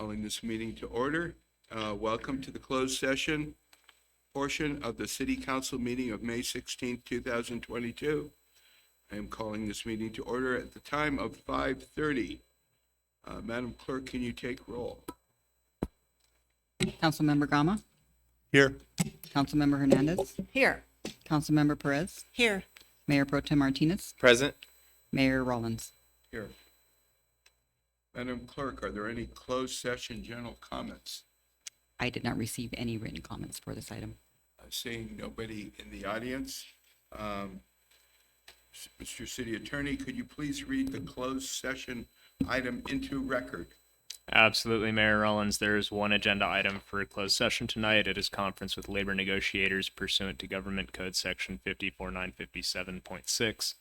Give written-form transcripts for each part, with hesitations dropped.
Calling this meeting to order. Welcome to the closed session portion of the City Council meeting of May 16th, 2022. I am calling this meeting to order at the time of 5:30. Madam Clerk, can you take roll? Councilmember Gama, Here. Councilmember Hernandez, Here. Councilmember Perez, Here. Mayor Pro Tem Martinez, Present. Mayor Rollins. Here. Madam Clerk, are there any closed session general comments? I did not receive any written comments for this item. Seeing nobody in the audience, Mr. City Attorney, could you please read the closed session item into record? Absolutely, Mayor Rollins. There is one agenda item for a closed session tonight. It is conference with labor negotiators pursuant to Government Code Section 54957.6.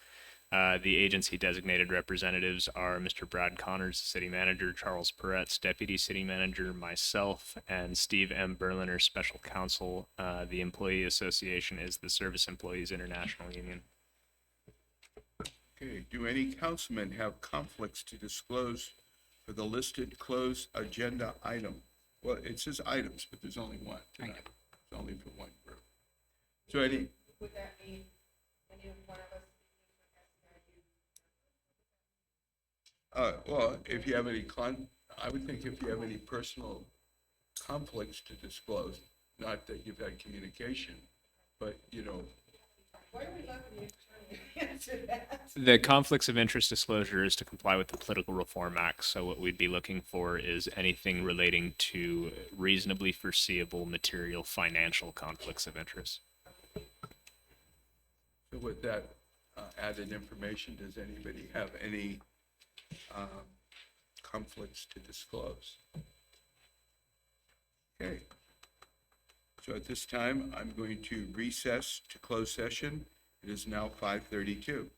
The agency designated representatives are Mr. Brad Connors, the city manager, Charles Peretz, deputy city manager, myself, and Steve M. Berliner, special counsel. The employee association is the Service Employees International Union. Okay, do any councilmen have conflicts to disclose for the listed closed agenda item? Well, it says items, but there's only one tonight. It's only for one group. So any, Would that mean any one of us? well, if you have any I would think if you have any personal conflicts to disclose, not that you've had communication, but, Why are we letting the attorney answer that? The conflicts of interest disclosure is to comply with the Political Reform Act. So what we'd be looking for is anything relating to reasonably foreseeable material financial conflicts of interest. so with that added information, does anybody have any conflicts to disclose? Okay. So at this time, I'm going to recess to close session. It is now 5:32.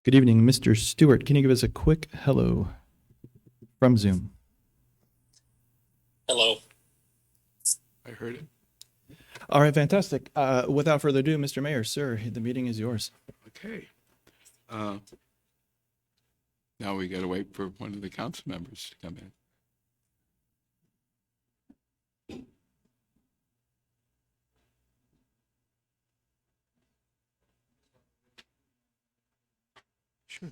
Good evening, Mr. Stewart. Can you give us a quick hello from Zoom? Hello. I heard it. All right, fantastic. Without further ado, Mr. Mayor, sir, the meeting is yours. Okay. Now we got to wait for one of the council members to come in. Sure.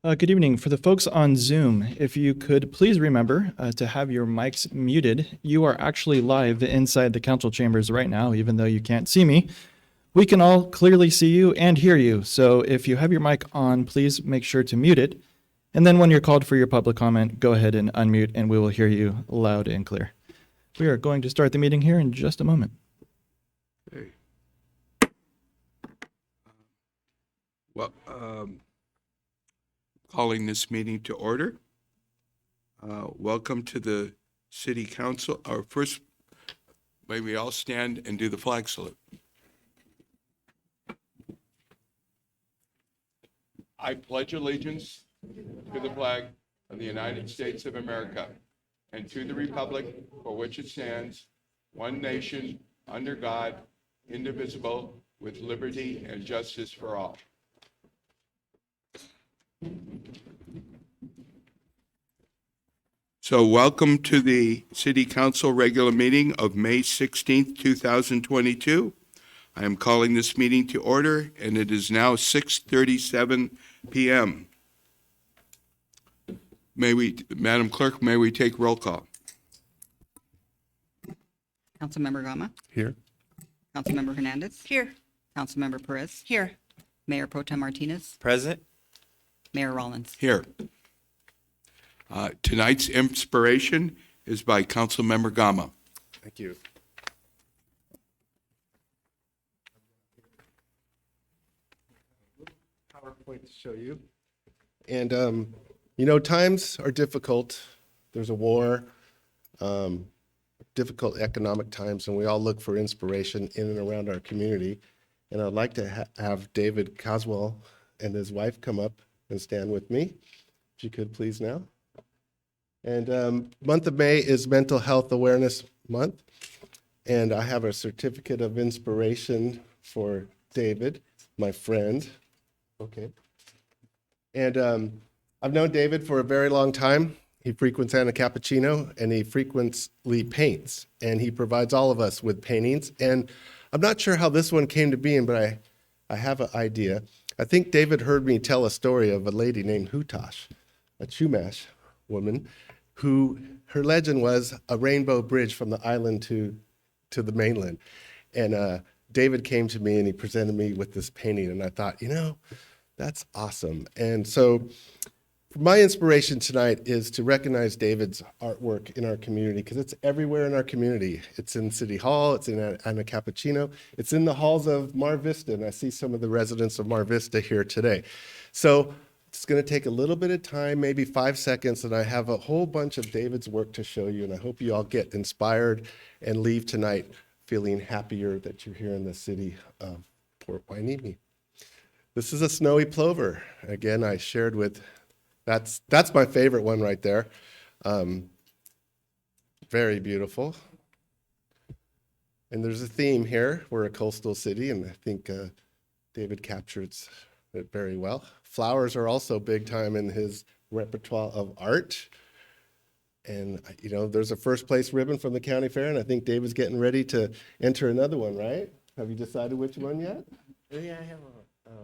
Good evening. For the folks on Zoom, if you could please remember to have your mics muted. You are actually live inside the council chambers right now, even though you can't see me. We can all clearly see you and hear you. So if you have your mic on, please make sure to mute it. And then when you're called for your public comment, go ahead and unmute and we will hear you loud and clear. We are going to start the meeting here in just a moment. Okay. Well, calling this meeting to order. Welcome to the City Council. Our first, may we all stand and do the flag salute. I pledge allegiance to the flag of the United States of America and to the republic for which it stands, one nation, under God, indivisible, with liberty and justice for all. So welcome to the City Council regular meeting of May 16th, 2022. I am calling this meeting to order, and it is now 6:37 p.m. Madam Clerk, may we take roll call? Councilmember Gama, Here. Councilmember Hernandez, Here. Councilmember Perez, Here. Mayor Pro Tem Martinez, Present. Mayor Rollins. Here. Tonight's inspiration is by Councilmember Gama. Thank you. PowerPoint to show you. And, times are difficult. There's a war, difficult economic times, and we all look for inspiration in and around our community. And I'd like to have David Coswell and his wife come up and stand with me, if you could please now. And month of May is Mental Health Awareness Month. And I have a certificate of inspiration for David, my friend. Okay. And I've known David for a very long time. He frequents Anna Cappuccino and he frequently paints. And he provides all of us with paintings. And I'm not sure how this one came to being, but I have an idea. I think David heard me tell a story of a lady named Hutash, a Chumash woman, who her legend was a rainbow bridge from the island to the mainland. And David came to me and he presented me with this painting, and I thought, that's awesome. And so my inspiration tonight is to recognize David's artwork in our community, because it's everywhere in our community. It's in City Hall, it's in Anna Cappuccino, it's in the halls of Mar Vista, and I see some of the residents of Mar Vista here today. So it's going to take a little bit of time, maybe 5 seconds, and I have a whole bunch of David's work to show you, and I hope you all get inspired and leave tonight feeling happier that you're here in the city of Port Hueneme. This is a snowy plover. Again, I shared with, that's my favorite one right there. Very beautiful. And there's a theme here. We're a coastal city, and I think David captures it very well. Flowers are also big time in his repertoire of art. And, there's a first place ribbon from the county fair, and I think David's getting ready to enter another one, right? Have you decided which one yet? Yeah, I have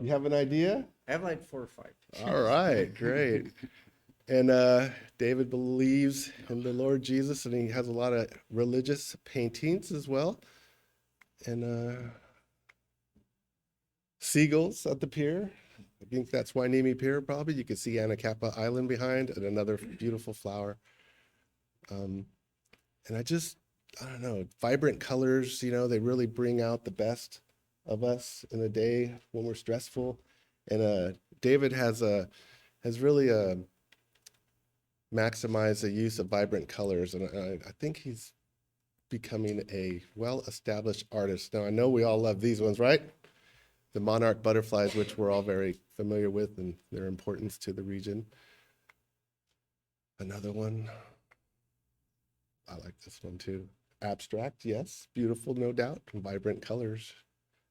You have an idea? I have like 4 or 5. All right, great. And David believes in the Lord Jesus, and he has a lot of religious paintings as well. And seagulls at the pier. I think that's Hueneme Pier, probably. You can see Anacapa Island behind, and another beautiful flower. And I don't know, vibrant colors, they really bring out the best of us in a day when we're stressful. And David has really maximized the use of vibrant colors, and I think he's becoming a well-established artist. Now, I know we all love these ones, right? the monarch butterflies, which we're all very familiar with and their importance to the region. Another one. I like this one too. Abstract, yes. Beautiful, no doubt. Vibrant colors.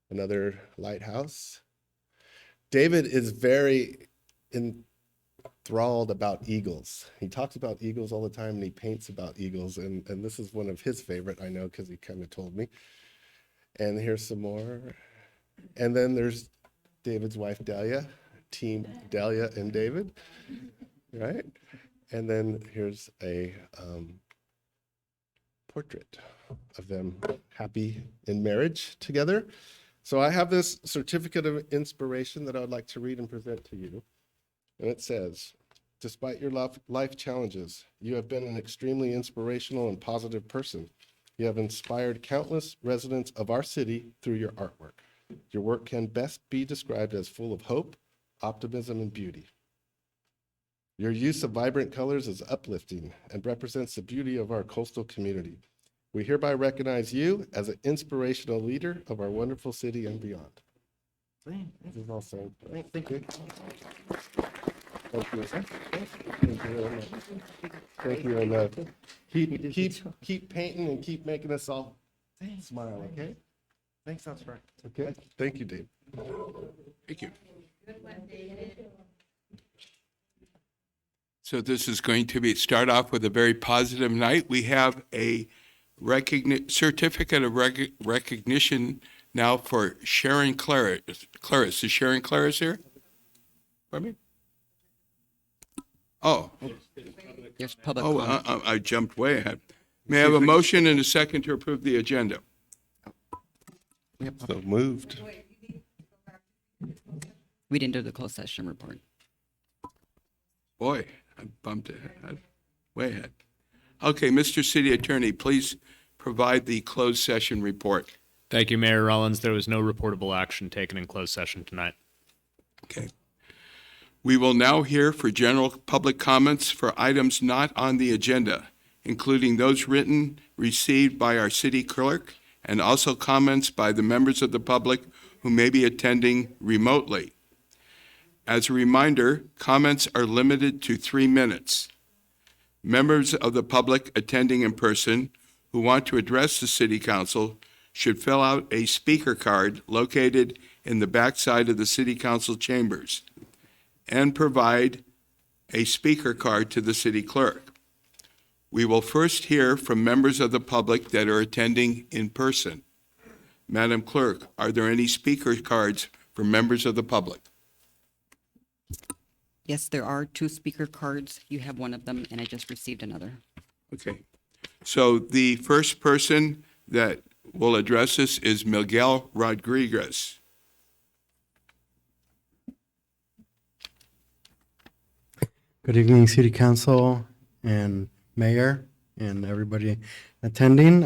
Another lighthouse. David is very enthralled about eagles. He talks about eagles all the time and he paints about eagles. And this is one of his favorite, I know, because he kind of told me. And here's some more. And then there's David's wife, Dahlia, team Dahlia and David, right? And then here's a portrait of them happy in marriage together. So I have this certificate of inspiration that I would like to read and present to you. And it says, despite your life challenges, you have been an extremely inspirational and positive person. You have inspired countless residents of our city through your artwork. Your work can best be described as full of hope, optimism, and beauty. Your use of vibrant colors is uplifting and represents the beauty of our coastal community. We hereby recognize you as an inspirational leader of our wonderful city and beyond. This is all said. Thank you. Thank you. Thank you very much. Thank you. And keep painting and keep making us all smile, okay? Thanks, that's right. Okay. Thank you, Dave. Thank you. So this is going to start off with a very positive night. We have a certificate of recognition now for Sharon Claris. Is Sharon Claris here? Pardon me? Oh, There's public comment. I jumped way ahead. May I have a motion and a second to approve the agenda? So moved. We didn't do the closed session report. Boy, I bumped ahead, way ahead. Okay, Mr. City Attorney, please provide the closed session report. Thank you, Mayor Rollins. There was no reportable action taken in closed session tonight. Okay. We will now hear for general public comments for items not on the agenda, including those written, received by our city clerk, and also comments by the members of the public who may be attending remotely. As a reminder, comments are limited to 3 minutes. Members of the public attending in person who want to address the City Council should fill out a speaker card located in the backside of the City Council chambers and provide a speaker card to the city clerk. We will first hear from members of the public that are attending in person. Madam Clerk, are there any speaker cards for members of the public? Yes, there are 2 speaker cards. You have one of them, and I just received another. Okay. So the first person that will address us is Miguel Rodriguez. Good evening, City Council and Mayor and everybody attending.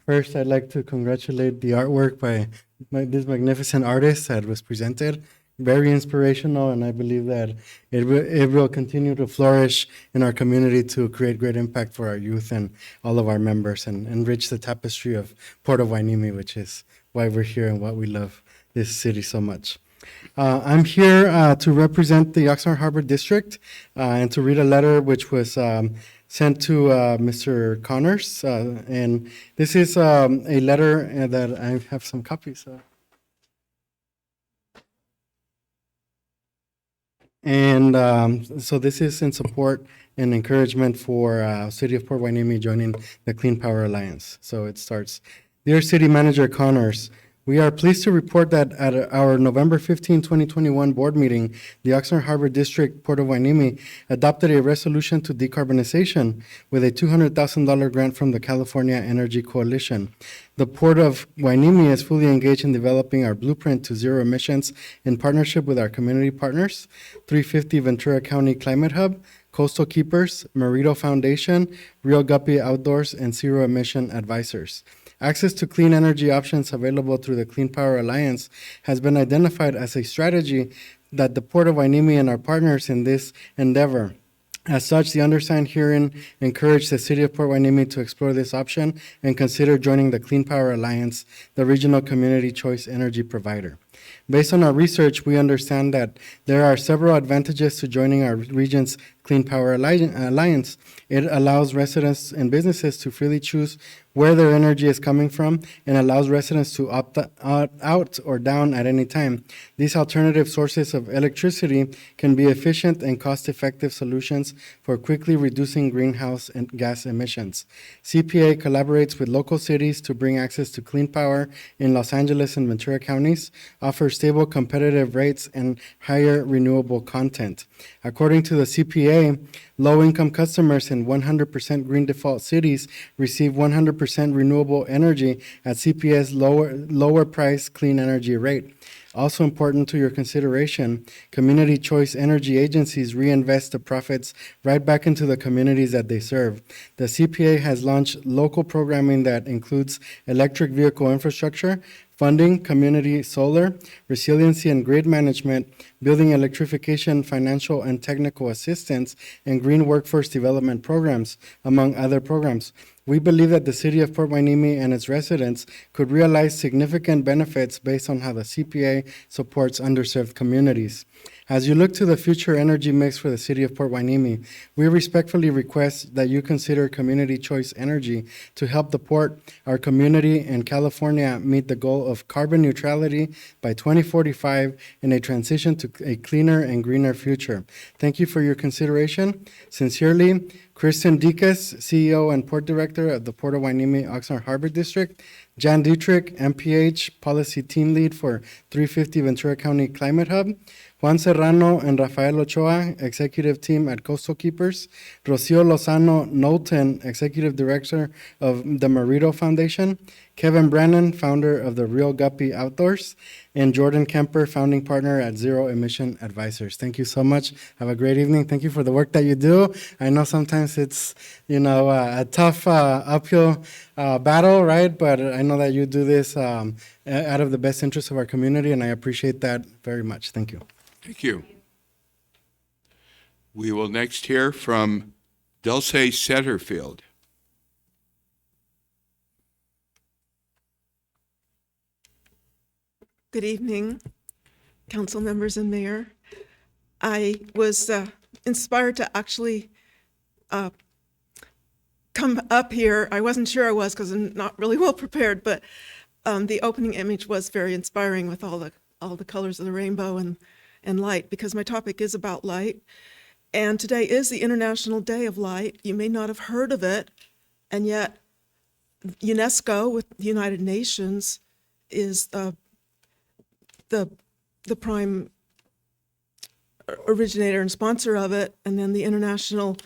First, I'd like to congratulate the artwork by this magnificent artist that was presented. Very inspirational, and I believe that it will continue to flourish in our community to create great impact for our youth and all of our members and enrich the tapestry of Port of Hueneme, which is why we're here and why we love this city so much. I'm here to represent the Oxnard Harbor District and to read a letter which was sent to Mr. Connors. And this is a letter that I have some copies of. And so this is in support and encouragement for City of Port Hueneme joining the Clean Power Alliance. So it starts, Dear City Manager Connors, we are pleased to report that at our November 15, 2021 board meeting, the Oxnard Harbor District, Port of Hueneme, adopted a resolution to decarbonization with a $200,000 grant from the California Energy Coalition. The Port of Hueneme is fully engaged in developing our blueprint to zero emissions in partnership with our community partners, 350 Ventura County Climate Hub, Coastal Keepers, Merito Foundation, Real Guppy Outdoors, and Zero Emission Advisors. Access to clean energy options available through the Clean Power Alliance has been identified as a strategy that the Port of Hueneme and our partners in this endeavor. As such, the undersigned herein encourage the City of Port Hueneme to explore this option and consider joining the Clean Power Alliance, the regional community choice energy provider. Based on our research, we understand that there are several advantages to joining our region's Clean Power Alliance. It allows residents and businesses to freely choose where their energy is coming from and allows residents to opt out or down at any time. These alternative sources of electricity can be efficient and cost-effective solutions for quickly reducing greenhouse and gas emissions. CPA collaborates with local cities to bring access to clean power in Los Angeles and Ventura counties, offers stable competitive rates and higher renewable content. According to the CPA, low-income customers in 100% green default cities receive 100% renewable energy at CPA's lower price clean energy rate. Also important to your consideration, community choice energy agencies reinvest the profits right back into the communities that they serve. The CPA has launched local programming that includes electric vehicle infrastructure, funding, community solar, resiliency and grid management, building electrification, financial and technical assistance, and green workforce development programs, among other programs. We believe that the city of Port Hueneme and its residents could realize significant benefits based on how the CPA supports underserved communities. As you look to the future energy mix for the city of Port Hueneme, we respectfully request that you consider community choice energy to help the port, our community, and California meet the goal of carbon neutrality by 2045 and a transition to a cleaner and greener future. Thank you for your consideration. Sincerely, Kristen Dekas, CEO and Port Director of the Port of Hueneme Oxnard Harbor District, Jan Dietrich, MPH, Policy Team Lead for 350 Ventura County Climate Hub, Juan Serrano and Rafael Ochoa, Executive Team at Coastal Keepers, Rocio Lozano Knowlton, Executive Director of the Marito Foundation, Kevin Brannon, founder of the Real Guppy Outdoors, and Jordan Kemper, founding partner at Zero Emission Advisors. Thank you so much. Have a great evening. Thank you for the work that you do. I know sometimes it's, a tough uphill battle, right? But I know that you do this out of the best interest of our community, and I appreciate that very much. Thank you. Thank you. We will next hear from Dulce Setterfield. Good evening, council members and mayor. I was inspired to actually come up here. I wasn't sure I was because I'm not really well prepared, but the opening image was very inspiring with all the colors of the rainbow and light, because my topic is about light. And today is the International Day of Light. You may not have heard of it, and yet UNESCO with the United Nations is the prime originator and sponsor of it, and then the international,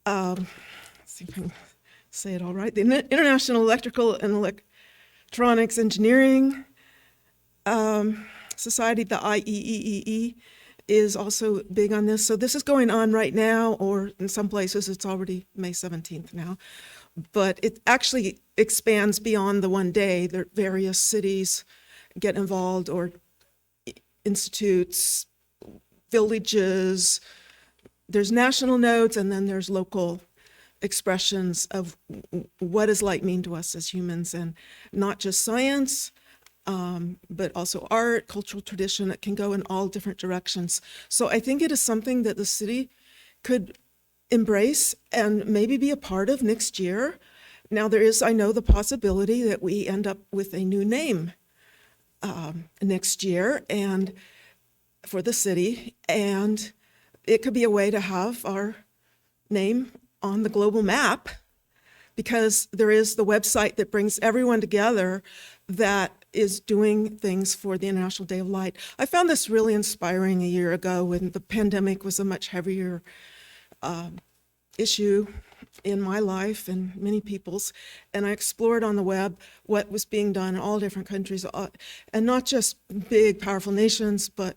let's see if I can say it all right, the International Electrical and Electronics Engineering Society, the IEEE, is also big on this. So this is going on right now, or in some places it's already May 17th now, but it actually expands beyond the one day. There various cities get involved, or institutes, villages. There's national nodes, and then there's local expressions of what does light mean to us as humans, and not just science, but also art, cultural tradition. It can go in all different directions. So I think it is something that the city could embrace and maybe be a part of next year. Now there is, I know, the possibility that we end up with a new name next year and for the city, and it could be a way to have our name on the global map, because there is the website that brings everyone together that is doing things for the International Day of Light. I found this really inspiring a year ago when the pandemic was a much heavier issue in my life and many people's, and I explored on the web what was being done in all different countries, and not just big, powerful nations, but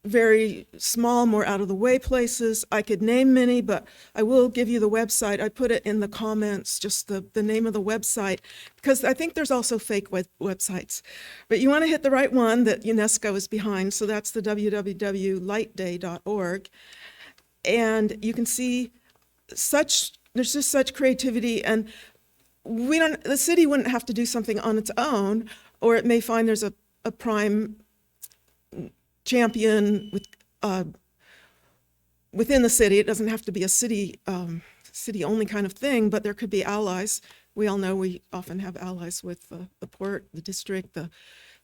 very small, more out-of-the-way places. I could name many, but I will give you the website. I put it in the comments, just the name of the website, because I think there's also fake websites. But you want to hit the right one that UNESCO is behind, so that's the www.lightday.org. And you can see there's just such creativity, and the city wouldn't have to do something on its own, or it may find there's a a prime champion within the city. It doesn't have to be a city-only kind of thing, but there could be allies. We all know we often have allies with the port, the district, the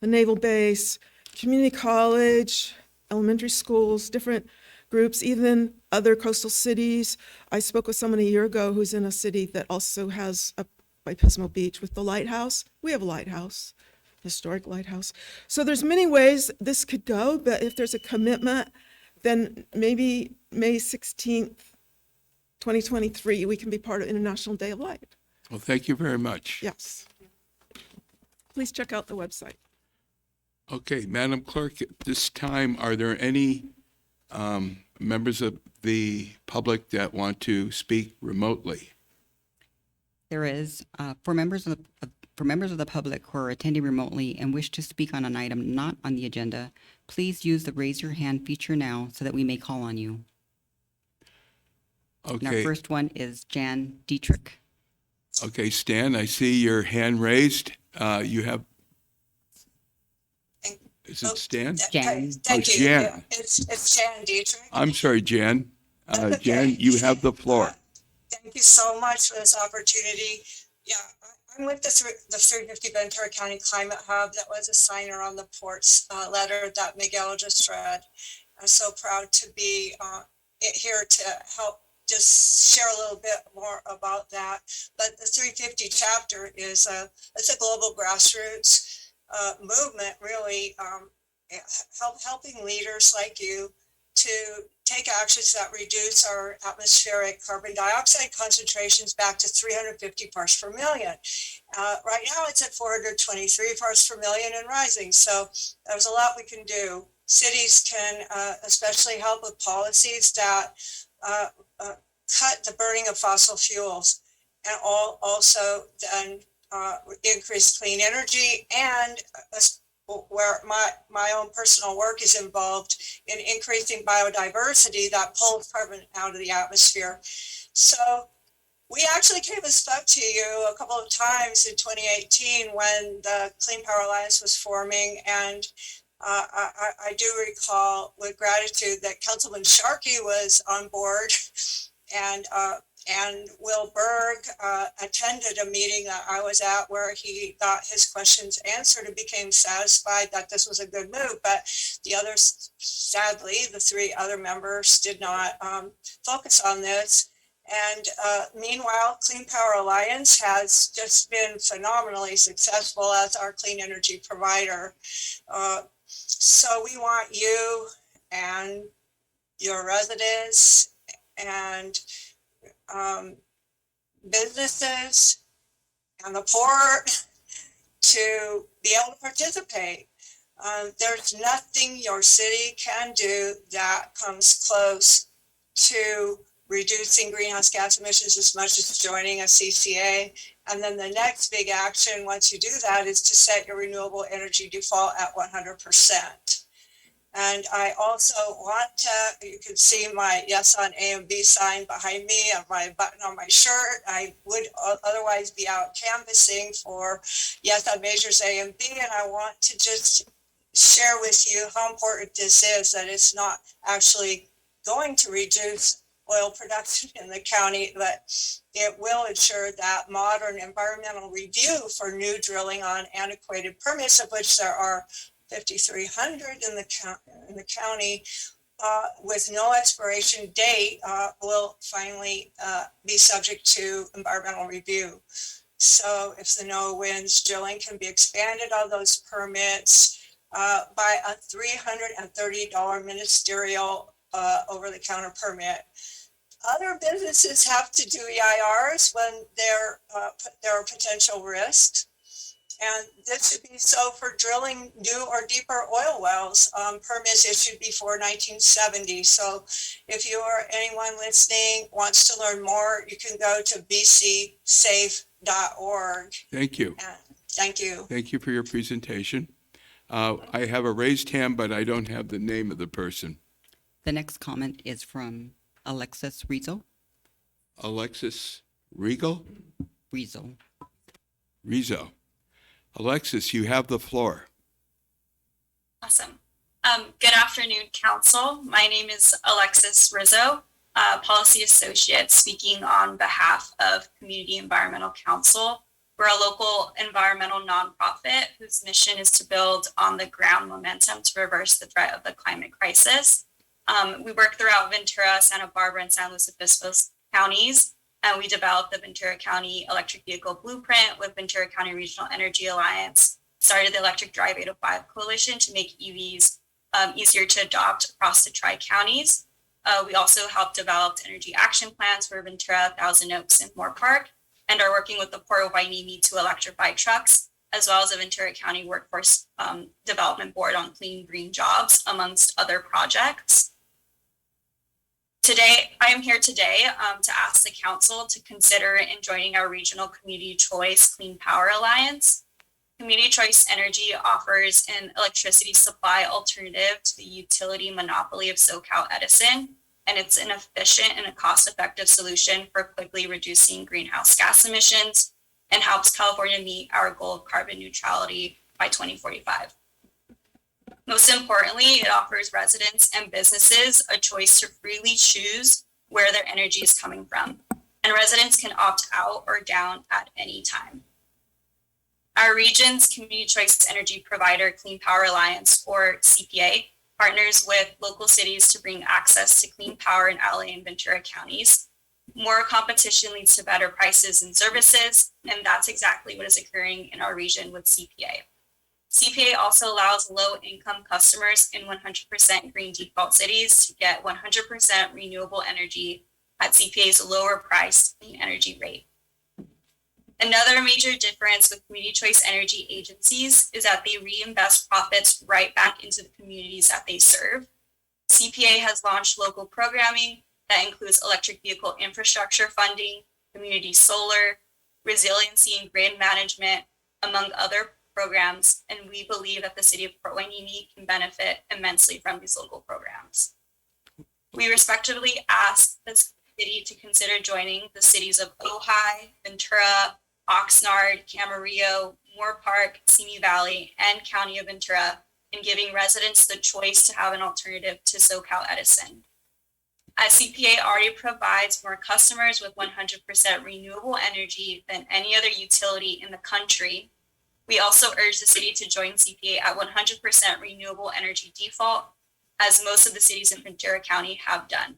naval base, community college, elementary schools, different groups, even other coastal cities. I spoke with someone a year ago who's in a city that also has up by Pismo Beach with the lighthouse. We have a lighthouse, historic lighthouse. So there's many ways this could go, but if there's a commitment, then maybe May 16th, 2023, we can be part of International Day of Light. Well, thank you very much. Yes. Please check out the website. Okay, Madam Clerk, at this time, are there any members of the public that want to speak remotely? There is, for members of the public who are attending remotely and wish to speak on an item not on the agenda, please use the raise your hand feature now so that we may call on you. And our Okay, first one is Jan Dietrich. okay, Stan, I see your hand raised. You have, is it Stan? Jan. Thank Oh, you. Jan. Yeah, it's Jan Dietrich. I'm sorry, Jan. Okay. Jan, you have the floor. Thank you so much for this opportunity. Yeah, I'm with the 350 Ventura County Climate Hub. That was a signer on the port's letter that Miguel just read. I'm so proud to be here to help just share a little bit more about that. But the 350 chapter it's a global grassroots movement, really helping leaders like you to take actions that reduce our atmospheric carbon dioxide concentrations back to 350 parts per million. Right now it's at 423 parts per million and rising. So there's a lot we can do. Cities can especially help with policies that cut the burning of fossil fuels and also then increase clean energy and where my own personal work is involved in increasing biodiversity that pulls carbon out of the atmosphere. So we actually came and spoke to you a couple of times in 2018 when the Clean Power Alliance was forming, and I do recall with gratitude that Councilman Sharkey was on board and Will Berg attended a meeting that I was at where he got his questions answered and became satisfied that this was a good move. But the others, sadly, the three other members did not focus on this. And meanwhile, Clean Power Alliance has just been phenomenally successful as our clean energy provider. So we want you and your residents and businesses and the port to be able to participate. There's nothing your city can do that comes close to reducing greenhouse gas emissions as much as joining a CCA. And then the next big action, once you do that, is to set your renewable energy default at 100%. And I also want to, you can see my yes on A and B sign behind me and my button on my shirt. I would otherwise be out canvassing for yes on measures A and B. And I want to just share with you how important this is, that it's not actually going to reduce oil production in the county, but it will ensure that modern environmental review for new drilling on antiquated permits, of which there are 5,300 in the county, with no expiration date, will finally be subject to environmental review. So if the NOAA wins, drilling can be expanded on those permits by a $330 ministerial over-the-counter permit. Other businesses have to do EIRs when there are potential risks. And this should be so for drilling new or deeper oil wells. Permits issued before 1970. So if you or anyone listening wants to learn more, you can go to bcsafe.org. Thank you. Thank you. Thank you for your presentation. I have a raised hand, but I don't have the name of the person. The next comment is from Alexis Rizzo. Alexis Regal? Rizzo. Rizzo. Alexis, you have the floor. Awesome. Good afternoon, Council. My name is Alexis Rizzo, Policy Associate, speaking on behalf of Community Environmental Council. We're a local environmental nonprofit whose mission is to build on the ground momentum to reverse the threat of the climate crisis. We work throughout Ventura, Santa Barbara, and San Luis Obispo counties, and we developed the Ventura County Electric Vehicle Blueprint with Ventura County Regional Energy Alliance, started the Electric Drive 805 Coalition to make EVs easier to adopt across the tri-counties. We also helped develop energy action plans for Ventura, Thousand Oaks, and Moore Park, and are working with the Port of Hueneme to electrify trucks, as well as the Ventura County Workforce Development Board on clean green jobs, amongst other projects. Today, I am here today to ask the council to consider in joining our regional Community Choice Clean Power Alliance. Community Choice Energy offers an electricity supply alternative to the utility monopoly of SoCal Edison, and it's an efficient and a cost-effective solution for quickly reducing greenhouse gas emissions and helps California meet our goal of carbon neutrality by 2045. Most importantly, it offers residents and businesses a choice to freely choose where their energy is coming from, and residents can opt out or down at any time. Our region's Community Choice Energy Provider Clean Power Alliance, or CPA, partners with local cities to bring access to clean power in LA and Ventura counties. More competition leads to better prices and services, and that's exactly what is occurring in our region with CPA. CPA also allows low-income customers in 100% green default cities to get 100% renewable energy at CPA's lower price clean energy rate. Another major difference with community choice energy agencies is that they reinvest profits right back into the communities that they serve. CPA has launched local programming that includes electric vehicle infrastructure funding, community solar, resiliency and grid management, among other programs, and we believe that the city of Port Hueneme can benefit immensely from these local programs. We respectively ask the city to consider joining the cities of Ojai, Ventura, Oxnard, Camarillo, Moore Park, Simi Valley, and County of Ventura in giving residents the choice to have an alternative to SoCal Edison. As CPA already provides more customers with 100% renewable energy than any other utility in the country, we also urge the city to join CPA at 100% renewable energy default, as most of the cities in Ventura County have done.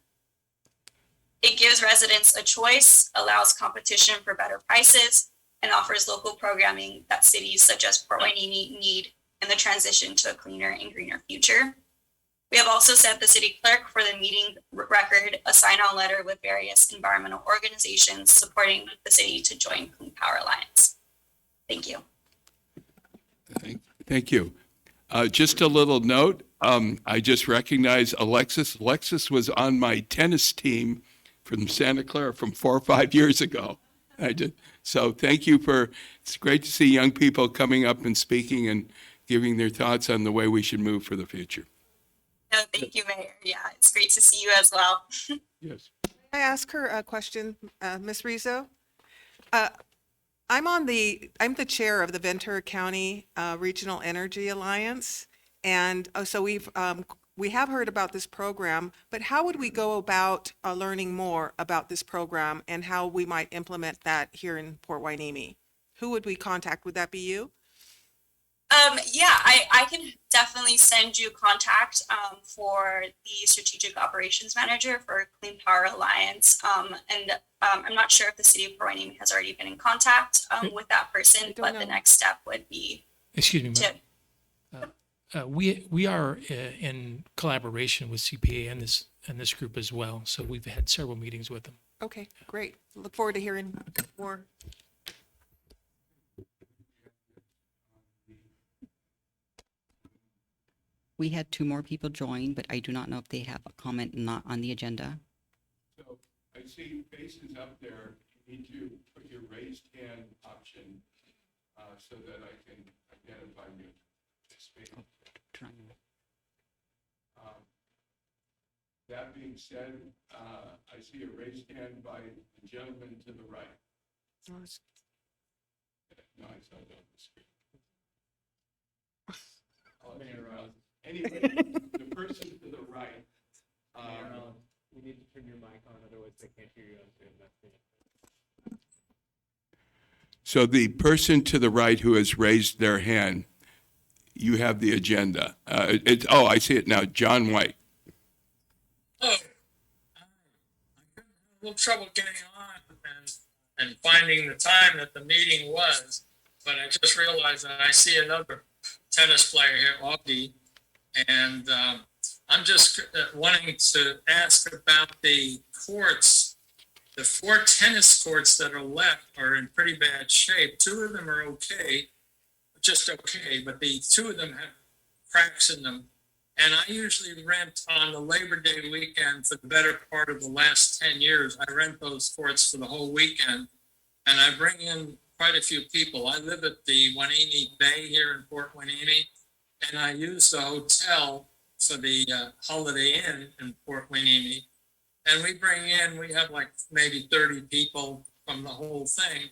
It gives residents a choice, allows competition for better prices, and offers local programming that cities such as Port Hueneme need in the transition to a cleaner and greener future. We have also sent the city clerk for the meeting record a sign-on letter with various environmental organizations supporting the city to join Clean Power Alliance. Thank you. Thank you. Just a little note, I just recognized Alexis. Alexis was on my tennis team from Santa Clara from 4 or 5 years ago. So thank you it's great to see young people coming up and speaking and giving their thoughts on the way we should move for the future. No, thank you, Mayor. Yeah, it's great to see you as well. Yes. I ask her a question, Ms. Rizzo? I'm the chair of the Ventura County Regional Energy Alliance, and so we have heard about this program, but how would we go about learning more about this program and how we might implement that here in Port Hueneme? Who would we contact? Would that be you? Yeah, I can definitely send you contact for the strategic operations manager for Clean Power Alliance. And I'm not sure if the city of Port Hueneme has already been in contact with that person, but the next step would be Excuse me, to, we are in collaboration with CPA and this group as well. So we've had several meetings with them. Okay, great. Look forward to hearing more. We had 2 more people join, but I do not know if they have a comment not on the agenda. So I see faces up there. You need to put your raised hand option so that I can identify you. That being said, I see a raised hand by the gentleman to the right. No, I saw it on the screen. Anyway, the person to the right. You need to turn your mic on, otherwise they can't hear you on Zoom. So the person to the right who has raised their hand, you have the agenda. I see it now. John White. Oh, I had a little trouble getting on and finding the time that the meeting was, but I just realized that I see another tennis player here, Augie, and I'm just wanting to ask about the courts. The 4 tennis courts that are left are in pretty bad shape. 2 of them are okay, just okay, but the 2 of them have cracks in them. And I usually rent on the Labor Day weekend for the better part of the last 10 years. I rent those courts for the whole weekend, and I bring in quite a few people. I live at the Hueneme Bay here in Port Hueneme, and I use the hotel for the Holiday Inn in Port Hueneme. And we have like maybe 30 people from the whole thing,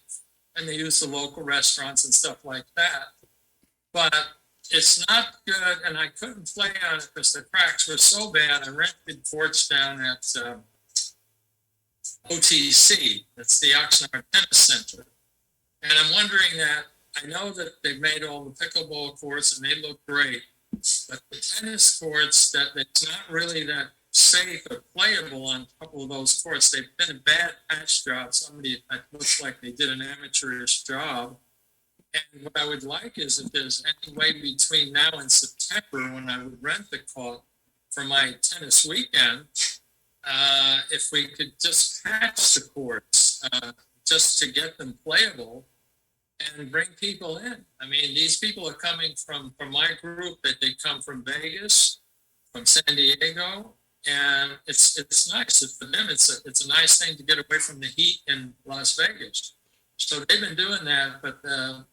and they use the local restaurants and stuff like that. But it's not good, and I couldn't play on it because the cracks were so bad. I rented courts down at OTC, that's the Oxnard Tennis Center. And I'm wondering that, I know that they've made all the pickleball courts and they look great, but the tennis courts, that it's not really that safe or playable on a couple of those courts. They've been a bad patch job. It looks like they did an amateurish job. And what I would like is if there's any way between now and September, when I would rent the court for my tennis weekend, if we could just patch the courts just to get them playable and bring people in. I mean, these people are coming from my group, that they come from Vegas, from San Diego, and it's nice. For them, it's a nice thing to get away from the heat in Las Vegas. So they've been doing that, but the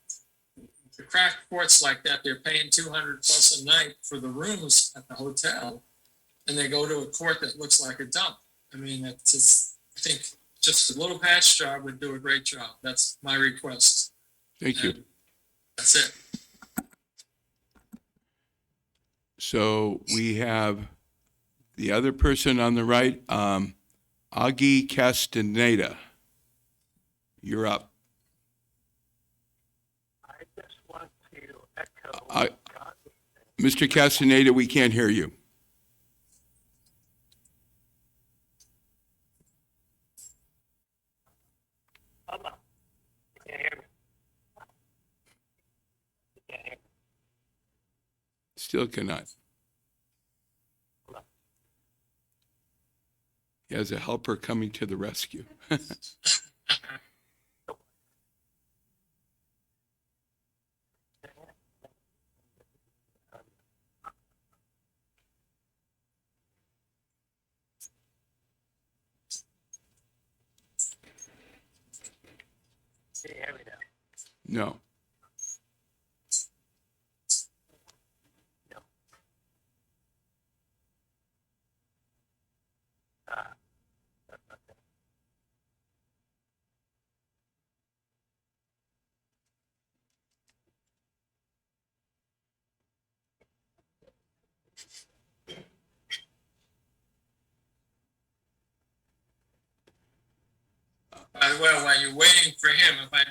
cracked courts like that, they're paying $200 plus a night for the rooms at the hotel, and they go to a court that looks like a dump. I mean, I think just a little patch job would do a great job. That's my request. Thank you. And that's it. So we have the other person on the right, Augie Castaneda. You're up. I just want to echo. Mr. Castaneda, we can't hear you. Still cannot. He has a helper coming to the rescue. No. Well, while you're waiting for him, I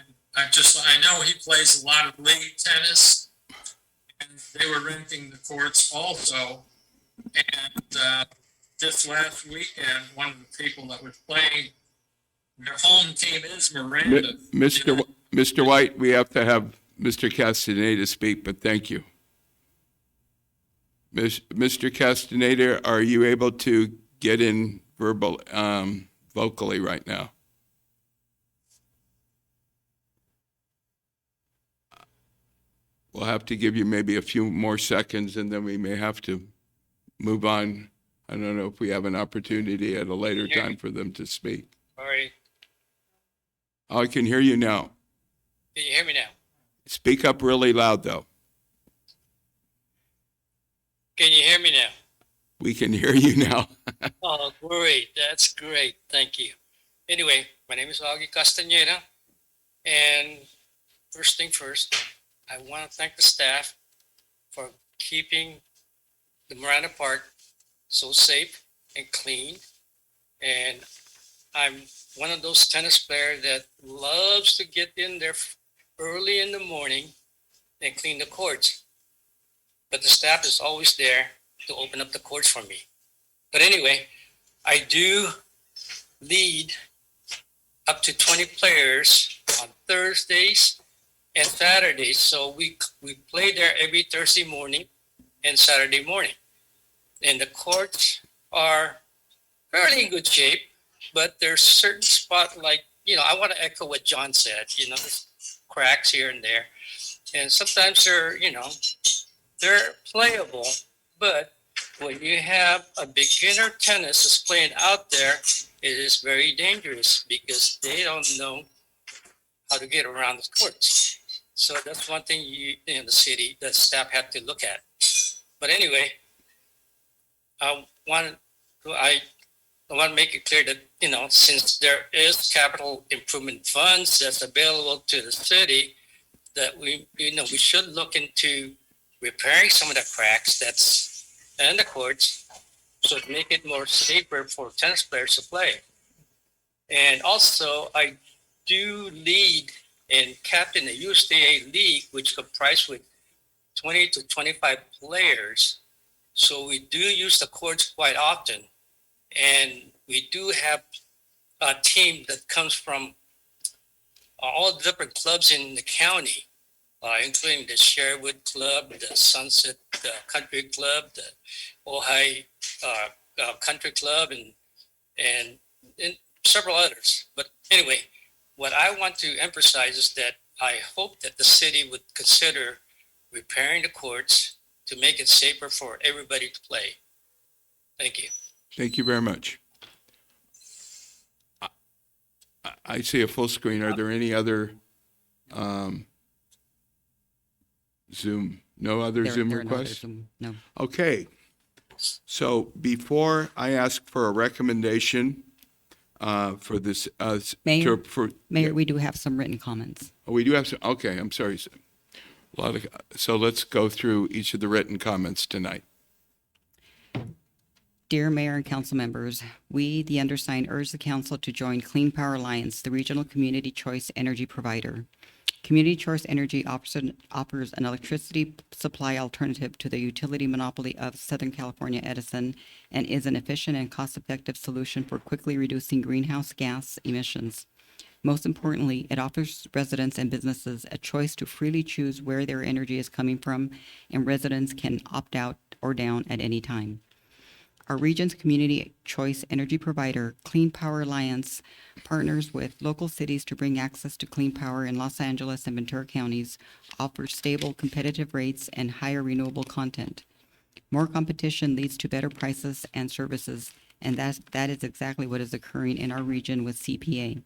know he plays a lot of league tennis, and they were renting the courts also. And this last weekend, one of the people that was playing, their home team is Miranda. Mr. White, we have to have Mr. Castaneda speak, but thank you. Mr. Castaneda, are you able to get in vocally right now? We'll have to give you maybe a few more seconds, and then we may have to move on. I don't know if we have an opportunity at a later time for them to speak. Sorry, Oh, I can hear you now. can you hear me now? Speak up really loud, though. Can you hear me now? We can hear you now. Oh, great. That's great. Thank you. Anyway, my name is Augie Castaneda. And first thing first, I want to thank the staff for keeping the Miranda Park so safe and clean. And I'm one of those tennis players that loves to get in there early in the morning and clean the courts. But the staff is always there to open up the courts for me. But anyway, I do lead up to 20 players on Thursdays and Saturdays. So we play there every Thursday morning and Saturday morning. And the courts are fairly in good shape, but there's certain spot like, I want to echo what John said, there's cracks here and there. And sometimes they're playable, but when you have a beginner tennis is playing out there, it is very dangerous because they don't know how to get around the courts. So that's one thing in the city that staff have to look at. But anyway, I want to make it clear that, since there is capital improvement funds that's available to the city, that we should look into repairing some of the cracks that's in the courts, so to make it more safer for tennis players to play. And also, I do lead and captain the USDA League, which comprises with 20 to 25 players. So we do use the courts quite often. And we do have a team that comes from all the different clubs in the county, including the Sherwood Club, the Sunset Country Club, the Ojai Country Club, and several others. But anyway, what I want to emphasize is that I hope that the city would consider repairing the courts to make it safer for everybody to play. Thank you. Thank you very much. I see a full screen. Are there any other Zoom? No other Zoom There are no other requests? Zoom- No. Okay. So before I ask for a recommendation for this, Mayor? for Mayor, we do have some written comments. we do have some. Okay, I'm sorry. So let's go through each of the written comments tonight. Dear Mayor and council members, we, the undersigned, urge the council to join Clean Power Alliance, the regional community choice energy provider. Community Choice Energy offers an electricity supply alternative to the utility monopoly of Southern California Edison and is an efficient and cost-effective solution for quickly reducing greenhouse gas emissions. Most importantly, it offers residents and businesses a choice to freely choose where their energy is coming from, and residents can opt out or down at any time. Our region's community choice energy provider, Clean Power Alliance, partners with local cities to bring access to clean power in Los Angeles and Ventura counties, offers stable, competitive rates, and higher renewable content. More competition leads to better prices and services, and that is exactly what is occurring in our region with CPA.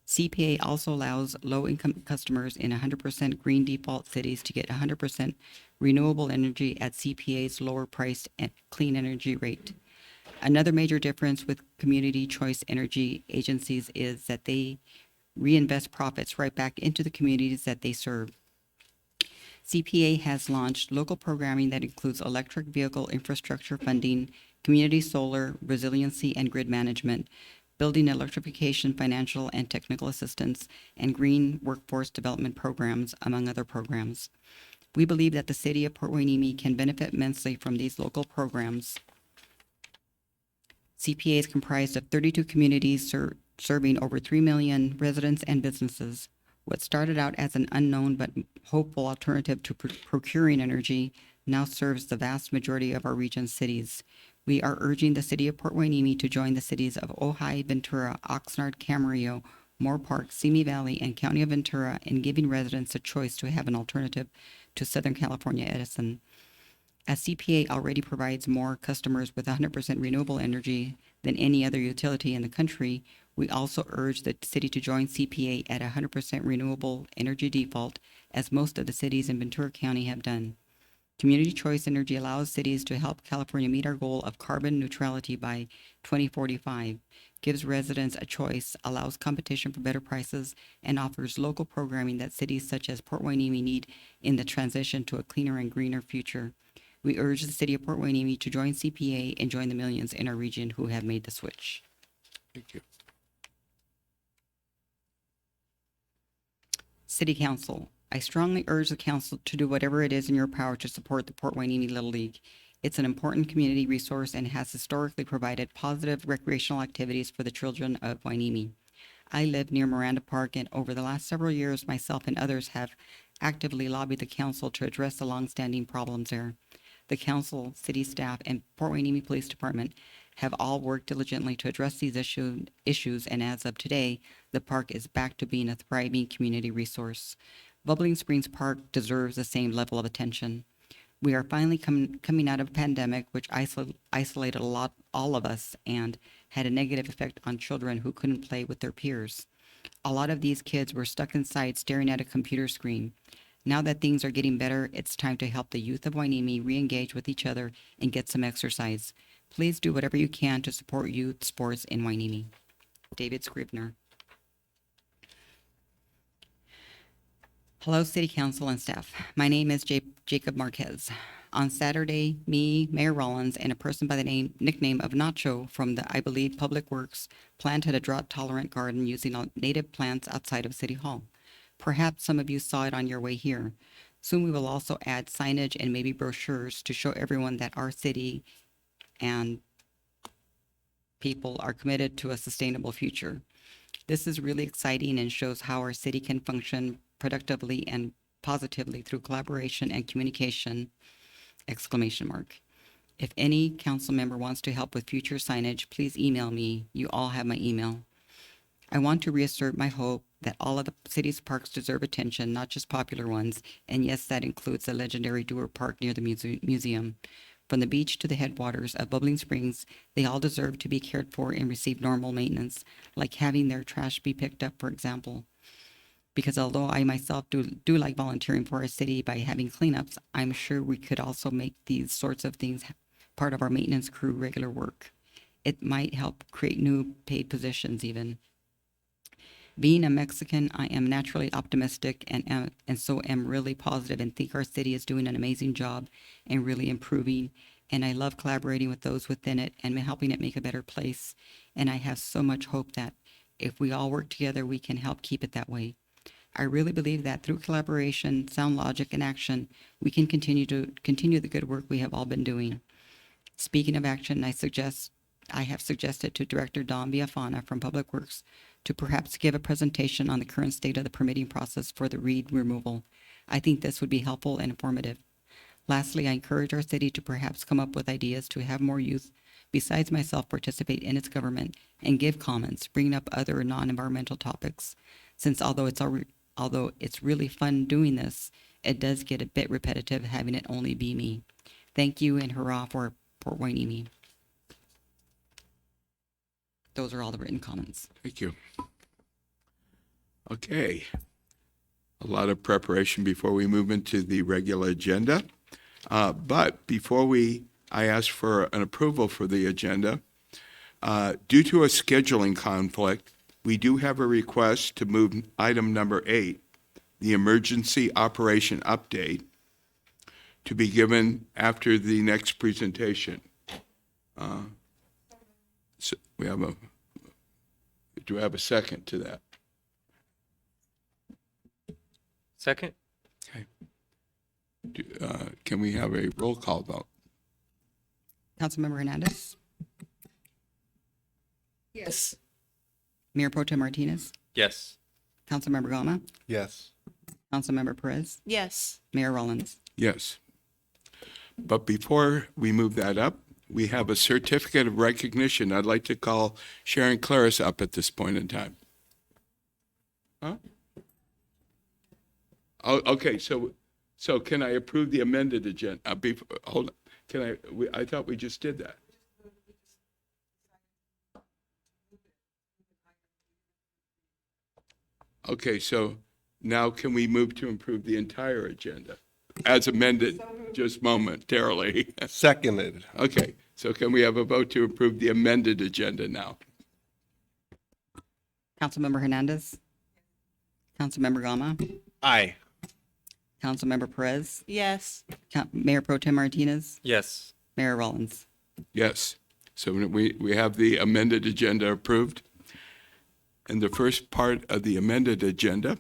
CPA also allows low-income customers in 100% green default cities to get 100% renewable energy at CPA's lower-priced clean energy rate. Another major difference with community choice energy agencies is that they reinvest profits right back into the communities that they serve. CPA has launched local programming that includes electric vehicle infrastructure funding, community solar, resiliency and grid management, building electrification, financial and technical assistance, and green workforce development programs, among other programs. We believe that the city of Port Hueneme can benefit immensely from these local programs. CPA is comprised of 32 communities serving over 3 million residents and businesses. What started out as an unknown but hopeful alternative to procuring energy now serves the vast majority of our region's cities. We are urging the city of Port Hueneme to join the cities of Ojai, Ventura, Oxnard, Camarillo, Moore Park, Simi Valley, and County of Ventura in giving residents a choice to have an alternative to Southern California Edison. As CPA already provides more customers with 100% renewable energy than any other utility in the country, we also urge the city to join CPA at 100% renewable energy default, as most of the cities in Ventura County have done. Community Choice Energy allows cities to help California meet our goal of carbon neutrality by 2045, gives residents a choice, allows competition for better prices, and offers local programming that cities such as Port Hueneme need in the transition to a cleaner and greener future. We urge the city of Port Hueneme to join CPA and join the millions in our region who have made the switch. Thank you. City Council, I strongly urge the council to do whatever it is in your power to support the Port Hueneme Little League. It's an important community resource and has historically provided positive recreational activities for the children of Hueneme. I live near Miranda Park, and over the last several years, myself and others have actively lobbied the council to address the longstanding problems there. The council, city staff, and Port Hueneme Police Department have all worked diligently to address these issues, and as of today, the park is back to being a thriving community resource. Bubbling Springs Park deserves the same level of attention. We are finally coming out of a pandemic which isolated all of us, and had a negative effect on children who couldn't play with their peers. A lot of these kids were stuck inside staring at a computer screen. Now that things are getting better, it's time to help the youth of Hueneme re-engage with each other and get some exercise. Please do whatever you can to support youth sports in Hueneme. David Scribner. Hello, City Council and staff. My name is Jacob Marquez. On Saturday, me, Mayor Rollins, and a person by the nickname of Nacho from the, I believe, Public Works planted a drought-tolerant garden using native plants outside of City Hall. Perhaps some of you saw it on your way here. Soon we will also add signage and maybe brochures to show everyone that our city and people are committed to a sustainable future. This is really exciting and shows how our city can function productively and positively through collaboration and communication, ! If any council member wants to help with future signage, please email me. You all have my email. I want to reassert my hope that all of the city's parks deserve attention, not just popular ones, and yes, that includes the legendary Dewar Park near the museum. From the beach to the headwaters of Bubbling Springs, they all deserve to be cared for and receive normal maintenance, like having their trash be picked up, for example. Because although I myself do like volunteering for our city by having cleanups, I'm sure we could also make these sorts of things part of our maintenance crew regular work. It might help create new paid positions even. Being a Mexican, I am naturally optimistic and so am really positive and think our city is doing an amazing job and really improving. And I love collaborating with those within it and helping it make a better place. And I have so much hope that if we all work together, we can help keep it that way. I really believe that through collaboration, sound logic, and action, we can continue the good work we have all been doing. Speaking of action, I have suggested to Director Don Villafana from Public Works to perhaps give a presentation on the current state of the permitting process for the reed removal. I think this would be helpful and informative. Lastly, I encourage our city to perhaps come up with ideas to have more youth besides myself participate in its government and give comments, bringing up other non-environmental topics. Since although it's really fun doing this, it does get a bit repetitive having it only be me. Thank you and hurrah for Port Hueneme. Those are all the written comments. Thank you. Okay. A lot of preparation before we move into the regular agenda. But before I ask for an approval for the agenda, due to a scheduling conflict, we do have a request to move item number 8, the emergency operation update, to be given after the next presentation. So do I have a second to that? Second? Okay. Can we have a roll call vote? Councilmember Hernandez, Yes. Mayor Pro Tem Martinez, Yes. Councilmember Gama, Yes. Councilmember Perez, Yes. Mayor Rollins. Yes. But before we move that up, we have a certificate of recognition. I'd like to call Sharon Claris up at this point in time. Huh? Oh, okay, so can I approve the amended agenda? Hold on. I thought we just did that. Okay, so now can we move to improve the entire agenda as amended just momentarily? Seconded. Okay, so can we have a vote to approve the amended agenda now? Councilmember Hernandez, Councilmember Gama, Aye. Councilmember Perez, Yes. Mayor Pro Tem Martinez, Yes. Mayor Rollins. Yes. So we have the amended agenda approved. And the first part of the amended agenda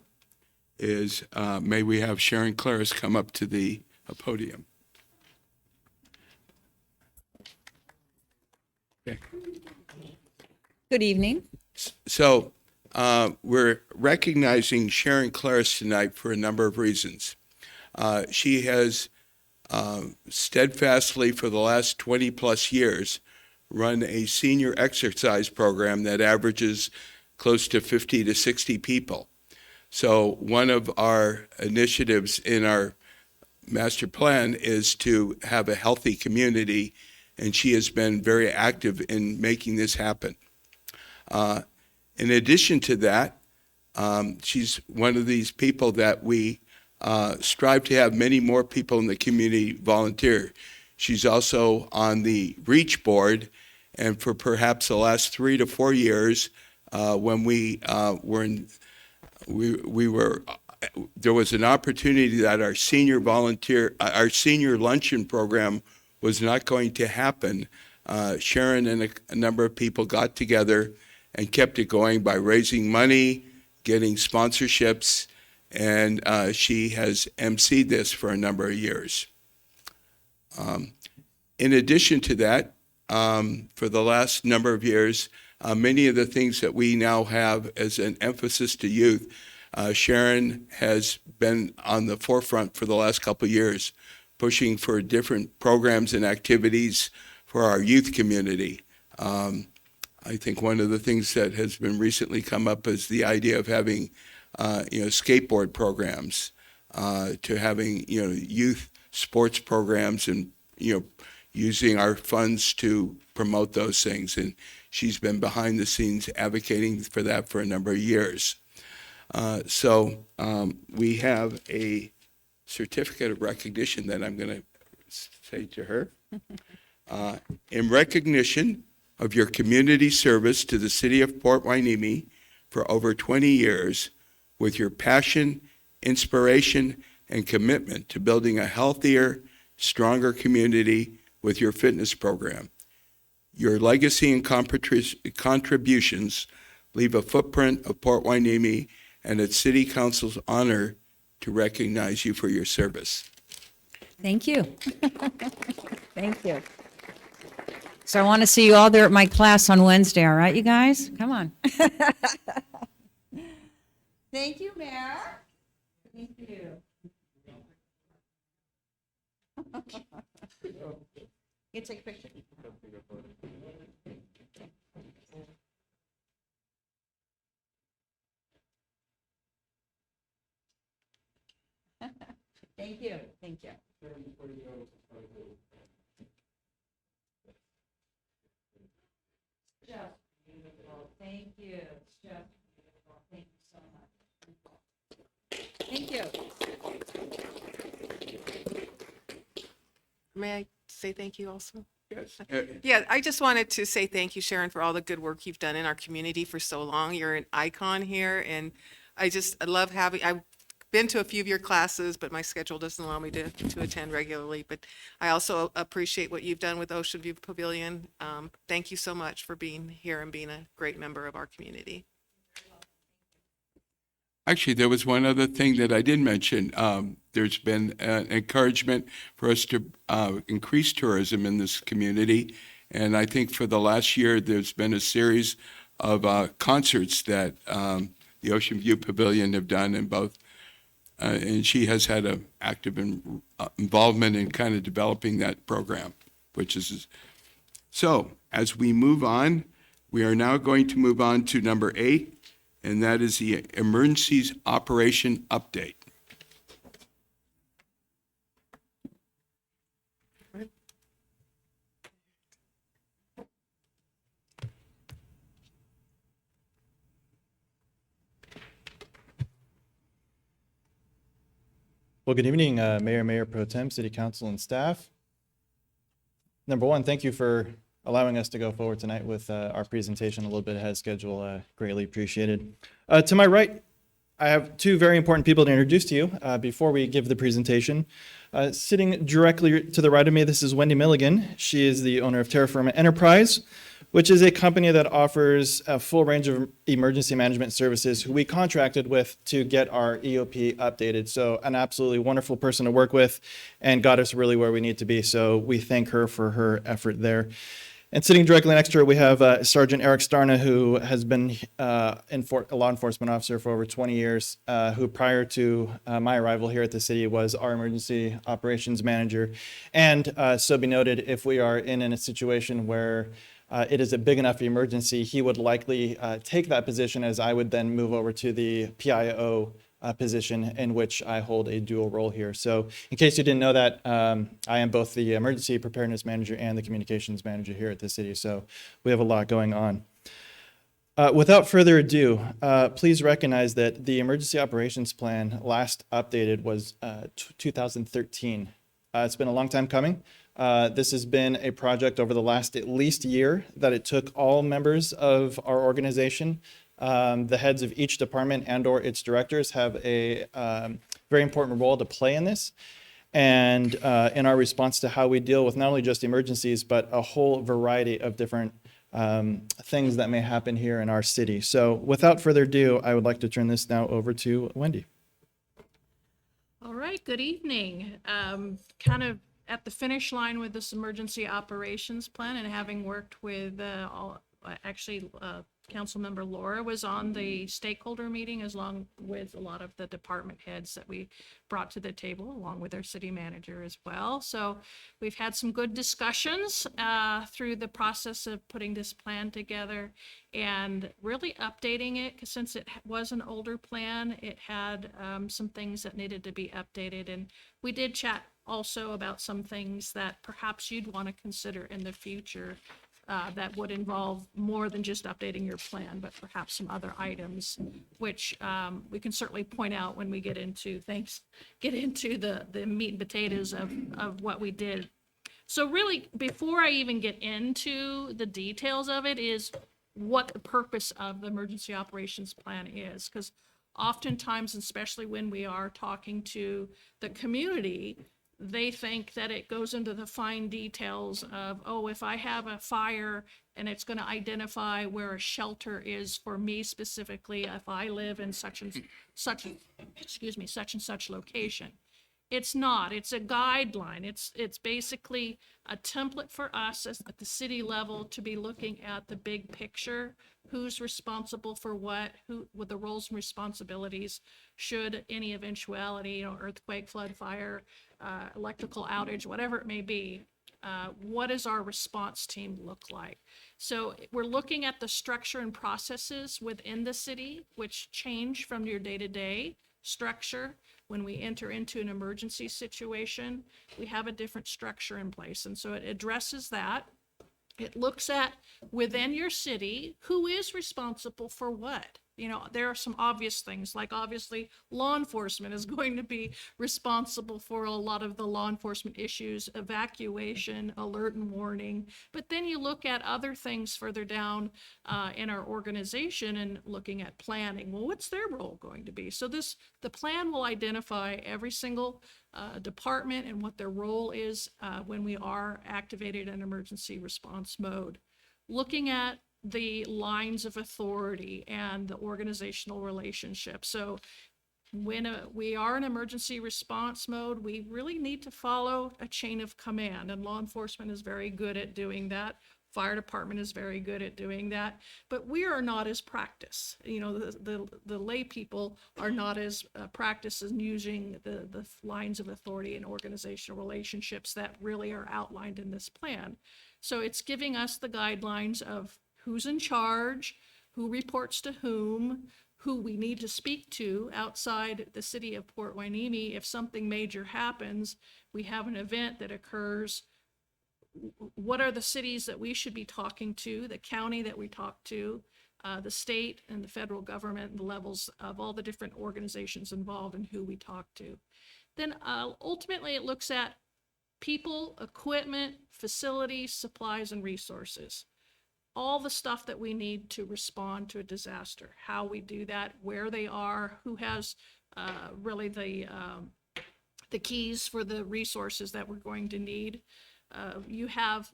is, may we have Sharon Claris come up to the podium. Okay. Good evening. So we're recognizing Sharon Claris tonight for a number of reasons. She has steadfastly for the last 20 plus years run a senior exercise program that averages close to 50 to 60 people. So one of our initiatives in our master plan is to have a healthy community, and she has been very active in making this happen. In addition to that, she's one of these people that we strive to have many more people in the community volunteer. She's also on the REACH board, and for perhaps the last 3 to 4 years, when there was an opportunity that our senior luncheon program was not going to happen. Sharon and a number of people got together and kept it going by raising money, getting sponsorships, and she has emceed this for a number of years. In addition to that, for the last number of years, many of the things that we now have as an emphasis to youth, Sharon has been on the forefront for the last couple of years, pushing for different programs and activities for our youth community. I think one of the things that has been recently come up is the idea of having, skateboard programs, to having, youth sports programs and, using our funds to promote those things. And she's been behind the scenes advocating for that for a number of years. So we have a certificate of recognition that I'm going to say to her. In recognition of your community service to the city of Port Hueneme for over 20 years, with your passion, inspiration, and commitment to building a healthier, stronger community with your fitness program. Your legacy and contributions leave a footprint of Port Hueneme, and it's City Council's honor to recognize you for your service. Thank you. Thank you. So I want to see you all there at my class on Wednesday, all right, you guys? Come on. Thank you, Mayor. Thank you. You take a picture. Thank you. Thank you. Just beautiful. Thank you. Just beautiful. Thank you so much. Thank you. May I say thank you also? Yes. Yeah, I just wanted to say thank you, Sharon, for all the good work you've done in our community for so long. You're an icon here, and I love having, I've been to a few of your classes, but my schedule doesn't allow me to attend regularly. But I also appreciate what you've done with Ocean View Pavilion. Thank you so much for being here and being a great member of our community. Actually, there was one other thing that I did mention. There's been an encouragement for us to increase tourism in this community. And I think for the last year, there's been a series of concerts that the Ocean View Pavilion have done in both. And she has had an active involvement in kind of developing that program, which is. So as we move on, we are now going to move on to number 8. And that is the Emergencies Operation Update. Well, good evening, Mayor Pro Tem, City Council, and staff. Number one, thank you for allowing us to go forward tonight with our presentation a little bit ahead of schedule. Greatly appreciated. To my right, I have two very important people to introduce to you before we give the presentation. Sitting directly to the right of me, this is Wendy Milligan. She is the owner of Terra Firma Enterprise, which is a company that offers a full range of emergency management services who we contracted with to get our EOP updated. So an absolutely wonderful person to work with and got us really where we need to be. So we thank her for her effort there. And sitting directly next to her, we have Sergeant Eric Starna, who has been a law enforcement officer for over 20 years, who prior to my arrival here at the city was our emergency operations manager. And so be noted, if we are in a situation where it is a big enough emergency, he would likely take that position, as I would then move over to the PIO position, in which I hold a dual role here. So in case you didn't know that, I am both the emergency preparedness manager and the communications manager here at the city. So we have a lot going on. Without further ado, please recognize that the emergency operations plan last updated was 2013. It's been a long time coming. This has been a project over the last at least year that it took all members of our organization. The heads of each department and or its directors have a very important role to play in this, and in our response to how we deal with not only just emergencies, but a whole variety of different things that may happen here in our city. So without further ado, I would like to turn this now over to Wendy. All right, good evening. Kind of at the finish line with this emergency operations plan, and having worked with Councilmember Laura was on the stakeholder meeting, as long with a lot of the department heads that we brought to the table, along with our city manager as well. So we've had some good discussions through the process of putting this plan together and really updating it, because since it was an older plan, it had some things that needed to be updated. And we did chat also about some things that perhaps you'd want to consider in the future that would involve more than just updating your plan, but perhaps some other items, which we can certainly point out when we get into the meat and potatoes of what we did. So really, before I even get into the details of it, is what the purpose of the emergency operations plan is, because oftentimes, especially when we are talking to the community, they think that it goes into the fine details of, oh, if I have a fire and it's going to identify where a shelter is for me specifically, if I live in such and such location. It's not. It's a guideline. It's basically a template for us at the city level to be looking at the big picture. Who's responsible for what? Who with the roles and responsibilities should any eventuality, earthquake, flood, fire, electrical outage, whatever it may be. What does our response team look like? So we're looking at the structure and processes within the city, which change from your day-to-day structure. When we enter into an emergency situation, we have a different structure in place. And so it addresses that. It looks at within your city, who is responsible for what? There are some obvious things, like obviously law enforcement is going to be responsible for a lot of the law enforcement issues, evacuation, alert and warning. But then you look at other things further down in our organization and looking at planning. Well, what's their role going to be? So the plan will identify every single department and what their role is when we are activated in emergency response mode. Looking at the lines of authority and the organizational relationship. So when we are in emergency response mode, we really need to follow a chain of command, and law enforcement is very good at doing that. Fire department is very good at doing that, but we are not as practiced. The lay people are not as practiced in using the lines of authority and organizational relationships that really are outlined in this plan. So it's giving us the guidelines of who's in charge, who reports to whom, who we need to speak to outside the city of Port Hueneme. If something major happens, we have an event that occurs, what are the cities that we should be talking to, the county that we talk to, the state and the federal government, and the levels of all the different organizations involved and who we talk to. Then ultimately it looks at people, equipment, facilities, supplies, and resources. all the stuff that we need to respond to a disaster, how we do that, where they are, who has really the keys for the resources that we're going to need. You have,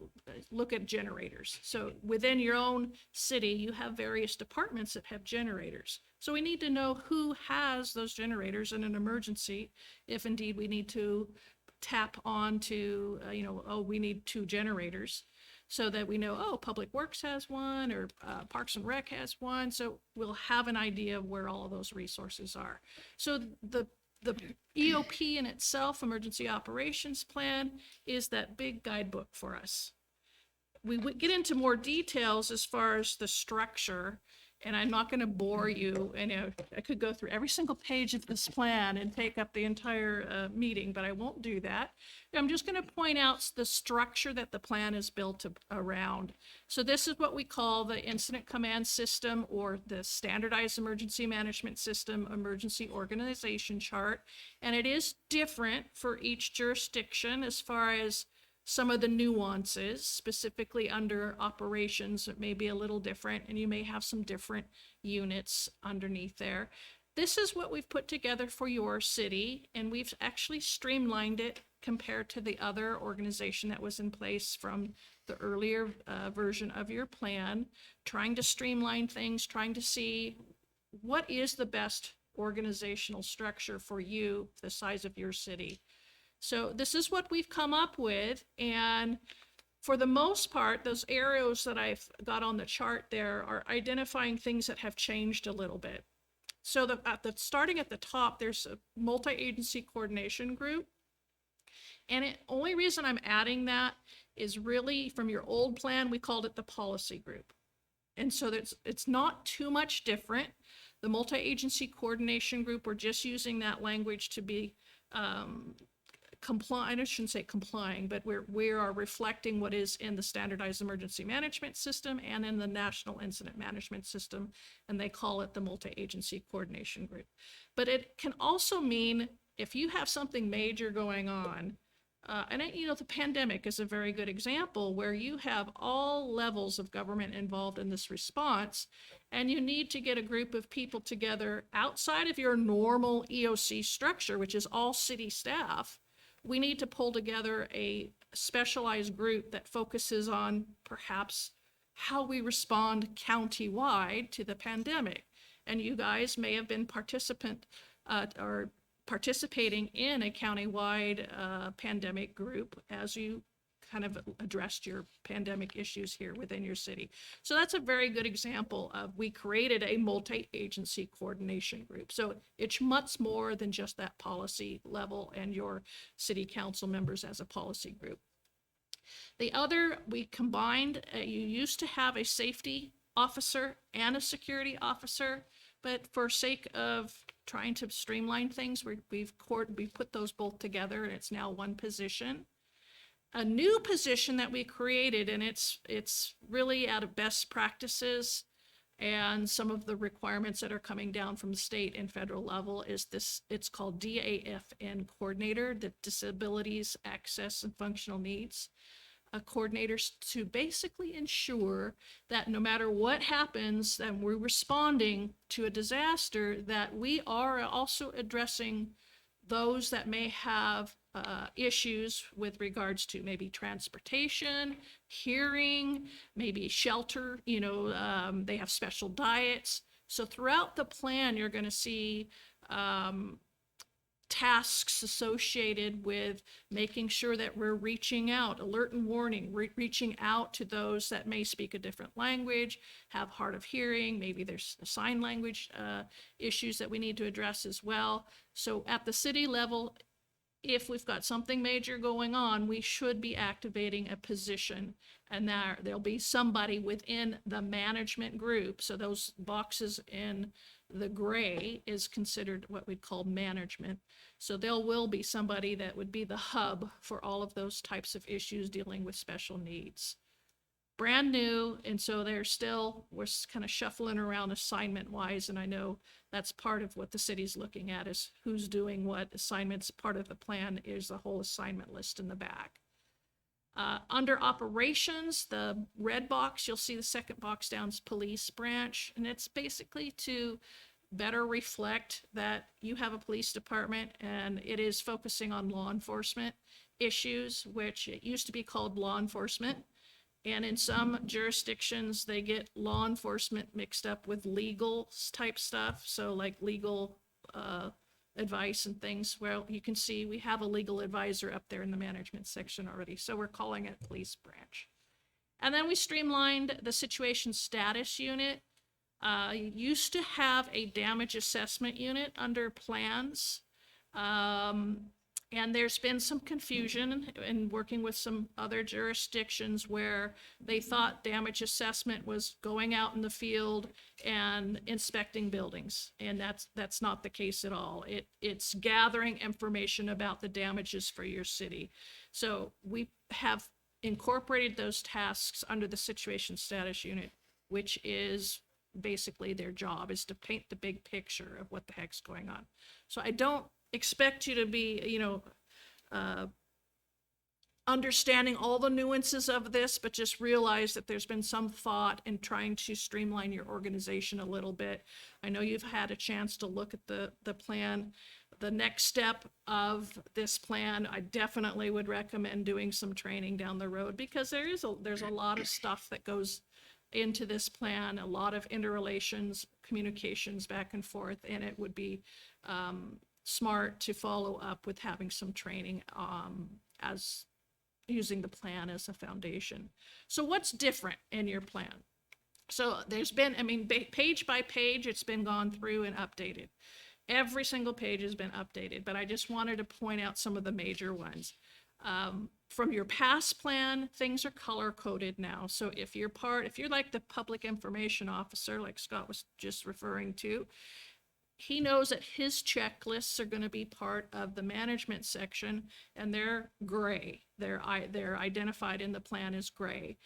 look at generators. So within your own city, you have various departments that have generators. So we need to know who has those generators in an emergency, if indeed we need to tap on to, we need 2 generators, so that we know, Public Works has one, or Parks and Rec has one. So we'll have an idea of where all of those resources are. So the EOP in itself, Emergency Operations Plan, is that big guidebook for us. We would get into more details as far as the structure, and I'm not going to bore you. I could go through every single page of this plan and take up the entire meeting, but I won't do that. I'm just going to point out the structure that the plan is built around. So this is what we call the Incident Command System, or the Standardized Emergency Management System Emergency Organization Chart. And it is different for each jurisdiction as far as some of the nuances, specifically under operations. It may be a little different, and you may have some different units underneath there. This is what we've put together for your city, and we've actually streamlined it compared to the other organization that was in place from the earlier version of your plan, trying to streamline things, trying to see what is the best organizational structure for you, the size of your city. So this is what we've come up with, and for the most part, those arrows that I've got on the chart there are identifying things that have changed a little bit. So starting at the top, there's a multi-agency coordination group, and the only reason I'm adding that is really from your old plan, we called it the policy group. And so it's not too much different. The multi-agency coordination group, we're just using that language to be complying. I shouldn't say complying, but we are reflecting what is in the Standardized Emergency Management System and in the National Incident Management System, and they call it the Multi-Agency Coordination Group. But it can also mean if you have something major going on, the pandemic is a very good example where you have all levels of government involved in this response, and you need to get a group of people together outside of your normal EOC structure, which is all city staff. We need to pull together a specialized group that focuses on perhaps how we respond countywide to the pandemic. And you guys may have been participating in a countywide pandemic group as you kind of addressed your pandemic issues here within your city. So that's a very good example of, we created a multi-agency coordination group. So it's much more than just that policy level and your city council members as a policy group. The other, we combined, you used to have a safety officer and a security officer, but for sake of trying to streamline things, we've put those both together, and it's now one position. A new position that we created, and it's really out of best practices and some of the requirements that are coming down from the state and federal level, is this, it's called DAFN coordinator, the Disabilities Access and Functional Needs coordinators, to basically ensure that no matter what happens, that we're responding to a disaster, that we are also addressing those that may have issues with regards to maybe transportation, hearing, maybe shelter, they have special diets. So throughout the plan, you're going to see tasks associated with making sure that we're reaching out, alert and warning, reaching out to those that may speak a different language, have hard of hearing, maybe there's sign language issues that we need to address as well. So at the city level, if we've got something major going on, we should be activating a position, and there'll be somebody within the management group. So those boxes in the gray is considered what we'd call management. So there will be somebody that would be the hub for all of those types of issues dealing with special needs. Brand new, and so we're kind of shuffling around assignment wise, and I know that's part of what the city's looking at, is who's doing what assignments. Part of the plan is the whole assignment list in the back. Under operations, the red box, you'll see the second box down is police branch, and it's basically to better reflect that you have a police department and it is focusing on law enforcement issues, which it used to be called law enforcement. And in some jurisdictions, they get law enforcement mixed up with legal type stuff. So like legal advice and things. Well, you can see we have a legal advisor up there in the management section already. So we're calling it police branch. And then we streamlined the situation status unit. Used to have a damage assessment unit under plans. And there's been some confusion in working with some other jurisdictions where they thought damage assessment was going out in the field and inspecting buildings. And that's not the case at all. It's gathering information about the damages for your city. So we have incorporated those tasks under the situation status unit, which is basically their job, is to paint the big picture of what the heck's going on. So I don't expect you to be, understanding all the nuances of this, but just realize that there's been some thought in trying to streamline your organization a little bit. I know you've had a chance to look at the plan. The next step of this plan, I definitely would recommend doing some training down the road, because there's a lot of stuff that goes into this plan, a lot of interrelations, communications back and forth, and it would be smart to follow up with having some training as using the plan as a foundation. So what's different in your plan? So there's been, page by page, it's been gone through and updated. Every single page has been updated, but I just wanted to point out some of the major ones. From your past plan, things are color coded now. So if you're like the public information officer, like Scott was just referring to, he knows that his checklists are going to be part of the management section, and they're gray. They're identified in the plan as gray.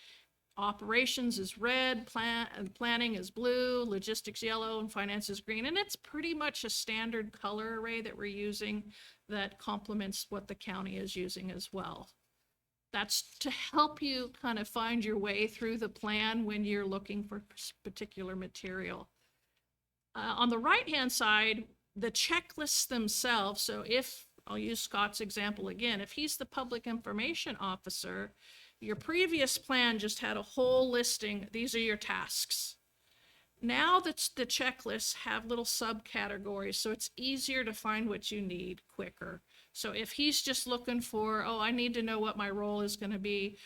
Operations is red, planning is blue, logistics yellow, and finance is green. And it's pretty much a standard color array that we're using that complements what the county is using as well. That's to help you kind of find your way through the plan when you're looking for particular material. On the right-hand side, the checklists themselves, so I'll use Scott's example again, if he's the public information officer, your previous plan just had a whole listing, these are your tasks. Now the checklists have little subcategories, so it's easier to find what you need quicker. So if he's just looking for, I need to know what my role is going to be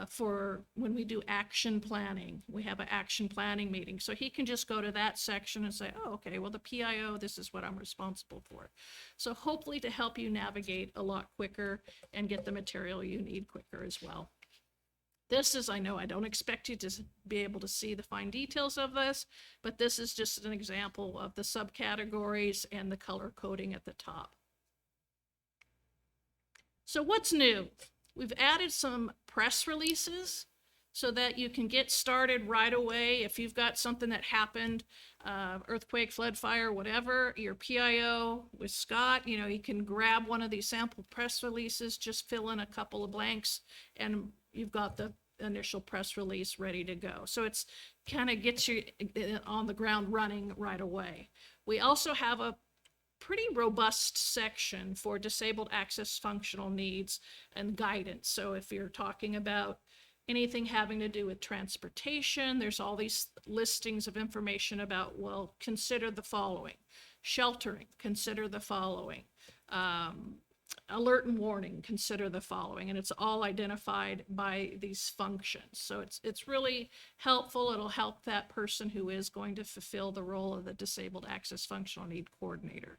for when we do action planning. We have an action planning meeting. So he can just go to that section and say, okay, well, the PIO, this is what I'm responsible for. So hopefully to help you navigate a lot quicker and get the material you need quicker as well. This is, I know I don't expect you to be able to see the fine details of this, but this is just an example of the subcategories and the color coding at the top. So what's new? We've added some press releases so that you can get started right away. If you've got something that happened, earthquake, flood, fire, whatever, your PIO with Scott, you can grab one of these sample press releases, just fill in a couple of blanks, and you've got the initial press release ready to go. So it's kind of gets you on the ground running right away. We also have a pretty robust section for disabled access functional needs and guidance. So if you're talking about anything having to do with transportation, there's all these listings of information about, consider the following. Sheltering, consider the following. Alert and warning, consider the following. And it's all identified by these functions. So it's really helpful. It'll help that person who is going to fulfill the role of the disabled access functional need coordinator.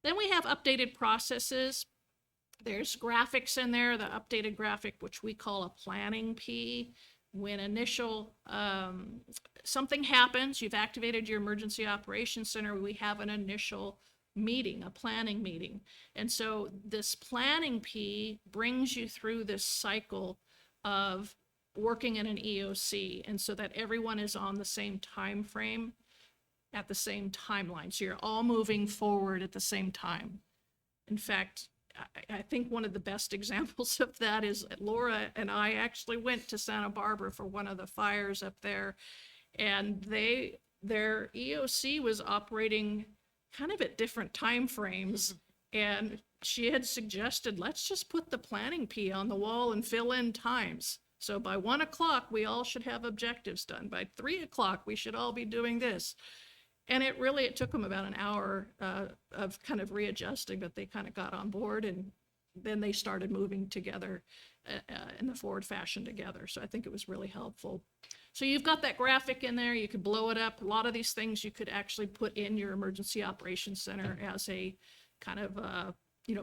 Then we have updated processes. There's graphics in there, the updated graphic, which we call a planning P. When initial something happens, you've activated your emergency operations center, we have an initial meeting, a planning meeting. And so this planning P brings you through this cycle of working in an EOC, and so that everyone is on the same time frame at the same timeline. So you're all moving forward at the same time. In fact, I think one of the best examples of that is Laura and I actually went to Santa Barbara for one of the fires up there, and their EOC was operating kind of at different time frames, and she had suggested, let's just put the planning P on the wall and fill in times. So by 1 o'clock, we all should have objectives done. By 3 o'clock, we should all be doing this. And it took them about an hour of kind of readjusting, but they kind of got on board, and then they started moving together in the forward fashion together. So I think it was really helpful. So you've got that graphic in there. You could blow it up. A lot of these things you could actually put in your emergency operations center as a kind of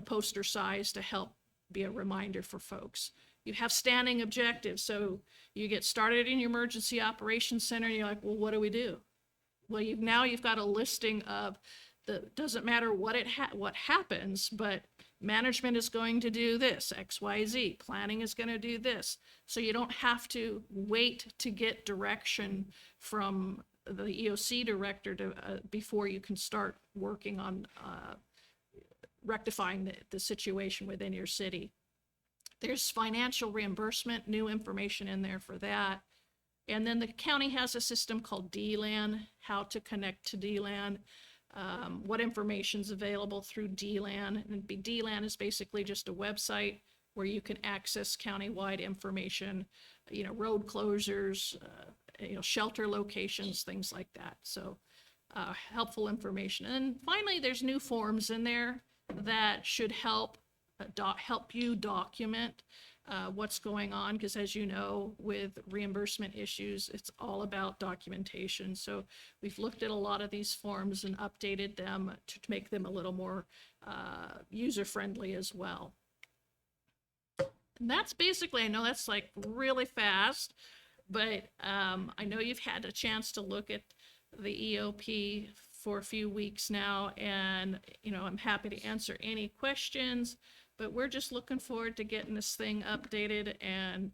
poster size to help be a reminder for folks. You have standing objectives. So you get started in your emergency operations center and you're like, well, what do we do? Well, you've got a listing of doesn't matter what happens, but management is going to do this, X, Y, Z. Planning is going to do this. So you don't have to wait to get direction from the EOC director before you can start working on rectifying the situation within your city. There's financial reimbursement, new information in there for that. And then the county has a system called DLAN, how to connect to DLAN, what information's available through DLAN. And DLAN is basically just a website where you can access countywide information, road closures, shelter locations, things like that. So helpful information. And then finally, there's new forms in there that should help you document what's going on, because as you know, with reimbursement issues, it's all about documentation. So we've looked at a lot of these forms and updated them to make them a little more user-friendly as well. And that's basically, I know that's like really fast, but I know you've had a chance to look at the EOP for a few weeks now, and I'm happy to answer any questions. But we're just looking forward to getting this thing updated and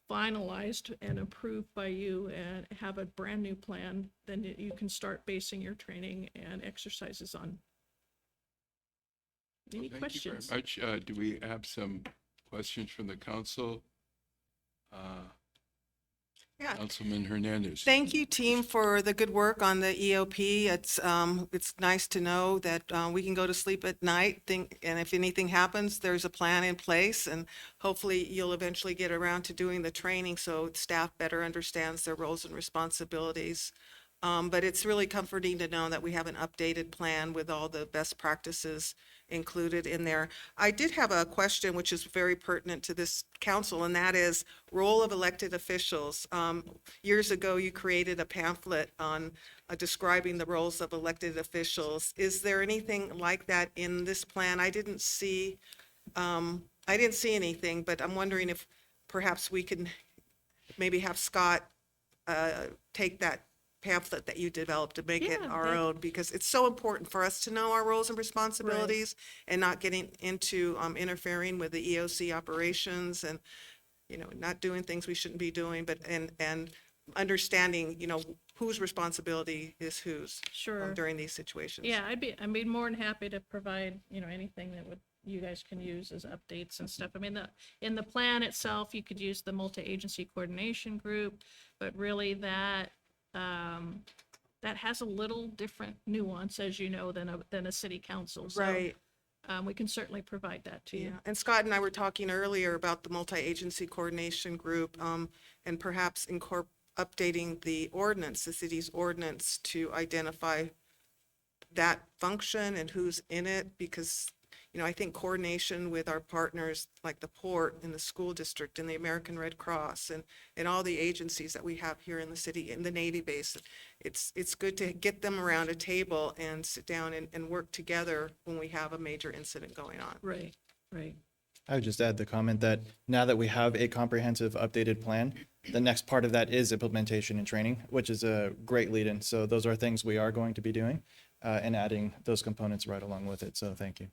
finalized and approved by you, and have a brand new plan. Then you can start basing your training and exercises on. Any questions? Thank you very much. Do we have some questions from the council? Yeah. Councilman Hernandez. Thank you, team, for the good work on the EOP. It's nice to know that we can go to sleep at night, and if anything happens, there's a plan in place, and hopefully you'll eventually get around to doing the training so staff better understands their roles and responsibilities. But it's really comforting to know that we have an updated plan with all the best practices included in there. I did have a question which is very pertinent to this council, and that is role of elected officials. Years ago, you created a pamphlet on describing the roles of elected officials. Is there anything like that in this plan? I didn't see anything, but I'm wondering if perhaps we can maybe have Scott take that pamphlet that you developed to make it our own, because it's so important for us to know our roles and responsibilities and not getting into interfering with the EOC operations and not doing things we shouldn't be doing, but and understanding whose responsibility is whose during these situations. Yeah, I'd be more than happy to provide anything that you guys can use as updates and stuff. I mean, in the plan itself, you could use the multi-agency coordination group, but really that has a little different nuance, as you know, than a city council. So, right. We can certainly provide that to you. Yeah, and Scott and I were talking earlier about the multi-agency coordination group, and perhaps updating the ordinance, the city's ordinance, to identify that function and who's in it, because I think coordination with our partners like the port and the school district and the American Red Cross and all the agencies that we have here in the city and the Navy base, it's good to get them around a table and sit down and work together when we have a major incident going on. Right. I would just add the comment that now that we have a comprehensive updated plan, the next part of that is implementation and training, which is a great lead-in. So those are things we are going to be doing and adding those components right along with it. So thank you.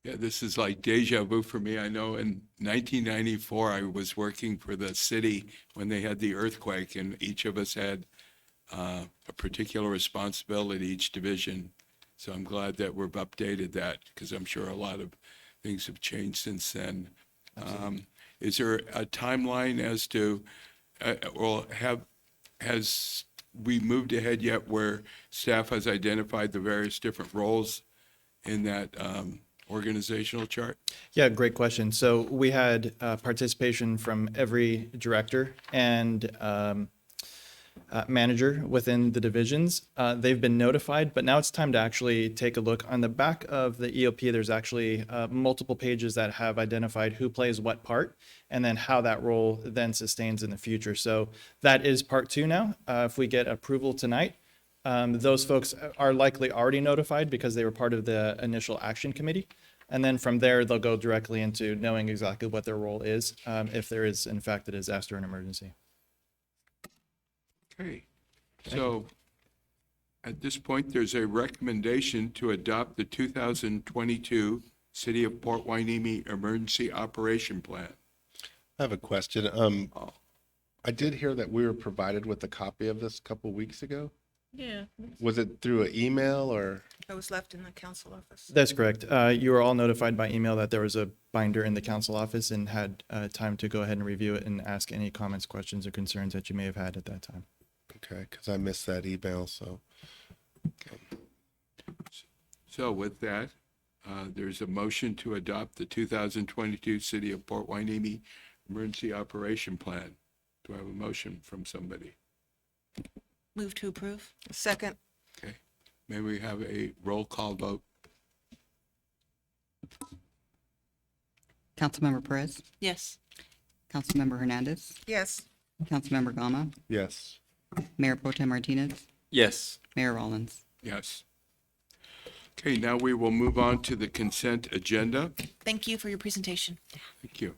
Yeah, this is like deja vu for me. I know in 1994, I was working for the city when they had the earthquake, and each of us had a particular responsibility, each division. So I'm glad that we've updated that because I'm sure a lot of things have changed since then. Is there a timeline as to, has we moved ahead yet where staff has identified the various different roles in that organizational chart? Yeah, great question. So we had participation from every director and manager within the divisions. They've been notified, but now it's time to actually take a look. On the back of the EOP, there's actually multiple pages that have identified who plays what part and then how that role then sustains in the future. So that is part 2 now. If we get approval tonight, those folks are likely already notified because they were part of the initial action committee. And then from there, they'll go directly into knowing exactly what their role is, if there is, in fact, a disaster or an emergency. Okay, so at this point, there's a recommendation to adopt the 2022 City of Port Hueneme Emergency Operation Plan. I have a question. I did hear that we were provided with a copy of this a couple weeks ago. Yeah. Was it through an email or? It was left in the council office. That's correct. You were all notified by email that there was a binder in the council office and had time to go ahead and review it and ask any comments, questions, or concerns that you may have had at that time. Okay, because I missed that email, so. So with that, there's a motion to adopt the 2022 City of Port Hueneme Emergency Operation Plan. Do I have a motion from somebody? Move to approve. Second. Okay, may we have a roll call vote? Councilmember Perez, Yes. Councilmember Hernandez, Yes. Councilmember Gama, Yes. Mayor Pro Tem Martinez, Yes. Mayor Rollins. Yes. Okay, now we will move on to the consent agenda. Thank you for your presentation. Thank you.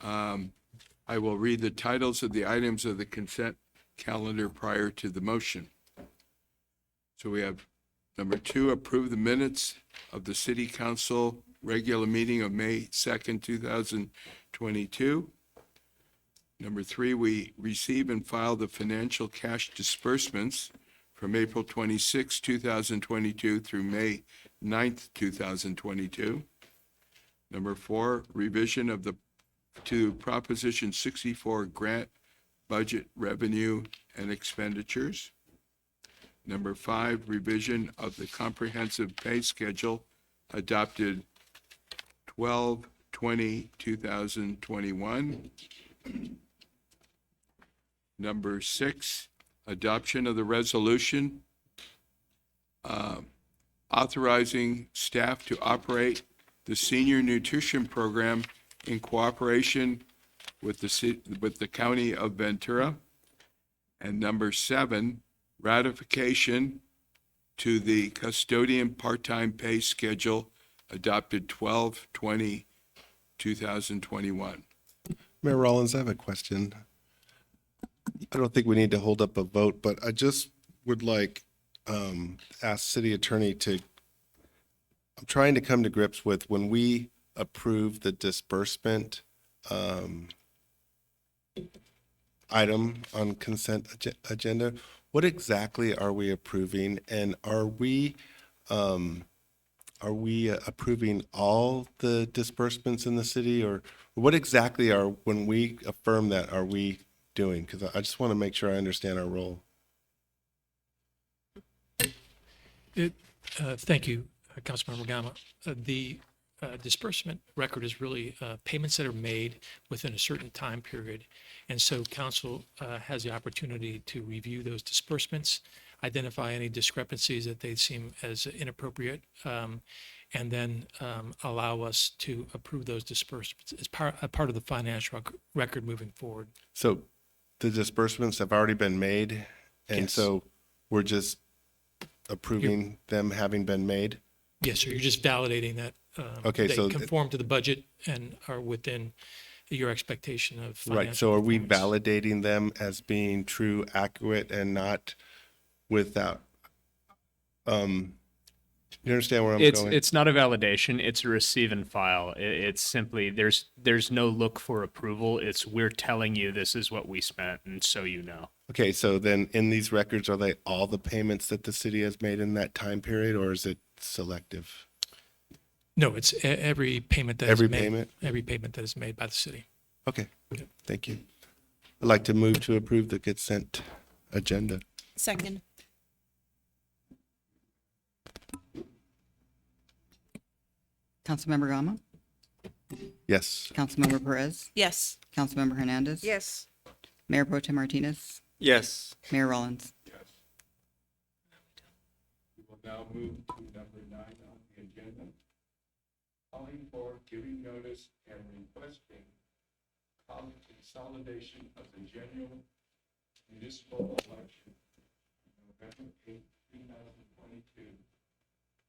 I will read the titles of the items of the consent calendar prior to the motion. So we have number 2, approve the minutes of the City Council regular meeting of May 2nd, 2022. Number 3, we receive and file the financial cash disbursements from April 26, 2022 through May 9th, 2022. Number 4, revision of to Proposition 64 grant budget revenue and expenditures. Number 5, revision of the comprehensive pay schedule adopted 12/20/2021. Number 6, adoption of the resolution authorizing staff to operate the senior nutrition program in cooperation with the County of Ventura. And number 7, ratification to the custodian part-time pay schedule adopted 12/20/2021. Mayor Rollins, I have a question. I don't think we need to hold up a vote, but I just would like ask city attorney to, I'm trying to come to grips with when we approve the disbursement item on consent agenda, what exactly are we approving? And are we approving all the disbursements in the city, or what exactly when we affirm that, are we doing? Because I just want to make sure I understand our role. Thank you, Councilmember Gama. The disbursement record is really payments that are made within a certain time period. And so council has the opportunity to review those disbursements, identify any discrepancies that they seem as inappropriate, and then allow us to approve those disbursements as part of the financial record moving forward. So the disbursements have already been made, and Yes. so we're just approving them having been made? Yes, sir. You're just validating that Okay, they so conform to the budget and are within your expectation of financial Right, so are we performance. validating them as being true, accurate, and not without, you understand where I'm going? It's not a validation, it's a receive and file. It's simply, there's no look for approval. It's we're telling you this is what we spent, and so you know. Okay, so then in these records, are they all the payments that the city has made in that time period, or is it selective? No, it's every payment that is Every made. payment? Every payment that is made by the city. Okay, thank you. I'd like to move to approve the consent agenda. Second. Councilmember Gama, Yes. Councilmember Perez, Yes. Councilmember Hernandez. Yes. Mayor Pro Tem Martinez, Yes. Mayor Rollins. We will now move to number 9 on the agenda. Calling for giving notice and requesting consolidation of the general municipal election November 8, 2022,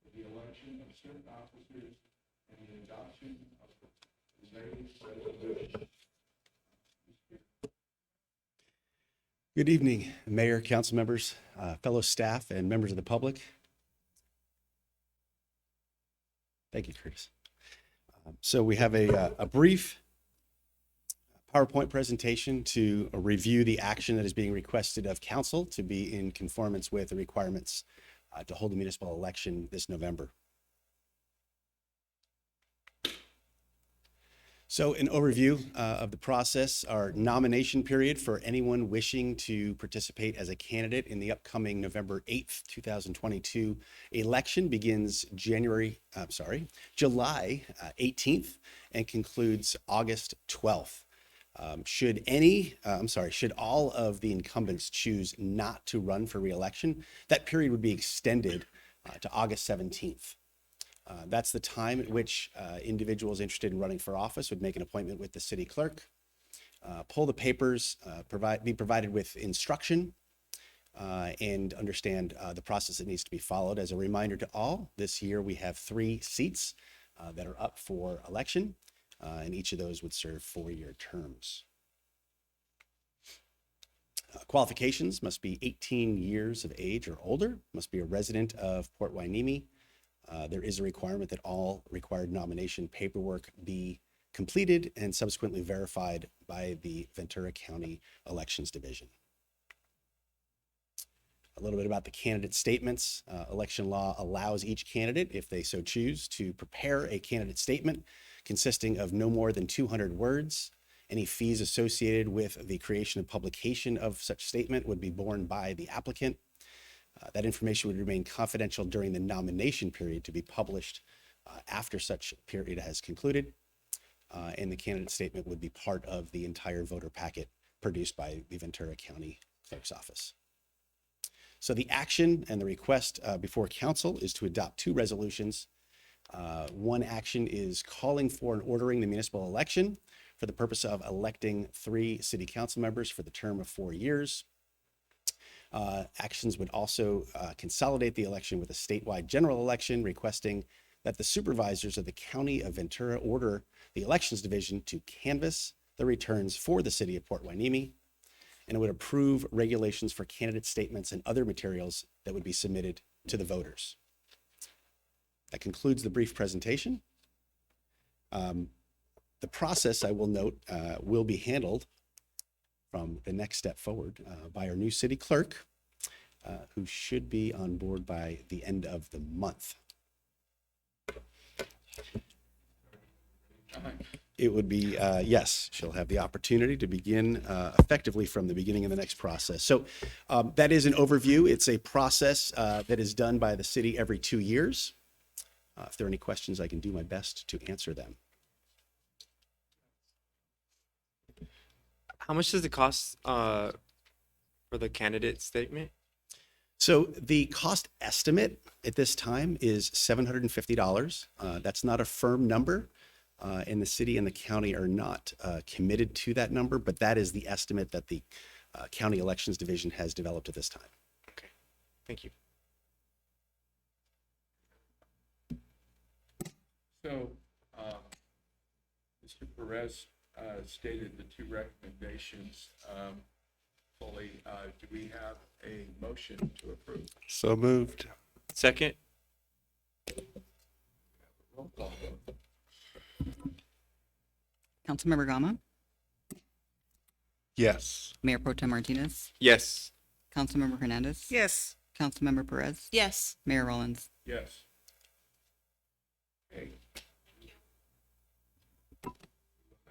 for the election of certain officers and the adoption of the various resolutions. Good evening, Mayor, council members, fellow staff, and members of the public. Thank you, Curtis. So we have a brief PowerPoint presentation to review the action that is being requested of council to be in conformance with the requirements to hold a municipal election this November. So an overview of the process, our nomination period for anyone wishing to participate as a candidate in the upcoming November 8th, 2022 election begins July 18th and concludes August 12th. Should all of the incumbents choose not to run for re-election, that period would be extended to August 17th. That's the time at which individuals interested in running for office would make an appointment with the city clerk, pull the papers, be provided with instruction, and understand the process that needs to be followed. As a reminder to all, this year we have 3 seats that are up for election, and each of those would serve 4-year terms. Qualifications: must be 18 years of age or older, must be a resident of Port Hueneme. There is a requirement that all required nomination paperwork be completed and subsequently verified by the Ventura County Elections Division. A little bit about the candidate statements. Election law allows each candidate, if they so choose, to prepare a candidate statement consisting of no more than 200 words. Any fees associated with the creation and publication of such statement would be borne by the applicant. That information would remain confidential during the nomination period to be published after such period has concluded. And the candidate statement would be part of the entire voter packet produced by the Ventura County Clerk's Office. So the action and the request before council is to adopt 2 resolutions. One action is calling for and ordering the municipal election for the purpose of electing 3 city council members for the term of 4 years. Actions would also consolidate the election with a statewide general election, requesting that the supervisors of the County of Ventura order the Elections Division to canvass the returns for the city of Port Hueneme, and it would approve regulations for candidate statements and other materials that would be submitted to the voters. That concludes the brief presentation. The process, I will note, will be handled from the next step forward by our new city clerk, who should be on board by the end of the month. It would be, yes, she'll have the opportunity to begin effectively from the beginning of the next process. So that is an overview. It's a process that is done by the city every 2 years. If there are any questions, I can do my best to answer them. How much does it cost for the candidate statement? So the cost estimate at this time is $750. That's not a firm number, and the city and the county are not committed to that number, but that is the estimate that the County Elections Division has developed at this time. Okay, thank you. So, Mr. Perez stated the 2 recommendations fully. Do we have a motion to approve? So moved. Second. Roll call vote. Councilmember Gama, Yes. Mayor Pro Tem Martinez, Yes. Councilmember Hernandez. Yes. Councilmember Perez, Yes. Mayor Rollins. Yes. Okay. We'll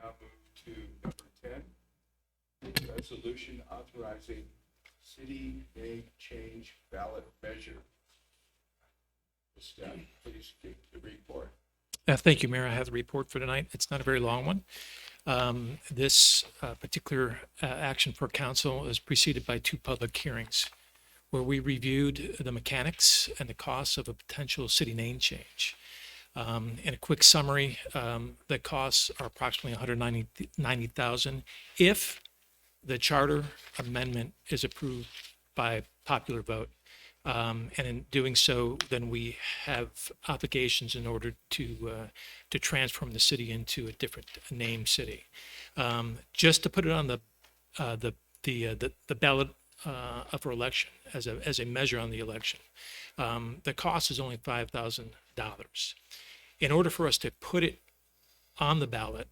now move to number 10, resolution authorizing city name change ballot measure. Staff, please give the report. Thank you, Mayor. I have the report for tonight. It's not a very long one. This particular action for council is preceded by 2 public hearings where we reviewed the mechanics and the costs of a potential city name change. In a quick summary, the costs are approximately $190,000 if the charter amendment is approved by popular vote. And in doing so, then we have obligations in order to transform the city into a different named city. Just to put it on the ballot of our election as a measure on the election, the cost is only $5,000. In order for us to put it on the ballot,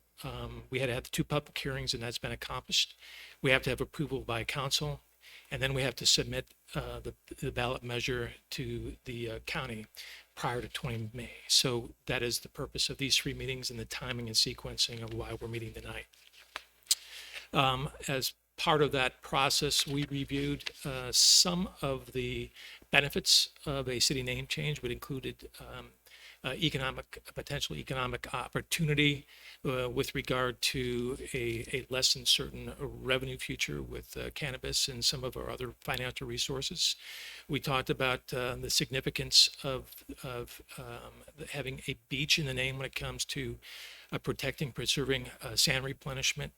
we had to have the 2 public hearings, and that's been accomplished. We have to have approval by council. And then we have to submit the ballot measure to the county prior to 20 May. So that is the purpose of these 3 meetings and the timing and sequencing of why we're meeting tonight. As part of that process, we reviewed some of the benefits of a city name change, which included potential economic opportunity with regard to a less than certain revenue future with cannabis and some of our other financial resources. We talked about the significance of having a beach in the name when it comes to protecting, preserving sand replenishment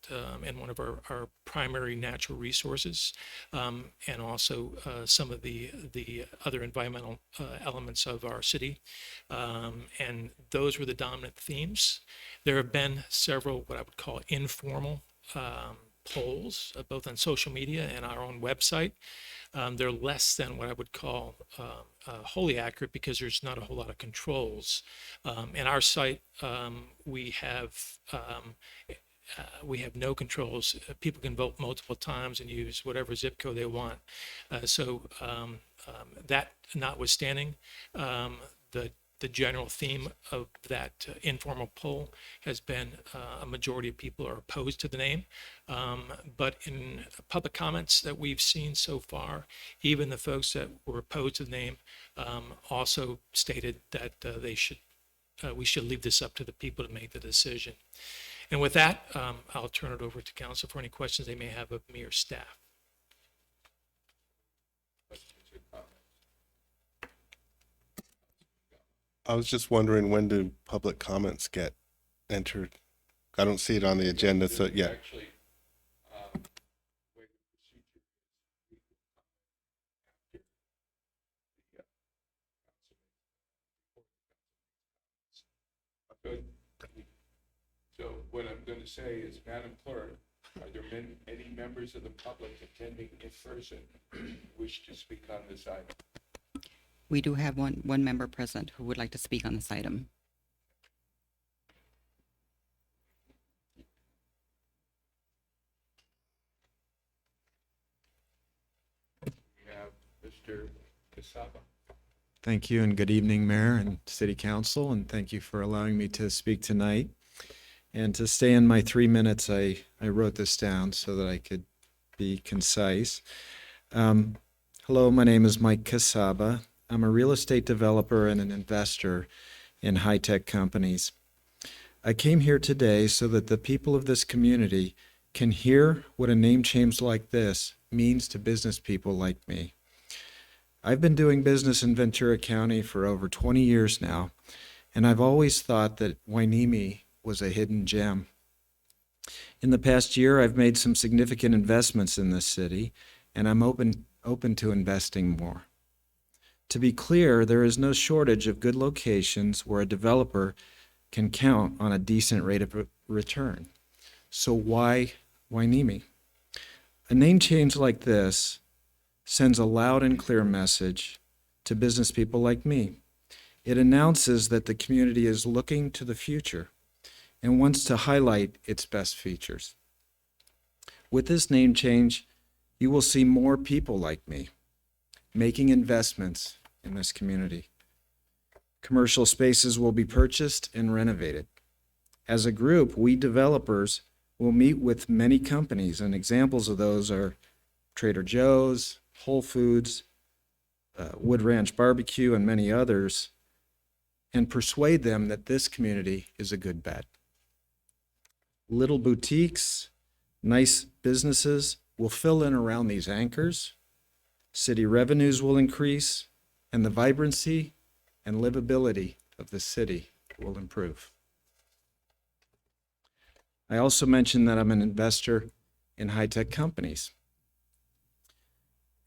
and one of our primary natural resources, and also some of the other environmental elements of our city. And those were the dominant themes. There have been several what I would call informal polls, both on social media and our own website. They're less than what I would call wholly accurate because there's not a whole lot of controls. In our site, we have no controls. People can vote multiple times and use whatever zip code they want. That notwithstanding, the general theme of that informal poll has been a majority of people are opposed to the name. But in public comments that we've seen so far, even the folks that were opposed to the name also stated that we should leave this up to the people to make the decision. And with that, I'll turn it over to council for any questions they may have of me or staff. I was just wondering, when do public comments get entered? I don't see it on the agenda, so yeah. Actually, the way the procedure is, we will comment after the council. Good. So what I'm going to say is, Madam Clerk, are there any members of the public attending in person who wish to speak on this item? We do have one member present who would like to speak on this item. We have Mr. Casaba. Thank you and good evening, Mayor and City Council, and thank you for allowing me to speak tonight. And to stay in my 3 minutes, I wrote this down so that I could be concise. Hello, my name is Mike Casaba. I'm a real estate developer and an investor in high-tech companies. I came here today so that the people of this community can hear what a name change like this means to business people like me. I've been doing business in Ventura County for over 20 years now, and I've always thought that Hueneme was a hidden gem. In the past year, I've made some significant investments in this city, and I'm open to investing more. To be clear, there is no shortage of good locations where a developer can count on a decent rate of return. So why Hueneme? A name change like this sends a loud and clear message to business people like me. It announces that the community is looking to the future and wants to highlight its best features. With this name change, you will see more people like me making investments in this community. Commercial spaces will be purchased and renovated. As a group, we developers will meet with many companies, and examples of those are Trader Joe's, Whole Foods, Wood Ranch Barbecue, and many others, and persuade them that this community is a good bet. Little boutiques, nice businesses will fill in around these anchors. City revenues will increase, and the vibrancy and livability of the city will improve. I also mentioned that I'm an investor in high-tech companies.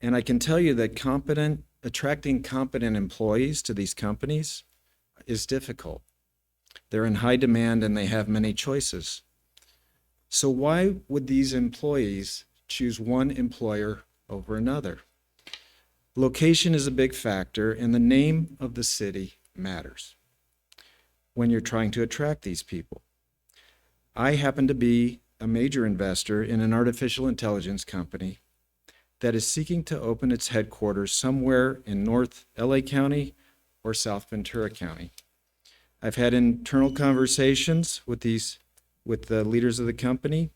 And I can tell you that attracting competent employees to these companies is difficult. They're in high demand and they have many choices. So why would these employees choose one employer over another? Location is a big factor, and the name of the city matters when you're trying to attract these people. I happen to be a major investor in an artificial intelligence company that is seeking to open its headquarters somewhere in North LA County or South Ventura County. I've had internal conversations with the leaders of the company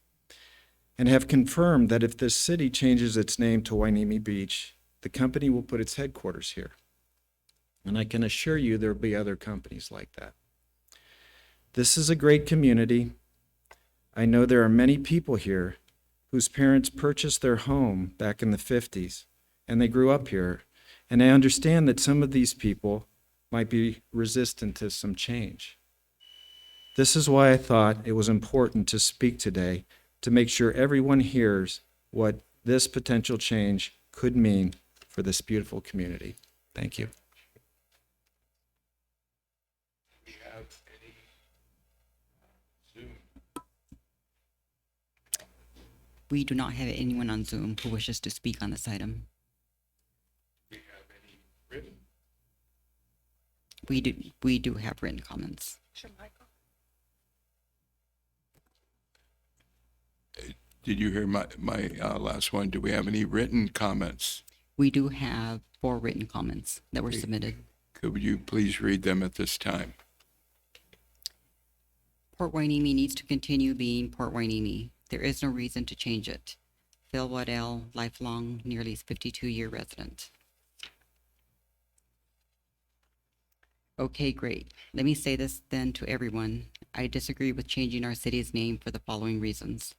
and have confirmed that if this city changes its name to Hueneme Beach, the company will put its headquarters here. And I can assure you there'll be other companies like that. This is a great community. I know there are many people here whose parents purchased their home back in the 50s, and they grew up here. And I understand that some of these people might be resistant to some change. This is why I thought it was important to speak today to make sure everyone hears what this potential change could mean for this beautiful community. Thank you. We have any Zoom? We do not have anyone on Zoom who wishes to speak on this item. We have any written? We do have written comments. Did you hear my last one? Do we have any written comments? We do have 4 written comments that were submitted. Could you please read them at this time? Port Hueneme needs to continue being Port Hueneme. There is no reason to change it. Phil Waddell, lifelong, nearly 52-year resident. Okay, great. Let me say this then to everyone. I disagree with changing our city's name for the following reasons.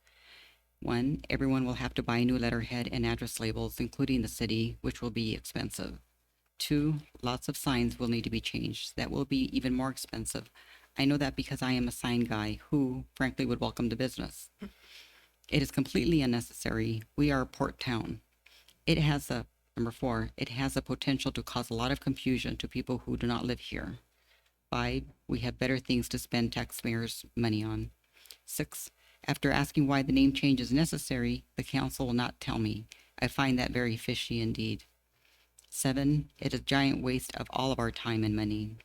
1, everyone will have to buy new letterhead and address labels, including the city, which will be expensive. 2, lots of signs will need to be changed. That will be even more expensive. I know that because I am a sign guy who, frankly, would welcome the business. It is completely unnecessary. We are a port town. Number 4, it has the potential to cause a lot of confusion to people who do not live here. 5, we have better things to spend taxpayers' money on. 6, after asking why the name change is necessary, the council will not tell me. I find that very fishy indeed. 7, it is a giant waste of all of our time and money.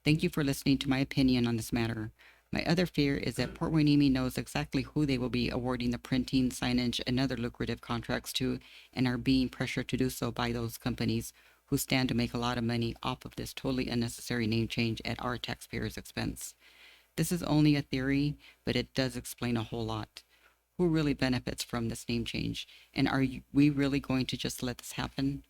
Thank you for listening to my opinion on this matter. My other fear is that Port Hueneme knows exactly who they will be awarding the printing, signage, and other lucrative contracts to, and are being pressured to do so by those companies who stand to make a lot of money off of this totally unnecessary name change at our taxpayers' expense. This is only a theory, but it does explain a whole lot. Who really benefits from this name change? And are we really going to just let this happen?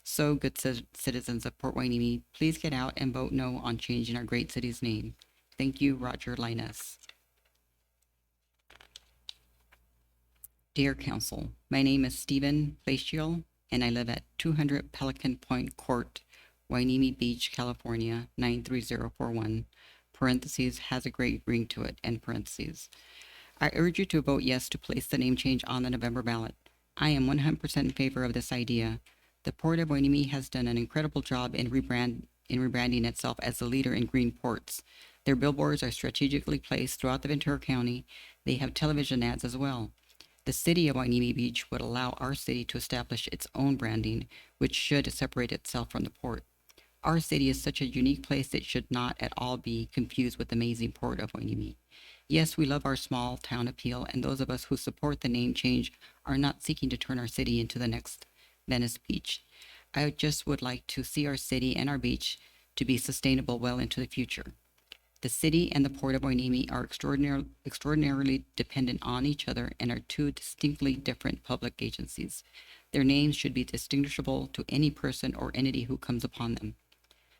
So, good citizens of Port Hueneme, please get out and vote no on changing our great city's name. Thank you, Roger Linus. Dear Council, my name is Stephen Placiel, and I live at 200 Pelican Point Court, Hueneme Beach, California, 93041. Parentheses, has a great ring to it, end parentheses. I urge you to vote yes to place the name change on the November ballot. I am 100% in favor of this idea. The Port of Hueneme has done an incredible job in rebranding itself as the leader in green ports. Their billboards are strategically placed throughout the Ventura County. They have television ads as well. The city of Hueneme Beach would allow our city to establish its own branding, which should separate itself from the port. Our city is such a unique place that should not at all be confused with the amazing port of Hueneme. Yes, we love our small town appeal, and those of us who support the name change are not seeking to turn our city into the next Venice Beach. I just would like to see our city and our beach to be sustainable well into the future. The city and the port of Hueneme are extraordinarily dependent on each other and are two distinctly different public agencies. Their names should be distinguishable to any person or entity who comes upon them.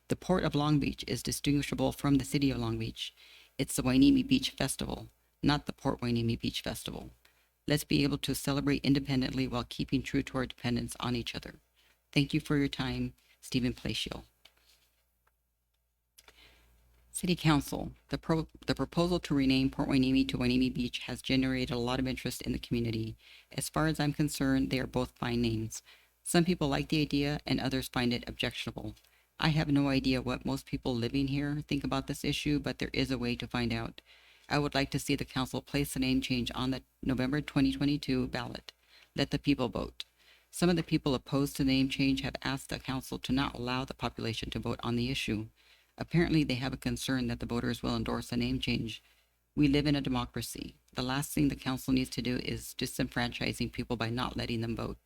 The Port of Long Beach is distinguishable from the City of Long Beach. It's the Hueneme Beach Festival, not the Port Hueneme Beach Festival. Let's be able to celebrate independently while keeping true to our dependence on each other. Thank you for your time, Stephen Palacio. City Council, the proposal to rename Port Hueneme to Hueneme Beach has generated a lot of interest in the community. As far as I'm concerned, they are both fine names. Some people like the idea and others find it objectionable. I have no idea what most people living here think about this issue, but there is a way to find out. I would like to see the council place the name change on the November 2022 ballot. Let the people vote. Some of the people opposed to the name change have asked the council to not allow the population to vote on the issue. Apparently, they have a concern that the voters will endorse the name change. We live in a democracy. The last thing the council needs to do is disenfranchising people by not letting them vote.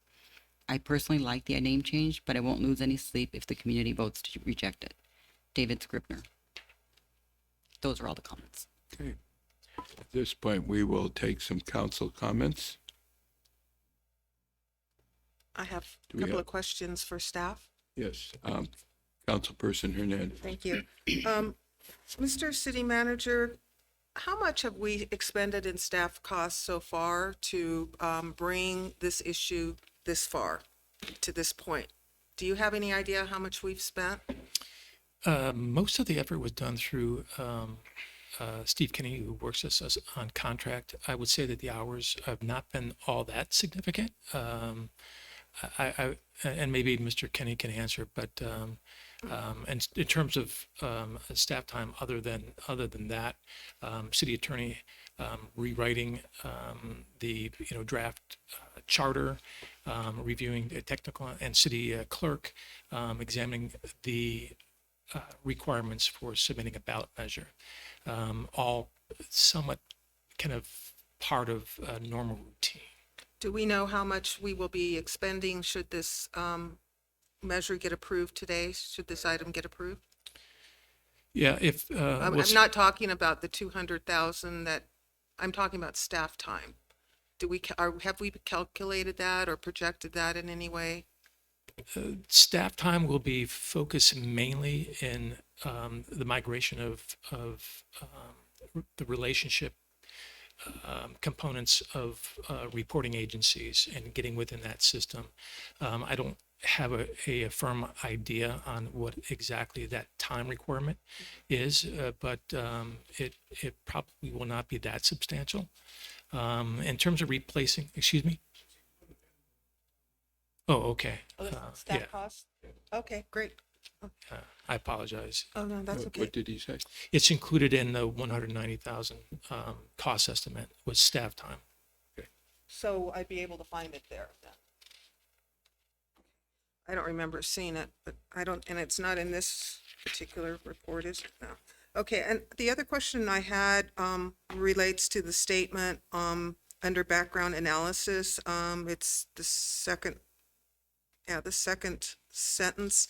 I personally like the name change, but I won't lose any sleep if the community votes to reject it. David Scribner. Those are all the comments. Okay. At this point, we will take some council comments. I have Do a we couple have- of questions for staff. Yes, Councilperson Hernandez. Thank you. Mr. City Manager, how much have we expended in staff costs so far to bring this issue this far, to this point? Do you have any idea how much we've spent? Most of the effort was done through Steve Kinney, who works with us on contract. I would say that the hours have not been all that significant. And maybe Mr. Kinney can answer, but and in terms of staff time, other than that, city attorney rewriting the draft charter, reviewing the technical, and city clerk examining the requirements for submitting a ballot measure, all somewhat kind of part of normal routine. Do we know how much we will be expending should this measure get approved today? Should this item get approved? Yeah, if I'm not talking about the 200,000 that, I'm talking about staff time. Have we calculated that or projected that in any way? Staff time will be focused mainly in the migration of the relationship components of reporting agencies and getting within that system. I don't have a firm idea on what exactly that time requirement is, but it probably will not be that substantial. In terms of replacing, excuse me? Oh, okay. Staff Yeah. costs? Okay, great. I apologize. Oh, no, that's okay. What did he say? It's included in the 190,000 cost estimate with staff time. So I'd be able to find it there then. I don't remember seeing it, but I don't, and it's not in this particular report, is it? No. Okay, and the other question I had relates to the statement under background analysis. It's the second sentence.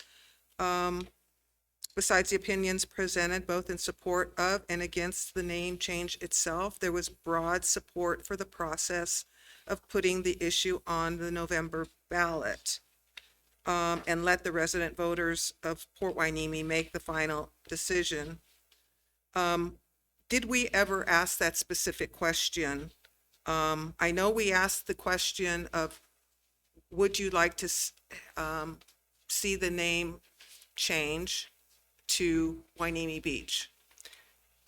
Besides the opinions presented both in support of and against the name change itself, there was broad support for the process of putting the issue on the November ballot, and let the resident voters of Port Hueneme make the final decision. Did we ever ask that specific question? I know we asked the question of, would you like to see the name change to Hueneme Beach?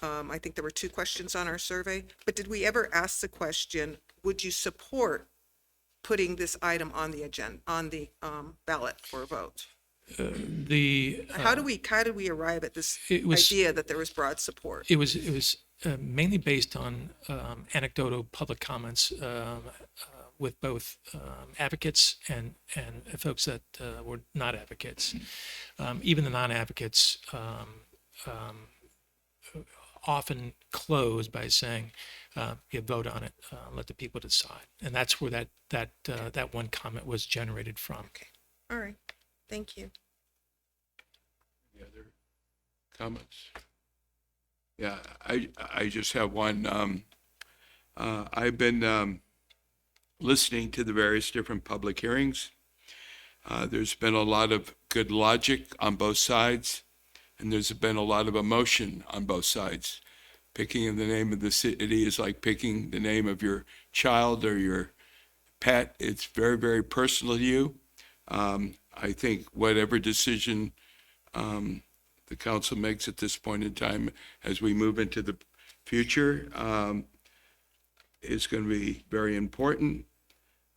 I think there were 2 questions on our survey, but did we ever ask the question, would you support putting this item on the agenda, on the ballot for a vote? How did we arrive at this idea that there was broad support? It was mainly based on anecdotal public comments with both advocates and folks that were not advocates. Even the non-advocates often close by saying, you vote on it, let the people decide. And that's where that one comment was generated from. All right, thank you. Any other comments? Yeah, I just have one. I've been listening to the various different public hearings. There's been a lot of good logic on both sides, and there's been a lot of emotion on both sides. Picking the name of the city is like picking the name of your child or your pet. It's very, very personal to you. I think whatever decision the council makes at this point in time as we move into the future is going to be very important.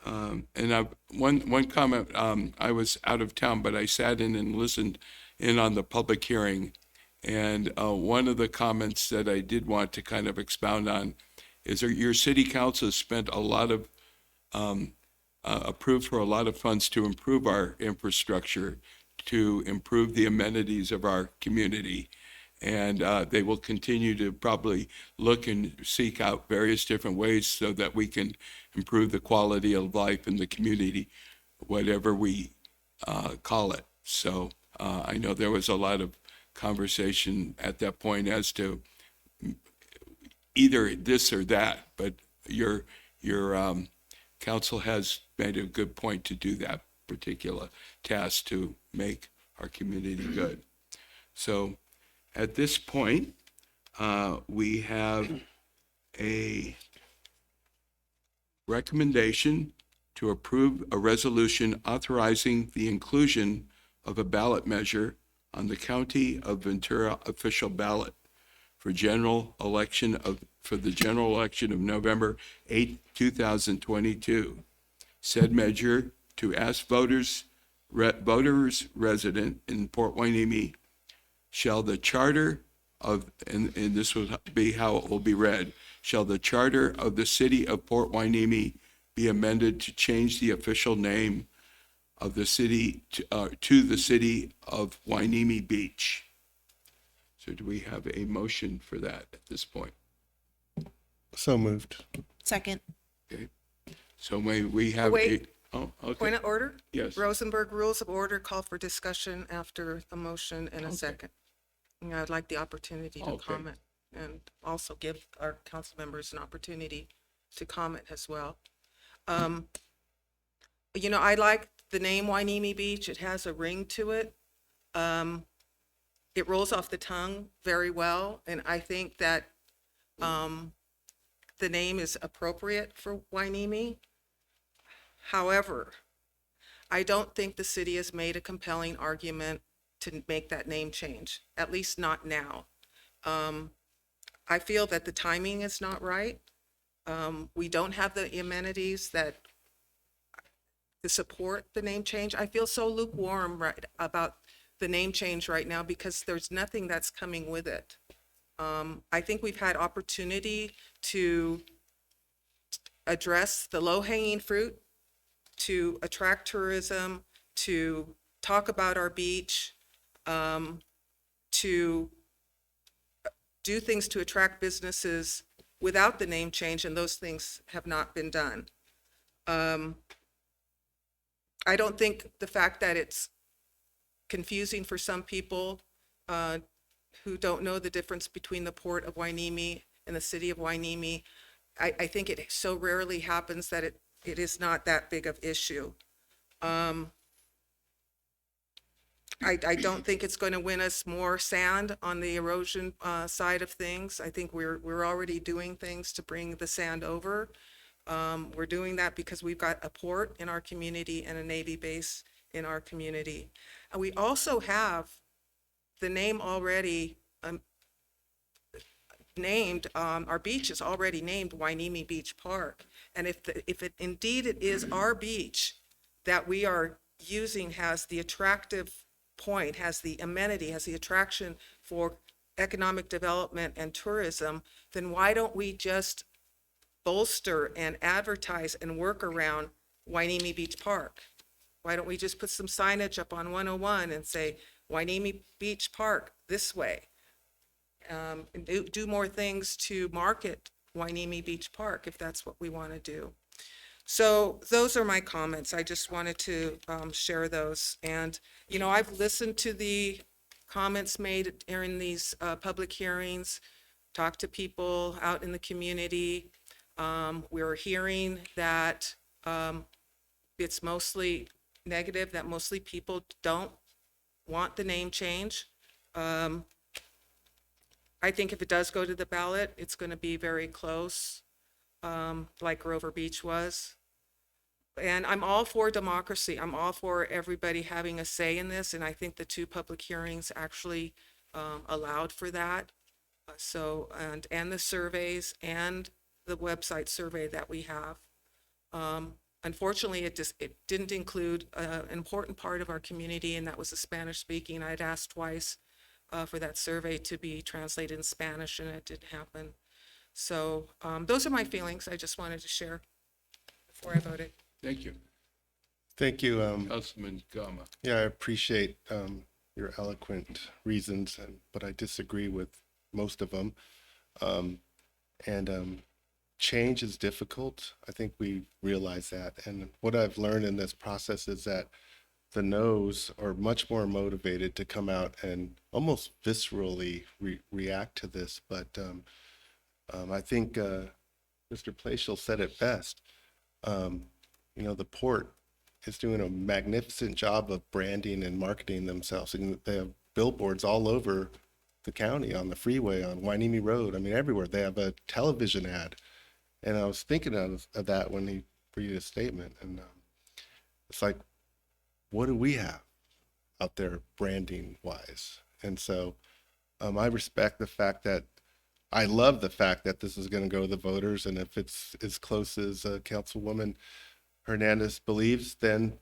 And one comment, I was out of town, but I sat in and listened in on the public hearing. And one of the comments that I did want to kind of expound on is that your city council has spent a lot of, approved for a lot of funds to improve our infrastructure, to improve the amenities of our community. And they will continue to probably look and seek out various different ways so that we can improve the quality of life in the community, whatever we call it. So I know there was a lot of conversation at that point as to either this or that, but your council has made a good point to do that particular task to make our community good. So at this point, we have a recommendation to approve a resolution authorizing the inclusion of a ballot measure on the County of Ventura official ballot for the general election of November 8, 2022. Said measure to ask voters resident in Port Hueneme, shall the charter of, and this will be how it will be read, shall the charter of the city of Port Hueneme be amended to change the official name of the city to the city of Hueneme Beach. So do we have a motion for that at this point? So moved. Second. Okay. So may we have Wait. okay. Point of order? Yes. Rosenberg Rules of Order call for discussion after a motion and a second. And I'd like the opportunity to Okay. comment and also give our council members an opportunity to comment as well. I like the name Hueneme Beach. It has a ring to it. It rolls off the tongue very well, and I think that the name is appropriate for Hueneme. However, I don't think the city has made a compelling argument to make that name change, at least not now. I feel that the timing is not right. We don't have the amenities to support the name change. I feel so lukewarm about the name change right now because there's nothing that's coming with it. I think we've had opportunity to address the low-hanging fruit, to attract tourism, to talk about our beach, to do things to attract businesses without the name change, and those things have not been done. I don't think the fact that it's confusing for some people who don't know the difference between the Port of Hueneme and the city of Hueneme, I think it so rarely happens that it is not that big of issue. I don't think it's going to win us more sand on the erosion side of things. I think we're already doing things to bring the sand over. We're doing that because we've got a port in our community and a Navy base in our community. And we also have the name already named, our beach is already named Hueneme Beach Park. And if it indeed it is our beach that we are using has the attractive point, has the amenity, has the attraction for economic development and tourism, then why don't we just bolster and advertise and work around Wainimi Beach Park? Why don't we just put some signage up on 101 and say Wainimi Beach Park this way? And do more things to market Wainimi Beach Park if that's what we want to do. So those are my comments. I just wanted to share those. And, you know, I've listened to the comments made during these public hearings, talked to people out in the community. We're hearing that it's mostly negative, that mostly people don't want the name change. I think if it does go to the ballot, it's going to be very close, like Grover Beach was. And I'm all for democracy. I'm all for everybody having a say in this. And I think the 2 public hearings actually allowed for that. So, and the surveys and the website survey that we have. Unfortunately, it didn't include an important part of our community, and that was the Spanish speaking. I'd asked twice for that survey to be translated in Spanish, and it didn't happen. So those are my feelings. I just wanted to share before I voted. Thank you. Thank you. Councilman Gama. Yeah, I appreciate your eloquent reasons, but I disagree with most of them. Change is difficult. I think we realize that. And what I've learned in this process is that the no's are much more motivated to come out and almost viscerally react to this. But I think Mr. Placiel said it best. You know, the port is doing a magnificent job of branding and marketing themselves. And they have billboards all over the county, on the freeway, on Wainimi Road. I mean, everywhere. They have a television ad. And I was thinking of that when he read his statement. And it's like, what do we have out there branding wise? And so I respect the fact that, I love the fact that this is going to go to the voters. And if it's as close as Councilwoman Hernandez believes, then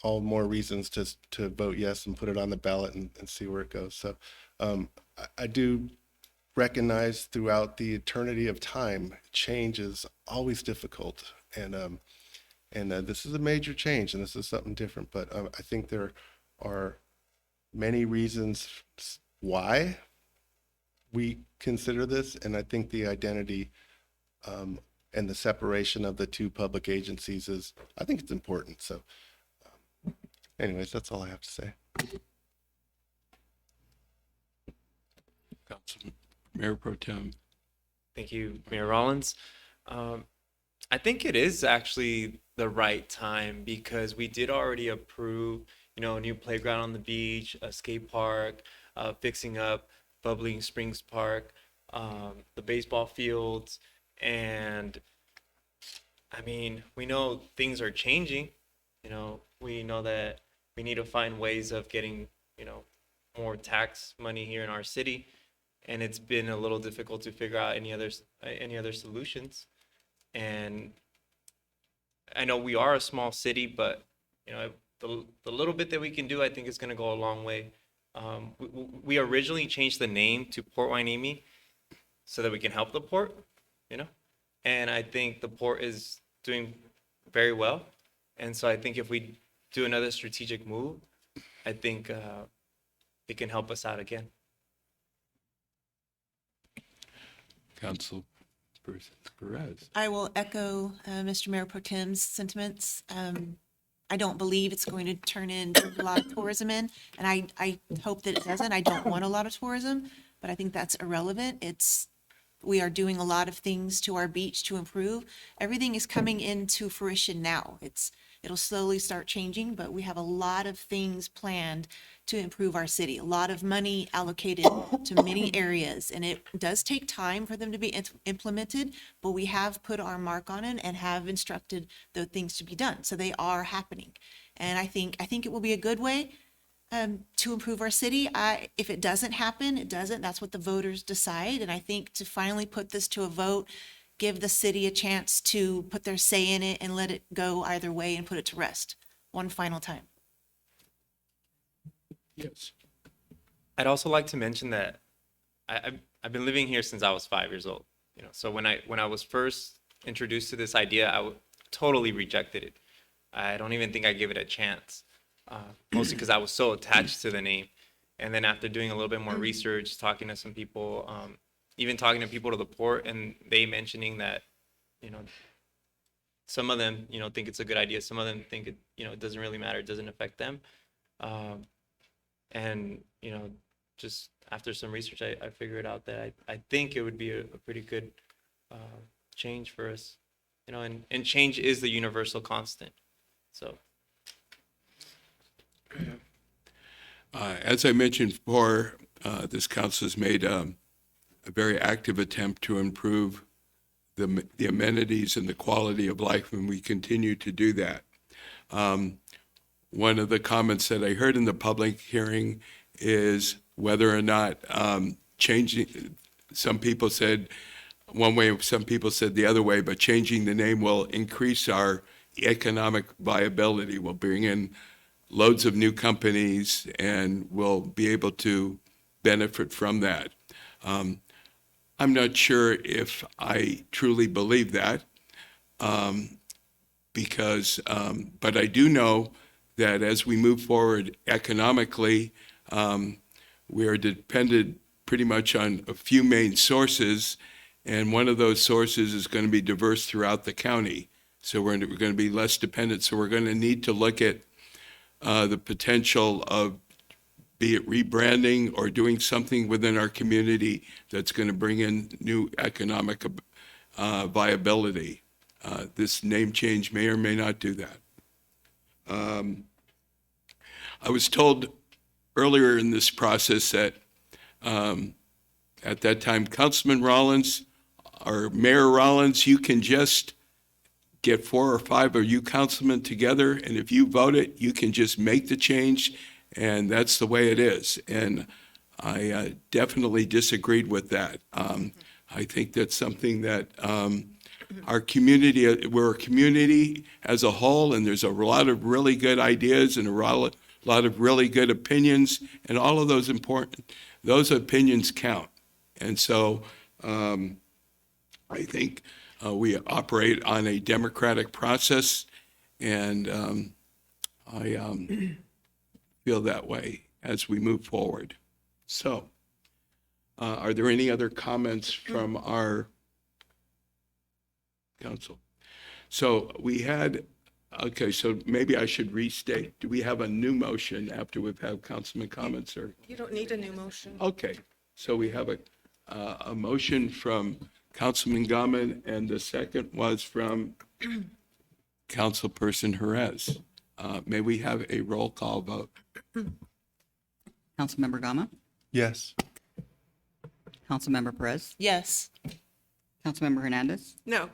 all more reasons to vote yes and put it on the ballot and see where it goes. So I do recognize throughout the eternity of time, change is always difficult. And this is a major change, and this is something different. But I think there are many reasons why we consider this, and I think the identity and the separation of the 2 public agencies is, I think it's important. So anyways, that's all I have to say. Councilman, Mayor Pro Tem. Thank you, Mayor Rollins. I think it is actually the right time because we did already approve, you know, a new playground on the beach, a skate park, fixing up Bubbling Springs Park, the baseball fields, and I mean, we know things are changing. You know, we know that we need to find ways of getting, you know, more tax money here in our city. And it's been a little difficult to figure out any other solutions. And I know we are a small city, but you know, the little bit that we can do, I think is going to go a long way. We originally changed the name to Port Wainimi so that we can help the port, you know, and I think the port is doing very well. And so I think if we do another strategic move, I think it can help us out again. Council Perez. I will echo Mr. Mayor Pro Tem's sentiments. I don't believe it's going to turn into a lot of tourism and I hope that it doesn't. I don't want a lot of tourism, but I think that's irrelevant. We are doing a lot of things to our beach to improve. Everything is coming into fruition now. It'll slowly start changing, but we have a lot of things planned to improve our city. A lot of money allocated to many areas, and it does take time for them to be implemented, but we have put our mark on it and have instructed the things to be done. So they are happening. And I think it will be a good way to improve our city. If it doesn't happen, it doesn't. That's what the voters decide. And I think to finally put this to a vote, give the city a chance to put their say in it and let it go either way and put it to rest one final time. Yes. I'd also like to mention that I've been living here since I was 5 years old. You know, so when I was first introduced to this idea, totally rejected it. I don't even think I gave it a chance, mostly because I was so attached to the name. And then after doing a little bit more research, talking to some people, even talking to people to the port, and they mentioning that, you know, some of them, you know, think it's a good idea. Some of them think it, you know, it doesn't really matter. It doesn't affect them. And, you know, just after some research, I figured out that I think it would be a pretty good change for us, you know, and change is the universal constant. So. As I mentioned before, this council has made a very active attempt to improve the amenities and the quality of life, and we continue to do that. One of the comments that I heard in the public hearing is whether or not changing, some people said one way, some people said the other way, but changing the name will increase our economic viability, will bring in loads of new companies, and we'll be able to benefit from that. I'm not sure if I truly believe that, because, but I do know that as we move forward economically, we are dependent pretty much on a few main sources, and one of those sources is going to be diverse throughout the county. So we're going to be less dependent. So we're going to need to look at the potential of, be it rebranding or doing something within our community that's going to bring in new economic viability. This name change may or may not do that. I was told earlier in this process that at that time, Councilman Rollins or Mayor Rollins, you can just get 4 or 5 of you councilmen together, and if you vote it, you can just make the change, and that's the way it is. And I definitely disagreed with that. I think that's something that our community, we're a community as a whole, and there's a lot of really good ideas and a lot of really good opinions, and all of those opinions count. And so I think we operate on a democratic process, and I feel that way as we move forward. So, are there any other comments from our council? So we had, okay, so maybe I should restate. Do we have a new motion after we've had councilman comments, or? You don't need a new motion. Okay, so we have a motion from Councilman Gahman, and the second was from Councilperson Jerez. May we have a roll call vote? Councilmember Gama, Yes. Councilmember Perez, Yes. Councilmember Hernandez, No.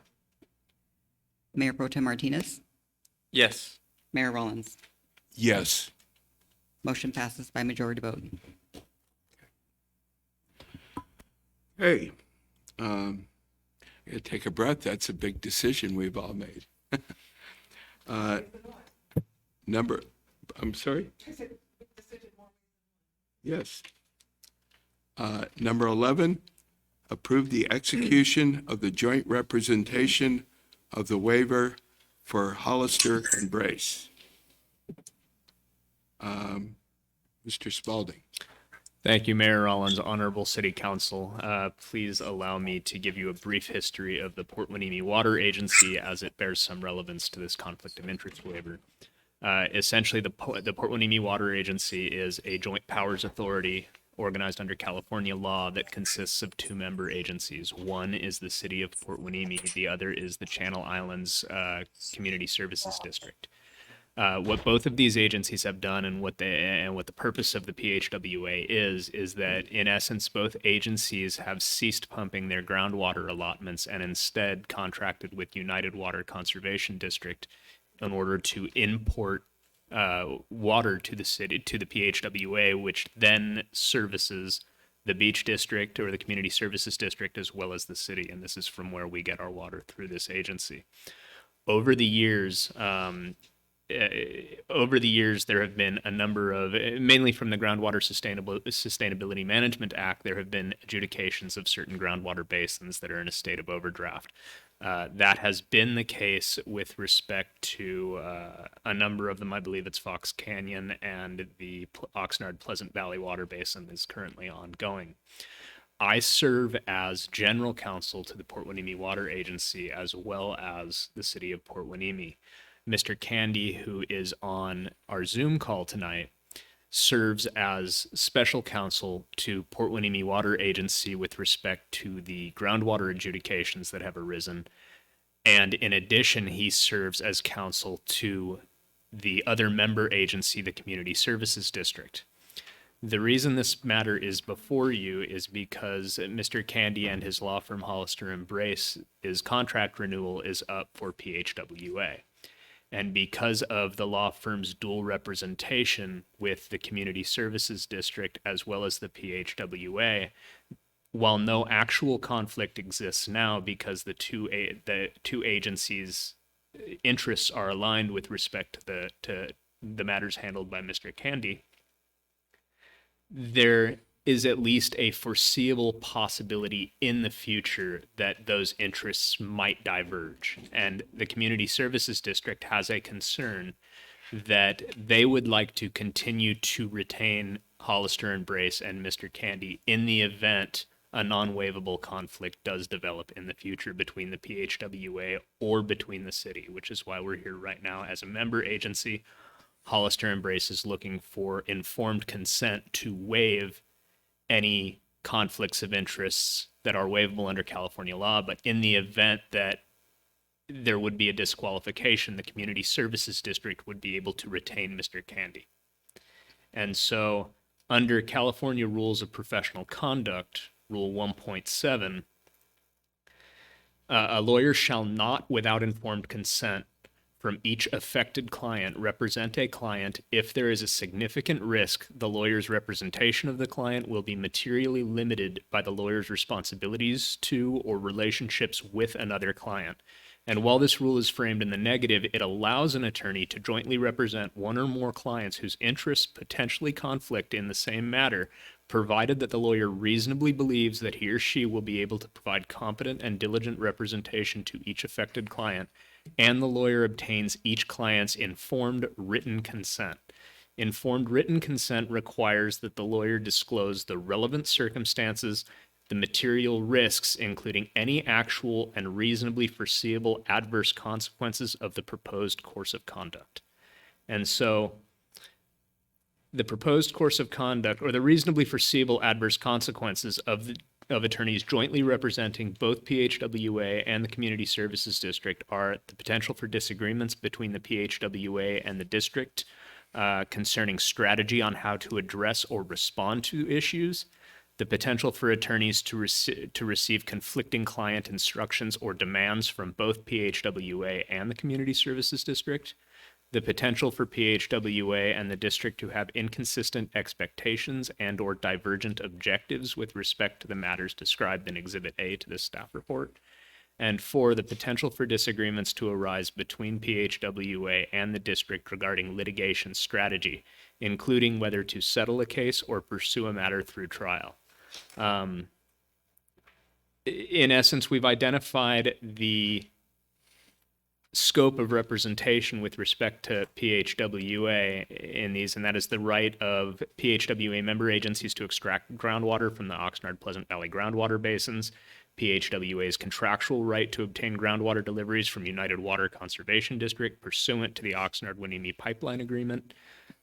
Mayor Pro Tem Martinez, Yes. Mayor Rollins. Yes. Motion passes by majority vote. Hey, I gotta take a breath. That's a big decision we've all made. I'm sorry? Yes. Number 11, approve the execution of the joint representation of the waiver for Hollister and Brace. Mr. Spalding. Thank you, Mayor Rollins, Honorable City Council. Please allow me to give you a brief history of the Port Hueneme Water Agency as it bears some relevance to this conflict of interest waiver. Essentially, the Port Hueneme Water Agency is a joint powers authority organized under California law that consists of 2 member agencies. One is the City of Port Hueneme, the other is the Channel Islands Community Services District. What both of these agencies have done, and what the purpose of the PHWA is that in essence both agencies have ceased pumping their groundwater allotments and instead contracted with United Water Conservation District in order to import water to the city, to the PHWA, which then services the Beach District or the Community Services District as well as the city. And this is from where we get our water through this agency. Over the years, there have been a number of, mainly from the Groundwater Sustainability Management Act, there have been adjudications of certain groundwater basins that are in a state of overdraft. That has been the case with respect to a number of them. I believe it's Fox Canyon, and the Oxnard Pleasant Valley Water Basin is currently ongoing. I serve as general counsel to the Port Hueneme Water Agency as well as the city of Port Hueneme. Mr. Candy, who is on our Zoom call tonight, serves as special counsel to Port Hueneme Water Agency with respect to the groundwater adjudications that have arisen. And in addition, he serves as counsel to the other member agency, the Community Services District. The reason this matter is before you is because Mr. Candy and his law firm Hollister and Brace, his contract renewal is up for PHWA. And because of the law firm's dual representation with the Community Services District as well as the PHWA, while no actual conflict exists now because the two agencies' interests are aligned with respect to the matters handled by Mr. Candy, there is at least a foreseeable possibility in the future that those interests might diverge. And the Community Services District has a concern that they would like to continue to retain Hollister and Brace and Mr. Candy in the event a non-waivable conflict does develop in the future between the PHWA or between the city, which is why we're here right now as a member agency. Hollister and Brace is looking for informed consent to waive any conflicts of interests that are waivable under California law, but in the event that there would be a disqualification, the Community Services District would be able to retain Mr. Candy. And so under California Rules of Professional Conduct, Rule 1.7, a lawyer shall not, without informed consent from each affected client, represent a client if there is a significant risk the lawyer's representation of the client will be materially limited by the lawyer's responsibilities to or relationships with another client. And while this rule is framed in the negative, it allows an attorney to jointly represent one or more clients whose interests potentially conflict in the same matter, provided that the lawyer reasonably believes that he or she will be able to provide competent and diligent representation to each affected client, and the lawyer obtains each client's informed written consent. Informed written consent requires that the lawyer disclose the relevant circumstances, the material risks, including any actual and reasonably foreseeable adverse consequences of the proposed course of conduct. And so the proposed course of conduct, or the reasonably foreseeable adverse consequences of attorneys jointly representing both PHWA and the Community Services District, are the potential for disagreements between the PHWA and the district concerning strategy on how to address or respond to issues, the potential for attorneys to receive conflicting client instructions or demands from both PHWA and the Community Services District, the potential for PHWA and the district to have inconsistent expectations and or divergent objectives with respect to the matters described in Exhibit A to the staff report, and 4, the potential for disagreements to arise between PHWA and the district regarding litigation strategy, including whether to settle a case or pursue a matter through trial. In essence, we've identified the scope of representation with respect to PHWA in these, and that is the right of PHWA member agencies to extract groundwater from the Oxnard Pleasant Valley groundwater basins, PHWA's contractual right to obtain groundwater deliveries from United Water Conservation District pursuant to the Oxnard-Hueneme Pipeline Agreement,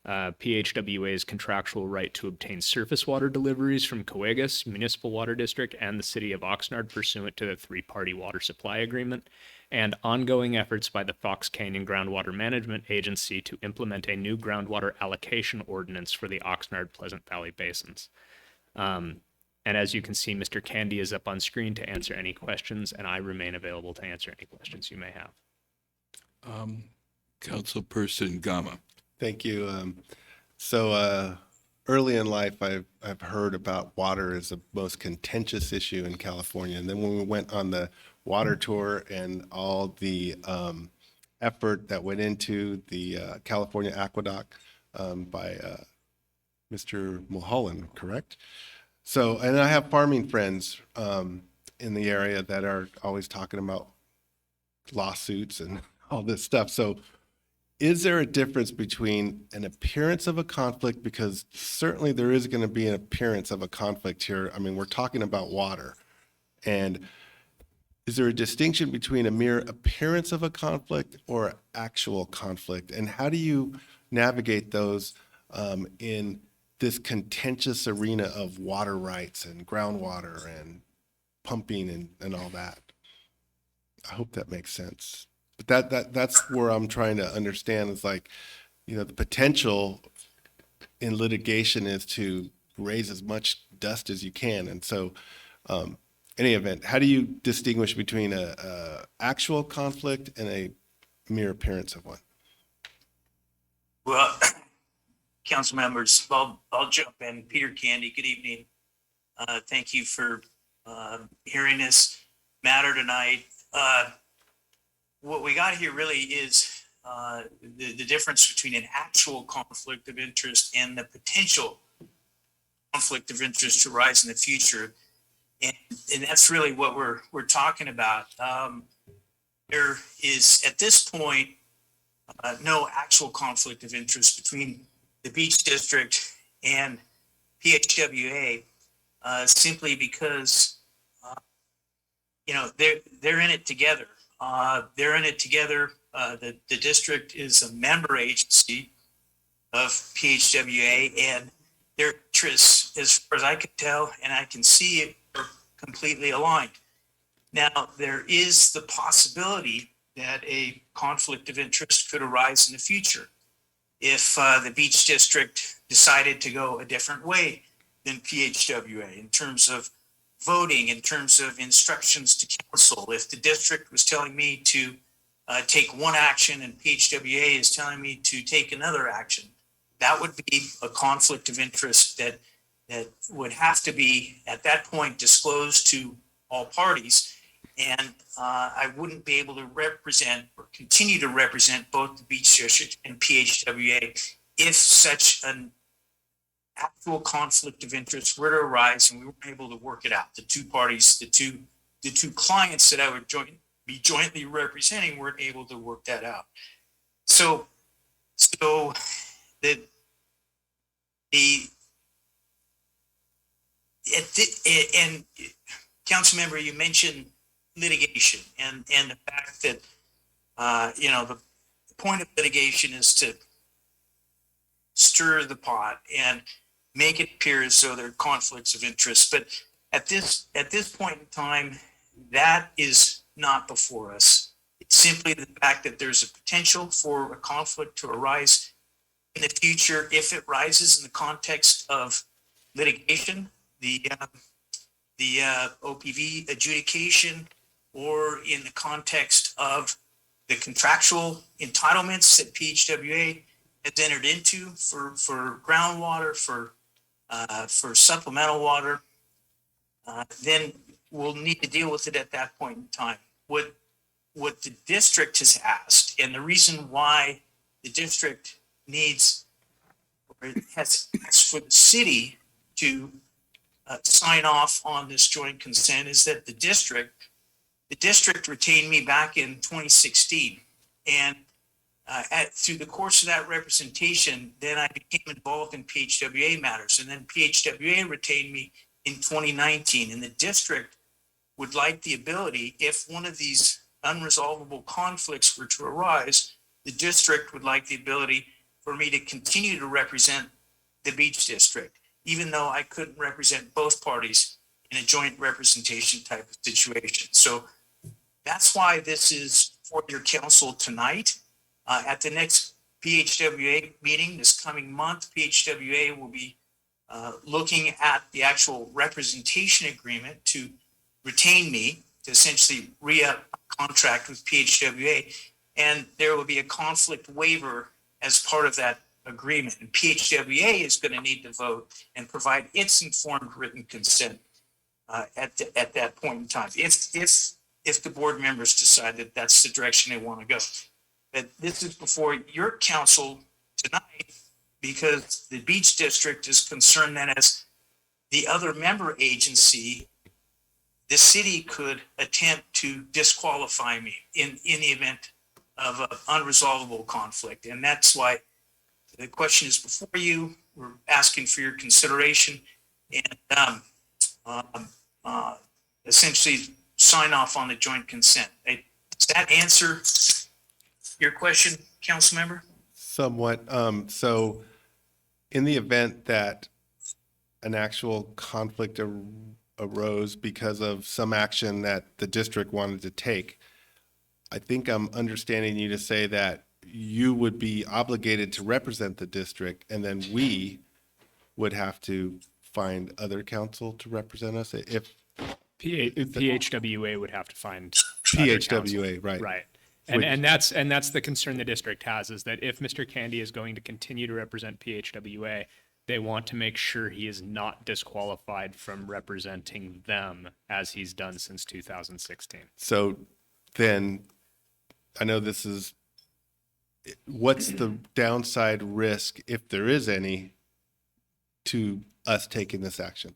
PHWA's contractual right to obtain surface water deliveries from Coegas Municipal Water District and the City of Oxnard pursuant to the three-party water supply agreement, and ongoing efforts by the Fox Canyon Groundwater Management Agency to implement a new groundwater allocation ordinance for the Oxnard Pleasant Valley basins. And as you can see, Mr. Candy is up on screen to answer any questions, and I remain available to answer any questions you may have. Councilperson Gama. Thank you. Early in life, I've heard about water as the most contentious issue in California. And then when we went on the water tour and all the effort that went into the California Aqueduct by Mr. Mulholland, correct? So, and I have farming friends in the area that are always talking about lawsuits and all this stuff. So is there a difference between an appearance of a conflict? Because certainly there is going to be an appearance of a conflict here. I mean, we're talking about water. And is there a distinction between a mere appearance of a conflict or actual conflict? And how do you navigate those in this contentious arena of water rights and groundwater and pumping and all that? I hope that makes sense. But that's where I'm trying to understand is like, you know, the potential in litigation is to raise as much dust as you can. And so, any event, how do you distinguish between a actual conflict and a mere appearance of one? Well, council members, I'll jump in. Peter Candy, good evening. Thank you for hearing this matter tonight. What we got here really is the difference between an actual conflict of interest and the potential conflict of interest to arise in the future. And that's really what we're talking about. There is, at this point, no actual conflict of interest between the Beach District and PHWA, simply because, you know, they're in it together. They're in it together. The district is a member agency of PHWA, and their interests, as far as I can tell and I can see, are completely aligned. Now, there is the possibility that a conflict of interest could arise in the future if the Beach District decided to go a different way than PHWA in terms of voting, in terms of instructions to council. If the district was telling me to take one action and PHWA is telling me to take another action, that would be a conflict of interest that would have to be at that point disclosed to all parties. And I wouldn't be able to represent or continue to represent both the Beach District and PHWA if such an actual conflict of interest were to arise and we weren't able to work it out. The two parties, the two clients that I would be jointly representing weren't able to work that out. So and council member, you mentioned litigation and the fact that you know, the point of litigation is to stir the pot and make it appear as though there are conflicts of interest. But at this point in time, that is not before us. It's simply the fact that there's a potential for a conflict to arise in the future if it rises in the context of litigation, the OPV adjudication, or in the context of the contractual entitlements that PHWA has entered into for groundwater, for supplemental water, then we'll need to deal with it at that point in time. What the district has asked, and the reason why the district needs or has asked for the city to sign off on this joint consent, is that the district retained me back in 2016, and through the course of that representation, then I became involved in PHWA matters, and then PHWA retained me in 2019. And the district would like the ability, if one of these unresolvable conflicts were to arise, the district would like the ability for me to continue to represent the Beach District, even though I couldn't represent both parties in a joint representation type of situation. So that's why this is for your council tonight. At the next PHWA meeting this coming month, PHWA will be looking at the actual representation agreement to retain me, to essentially re-up contract with PHWA. And there will be a conflict waiver as part of that agreement. And PHWA is going to need to vote and provide its informed written consent at that point in time, if the board members decide that that's the direction they want to go. But this is before your council tonight, because the Beach District is concerned that as the other member agency, the city could attempt to disqualify me in the event of an unresolvable conflict. And that's why the question is before you. We're asking for your consideration and essentially sign off on the joint consent. Does that answer your question, council member? Somewhat. So in the event that an actual conflict arose because of some action that the district wanted to take, I think I'm understanding you to say that you would be obligated to represent the district, and then we would have to find other counsel to represent us if PHWA would have to find other counsel. PHWA, right? Right. Which- And that's the concern the district has, is that if Mr. Candy is going to continue to represent PHWA, they want to make sure he is not disqualified from representing them as he's done since 2016. So then, I know this is, what's the downside risk, if there is any, to us taking this action?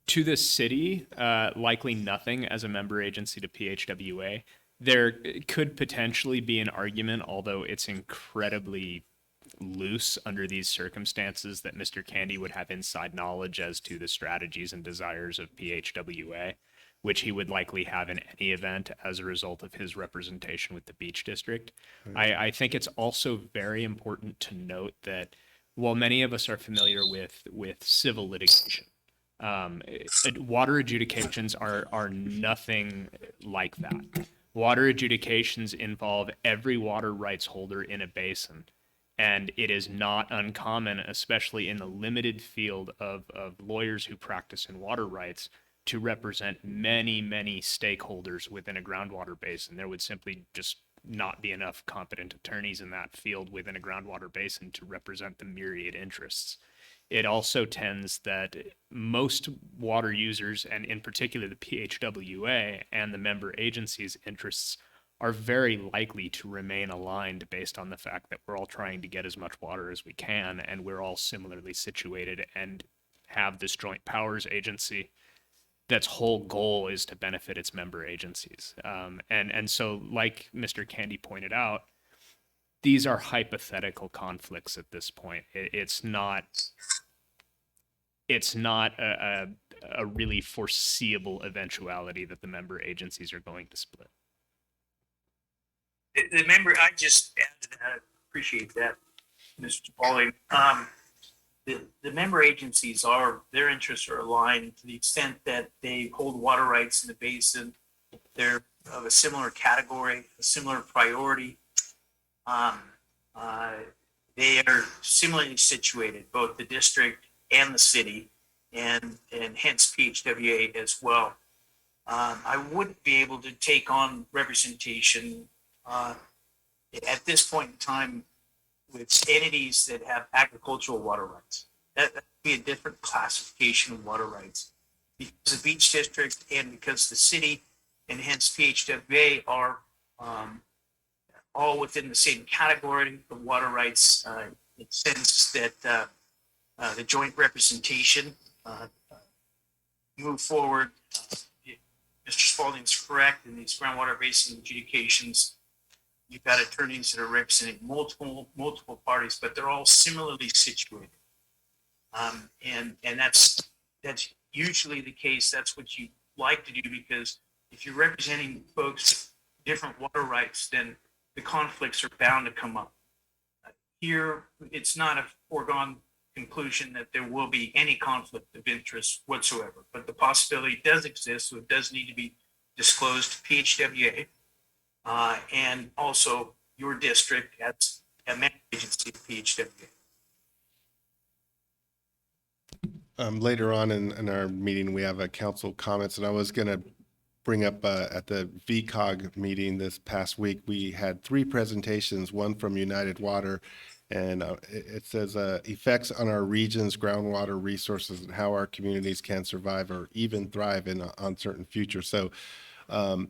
To the city, likely nothing as a member agency to PHWA. There could potentially be an argument, although it's incredibly loose under these circumstances, that Mr. Candy would have inside knowledge as to the strategies and desires of PHWA, which he would likely have in any event as a result of his representation with the Beach District. I think it's also very important to note that while many of us are familiar with civil litigation, water adjudications are nothing like that. Water adjudications involve every water rights holder in a basin. And it is not uncommon, especially in the limited field of lawyers who practice in water rights, to represent many, many stakeholders within a groundwater basin. There would simply just not be enough competent attorneys in that field within a groundwater basin to represent the myriad interests. It also tends that most water users, and in particular the PHWA and the member agencies' interests, are very likely to remain aligned based on the fact that we're all trying to get as much water as we can, and we're all similarly situated and have this joint powers agency that's whole goal is to benefit its member agencies. And so, like Mr. Candy pointed out, these are hypothetical conflicts at this point. It's not a really foreseeable eventuality that the member agencies are going to split. The member, I just add to that, appreciate that, Mr. Pauling. The member agencies their interests are aligned to the extent that they hold water rights in the basin. They're of a similar category, a similar priority. They are similarly situated, both the district and the city, and hence PHWA as well. I wouldn't be able to take on representation at this point in time with entities that have agricultural water rights. That would be a different classification of water rights. Because the Beach District and because the city and hence PHWA are all within the same category of water rights, in the sense that the joint representation move forward. Mr. Spalding's correct in these groundwater basin adjudications. You've got attorneys that are representing multiple parties, but they're all similarly situated. And that's usually the case. That's what you like to do, because if you're representing folks with different water rights, then the conflicts are bound to come up. Here, it's not a foregone conclusion that there will be any conflict of interest whatsoever, but the possibility does exist, so it does need to be disclosed to PHWA. And also your district as a member agency of PHWA. Later on in our meeting, we have a council comments, and I was going to bring up at the VCOG meeting this past week, we had 3 presentations, one from United Water, and it says effects on our region's groundwater resources and how our communities can survive or even thrive in an uncertain future. So I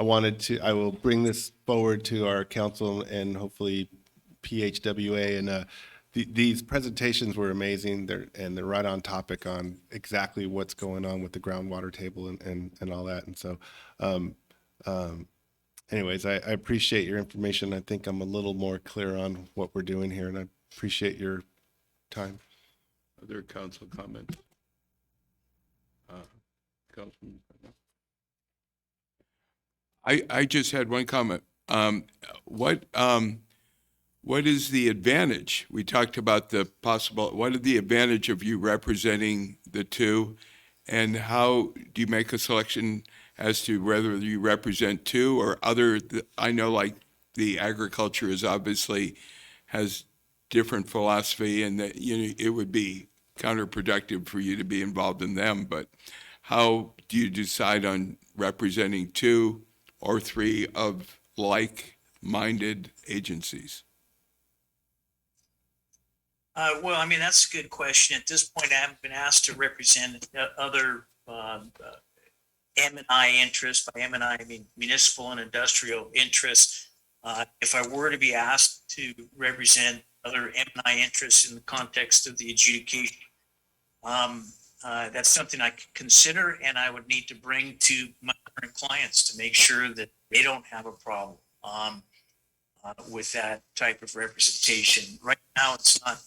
will bring this forward to our council and hopefully PHWA, and these presentations were amazing. They're right on topic on exactly what's going on with the groundwater table and all that. And so, anyways, I appreciate your information. I think I'm a little more clear on what we're doing here, and I appreciate your time. Other council comments? Councilman? I just had one comment. What is the advantage? We talked about the possible, what is the advantage of you representing the two? And how do you make a selection as to whether you represent two or other? I know like the agriculture is obviously has different philosophy, and that, you know, it would be counterproductive for you to be involved in them. But how do you decide on representing two or three of like-minded agencies? Well, I mean, that's a good question. At this point, I haven't been asked to represent other M&I interests. By M&I, I mean municipal and industrial interests. If I were to be asked to represent other M&I interests in the context of the adjudication, that's something I could consider, and I would need to bring to my current clients to make sure that they don't have a problem with that type of representation. Right now, it's not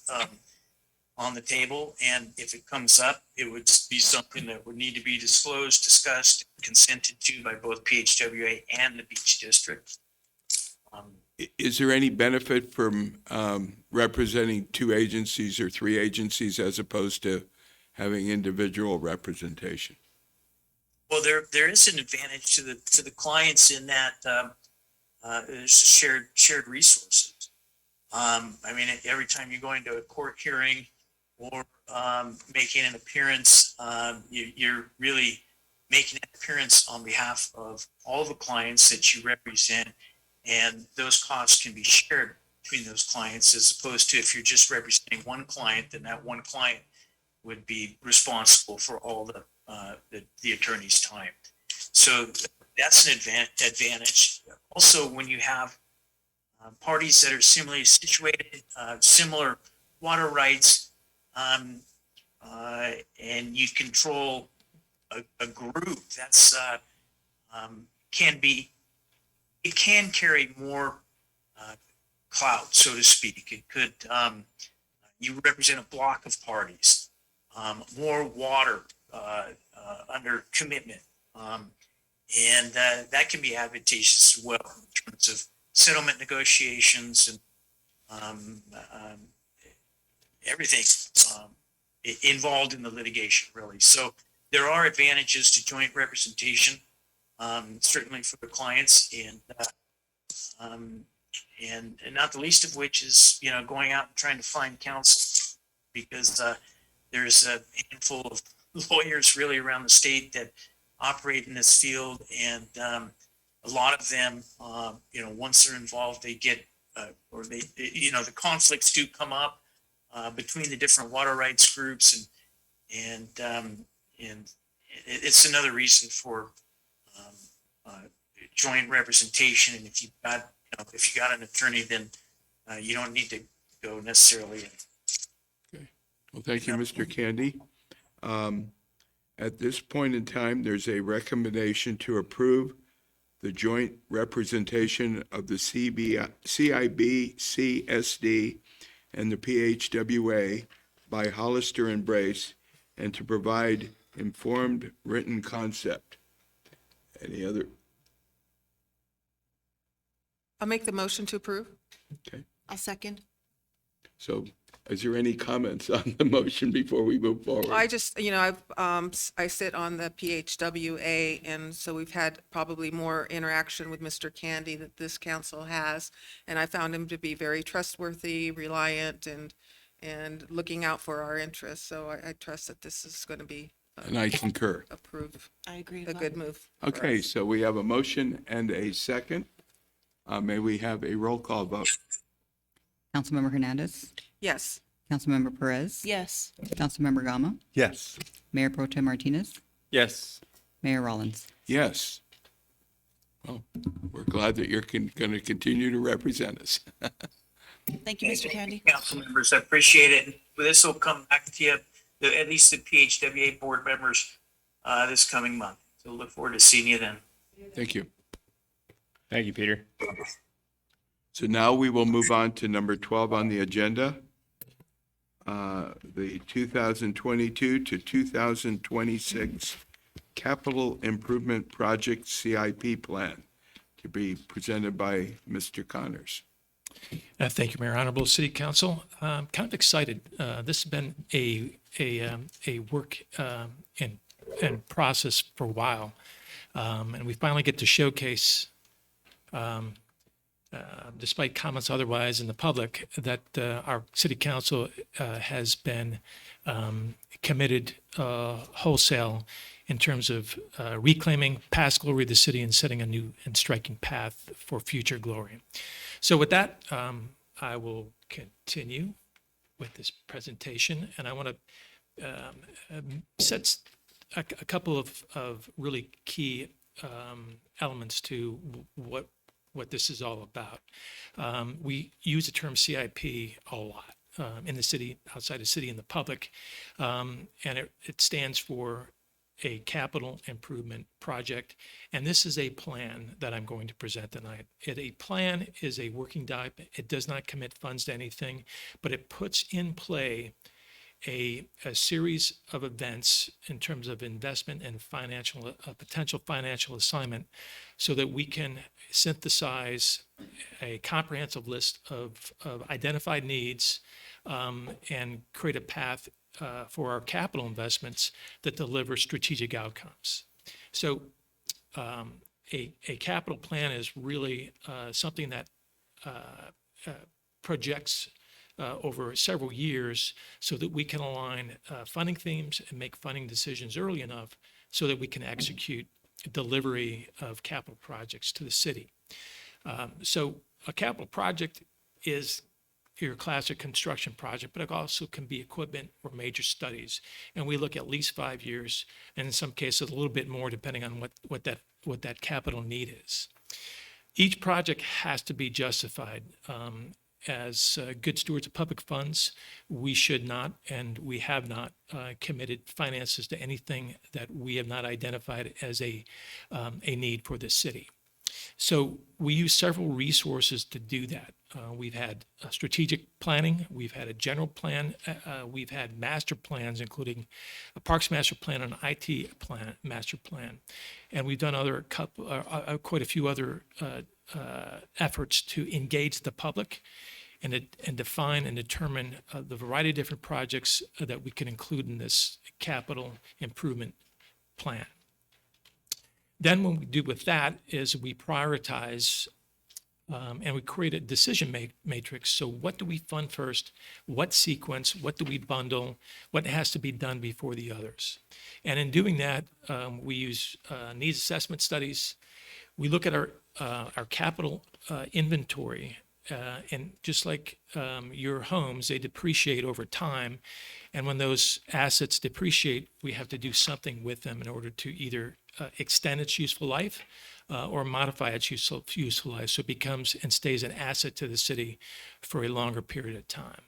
on the table, and if it comes up, it would be something that would need to be disclosed, discussed, consented to by both PHWA and the Beach District. Is there any benefit from representing two agencies or three agencies as opposed to having individual representation? Well, there is an advantage to the clients in that there's shared resources. I mean, every time you go into a court hearing or making an appearance, you're really making an appearance on behalf of all the clients that you represent, and those costs can be shared between those clients, as opposed to if you're just representing one client, then that one client would be responsible for all the attorney's time. So that's an advantage. Also, when you have parties that are similarly situated, similar water rights, and you control a group, that's it can carry more clout, so to speak. It could, you represent a block of parties, more water under commitment. And that can be advantageous as well in terms of settlement negotiations and everything involved in the litigation, really. So there are advantages to joint representation, certainly for the clients, and not the least of which is, you know, going out and trying to find counsel, because there's a handful of lawyers really around the state that operate in this field, and a lot of them, you know, once they're involved, they get, or they, you know, the conflicts do come up between the different water rights groups, and it's another reason for joint representation. And if you've got, you know, if you got an attorney, then you don't need to go necessarily. Okay. Well, thank you, Mr. Candy. At this point in time, there's a recommendation to approve the joint representation of the CIB, CSD, and the PHWA by Hollister and Brace, and to provide informed written concept. Any other? I'll make the motion to approve. Okay. I'll second. So is there any comments on the motion before we move forward? I just, you know, I sit on the PHWA, and so we've had probably more interaction with Mr. Candy that this council has. And I found him to be very trustworthy, reliant, and looking out for our interests. So I trust that this is going to be And I concur. approved. I agree. A good move. for Okay, us. so we have a motion and a second. May we have a roll call vote? Councilmember Hernandez, Yes. Councilmember Perez, Yes. Councilmember Gama, Yes. Mayor Pro Tem Martinez, Yes. Mayor Rollins. Yes. Well, we're glad that you're going to continue to represent us. Thank you, Mr. Candy. Council members, I appreciate it. This will come back to you, at least the PHWA board members, this coming month. So look forward to seeing you then. Thank you. Thank you, Peter. So now we will move on to number 12 on the agenda. The 2022 to 2026 Capital Improvement Project CIP Plan to be presented by Mr. Connors. Thank you, Mayor. Honorable City Council. I'm kind of excited. This has been a work and process for a while. And we finally get to showcase, despite comments otherwise in the public, that our City Council has been committed wholesale in terms of reclaiming past glory of the city and setting a new and striking path for future glory. So with that, I will continue with this presentation, and I want to set a couple of really key elements to what this is all about. We use the term CIP a lot in the city, outside the city, in the public, and it stands for a capital improvement project. And this is a plan that I'm going to present tonight. A plan is a working document. It does not commit funds to anything, but it puts in play a series of events in terms of investment and financial, potential financial assignment, so that we can synthesize a comprehensive list of identified needs and create a path for our capital investments that deliver strategic outcomes. So a capital plan is really something that projects over several years so that we can align funding themes and make funding decisions early enough so that we can execute delivery of capital projects to the city. So a capital project is your classic construction project, but it also can be equipment or major studies. And we look at least 5 years, and in some cases a little bit more, depending on what that capital need is. Each project has to be justified. As good stewards of public funds, we should not, and we have not committed finances to anything that we have not identified as a need for the city. So we use several resources to do that. We've had strategic planning, we've had a general plan, we've had master plans, including a Parks Master Plan and IT plan, master plan, and we've done quite a few other efforts to engage the public and define and determine the variety of different projects that we can include in this capital improvement plan. Then what we do with that is we prioritize and we create a decision matrix. So what do we fund first? What sequence? What do we bundle? What has to be done before the others? And in doing that, we use needs assessment studies. We look at our capital inventory. And just like your homes, they depreciate over time. And when those assets depreciate, we have to do something with them in order to either extend its useful life or modify its useful life so it becomes and stays an asset to the city for a longer period of time.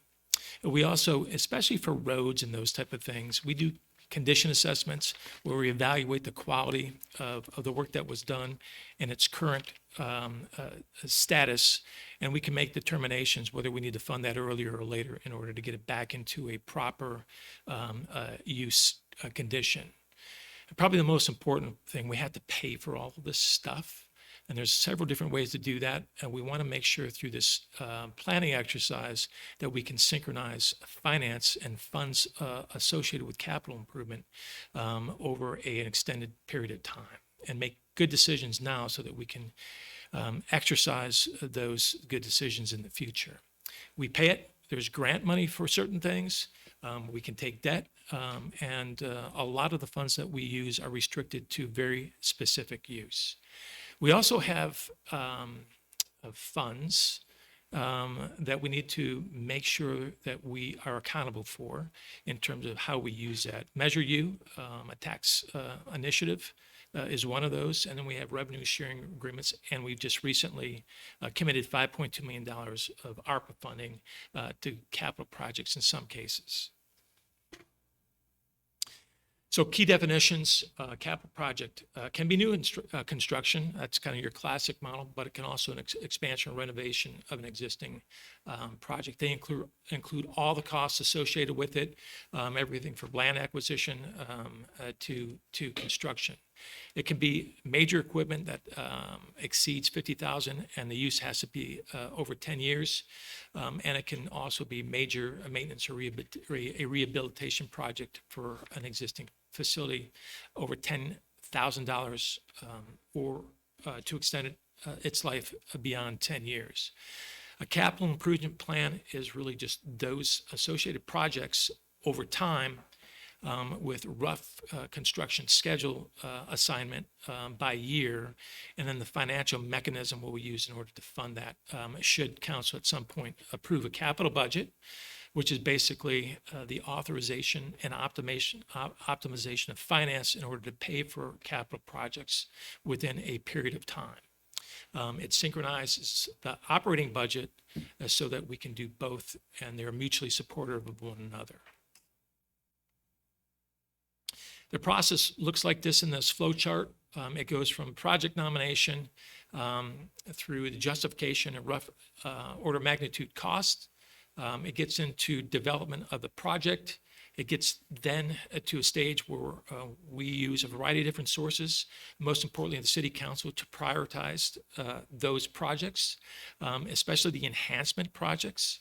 We also, especially for roads and those type of things, we do condition assessments where we evaluate the quality of the work that was done and its current status, and we can make determinations whether we need to fund that earlier or later in order to get it back into a proper use condition. And probably the most important thing, we have to pay for all of this stuff. And there's several different ways to do that. And we want to make sure through this planning exercise that we can synchronize finance and funds associated with capital improvement over an extended period of time and make good decisions now so that we can exercise those good decisions in the future. We pay it. There's grant money for certain things. We can take debt. And a lot of the funds that we use are restricted to very specific use. We also have funds that we need to make sure that we are accountable for in terms of how we use that. Measure U, a tax initiative, is one of those. And then we have revenue sharing agreements. And we've just recently committed $5.2 million of ARPA funding to capital projects in some cases. So key definitions, capital project can be new construction. That's kind of your classic model, but it can also an expansion or renovation of an existing project. They include all the costs associated with it, everything from land acquisition to construction. It can be major equipment that exceeds 50,000 and the use has to be over 10 years. And it can also be major maintenance or a rehabilitation project for an existing facility over $10,000 or to extend its life beyond 10 years. A capital improvement plan is really just those associated projects over time with rough construction schedule assignment by year, and then the financial mechanism we'll use in order to fund that. Should council at some point approve a capital budget, which is basically the authorization and optimization of finance in order to pay for capital projects within a period of time. It synchronizes the operating budget so that we can do both, and they're mutually supportive of one another. The process looks like this in this flow chart. It goes from project nomination through the justification and rough order of magnitude cost. It gets into development of the project. It gets then to a stage where we use a variety of different sources, most importantly the city council, to prioritize those projects, especially the enhancement projects,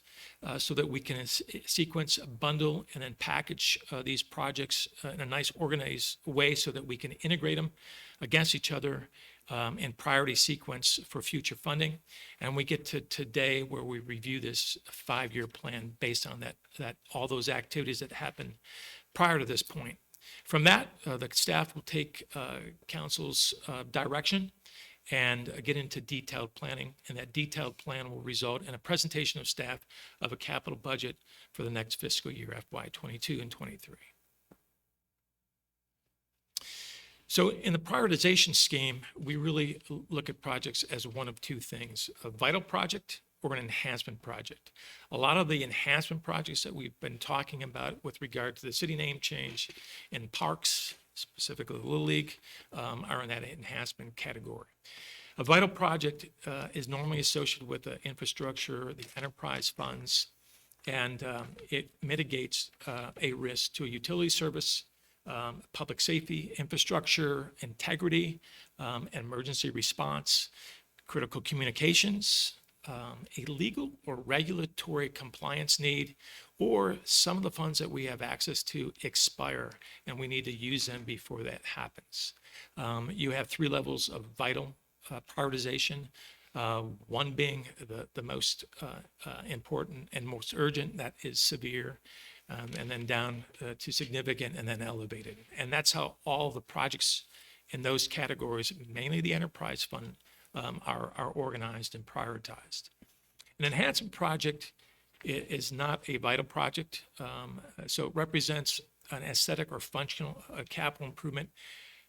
so that we can sequence, bundle, and then package these projects in a nice organized way so that we can integrate them against each other in priority sequence for future funding. And we get to today where we review this 5-year plan based on that all those activities that happened prior to this point. From that, the staff will take council's direction and get into detailed planning, and that detailed plan will result in a presentation of staff of a capital budget for the next fiscal year, FY22 and 23. So in the prioritization scheme, we really look at projects as one of two things: a vital project or an enhancement project. A lot of the enhancement projects that we've been talking about with regard to the city name change and parks, specifically the Little League, are in that enhancement category. A vital project is normally associated with the infrastructure, the enterprise funds, and it mitigates a risk to a utility service, public safety, infrastructure, integrity, emergency response, critical communications, a legal or regulatory compliance need, or some of the funds that we have access to expire and we need to use them before that happens. You have 3 levels of vital prioritization, one being the most important and most urgent, that is severe, and then down to significant and then elevated. And that's how all the projects in those categories, mainly the enterprise fund, are organized and prioritized. An enhancement project is not a vital project, so it represents an aesthetic or functional capital improvement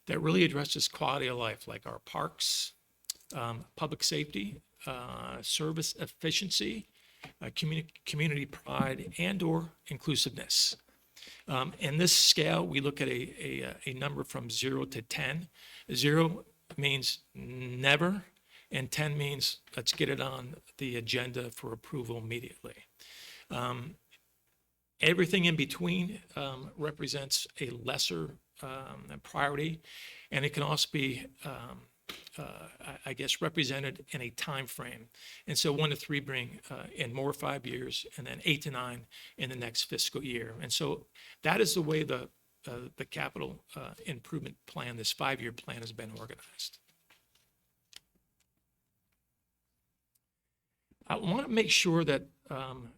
that really addresses quality of life, like our parks, public safety, service efficiency, community pride, and/or inclusiveness. In this scale, we look at a number from 0 to 10. 0 means never, and 10 means let's get it on the agenda for approval immediately. Everything in between represents a lesser priority, and it can also be I guess represented in a time frame. And so 1 to 3 bring in more 5 years, and then 8 to 9 in the next fiscal year. And so that is the way the capital improvement plan, this 5-year plan, has been organized. I want to make sure that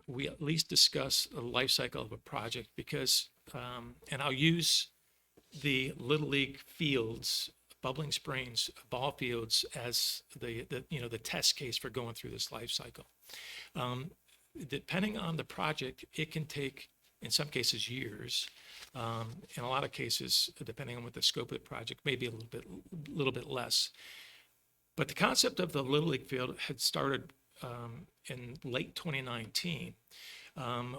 we at least discuss the life cycle of a project because, and I'll use the Little League fields Bubbling Springs ball fields as the test case for going through this life cycle. Depending on the project, it can take, in some cases, years. In a lot of cases, depending on what the scope of the project, maybe a little bit less. But the concept of the Little League field had started in late 2019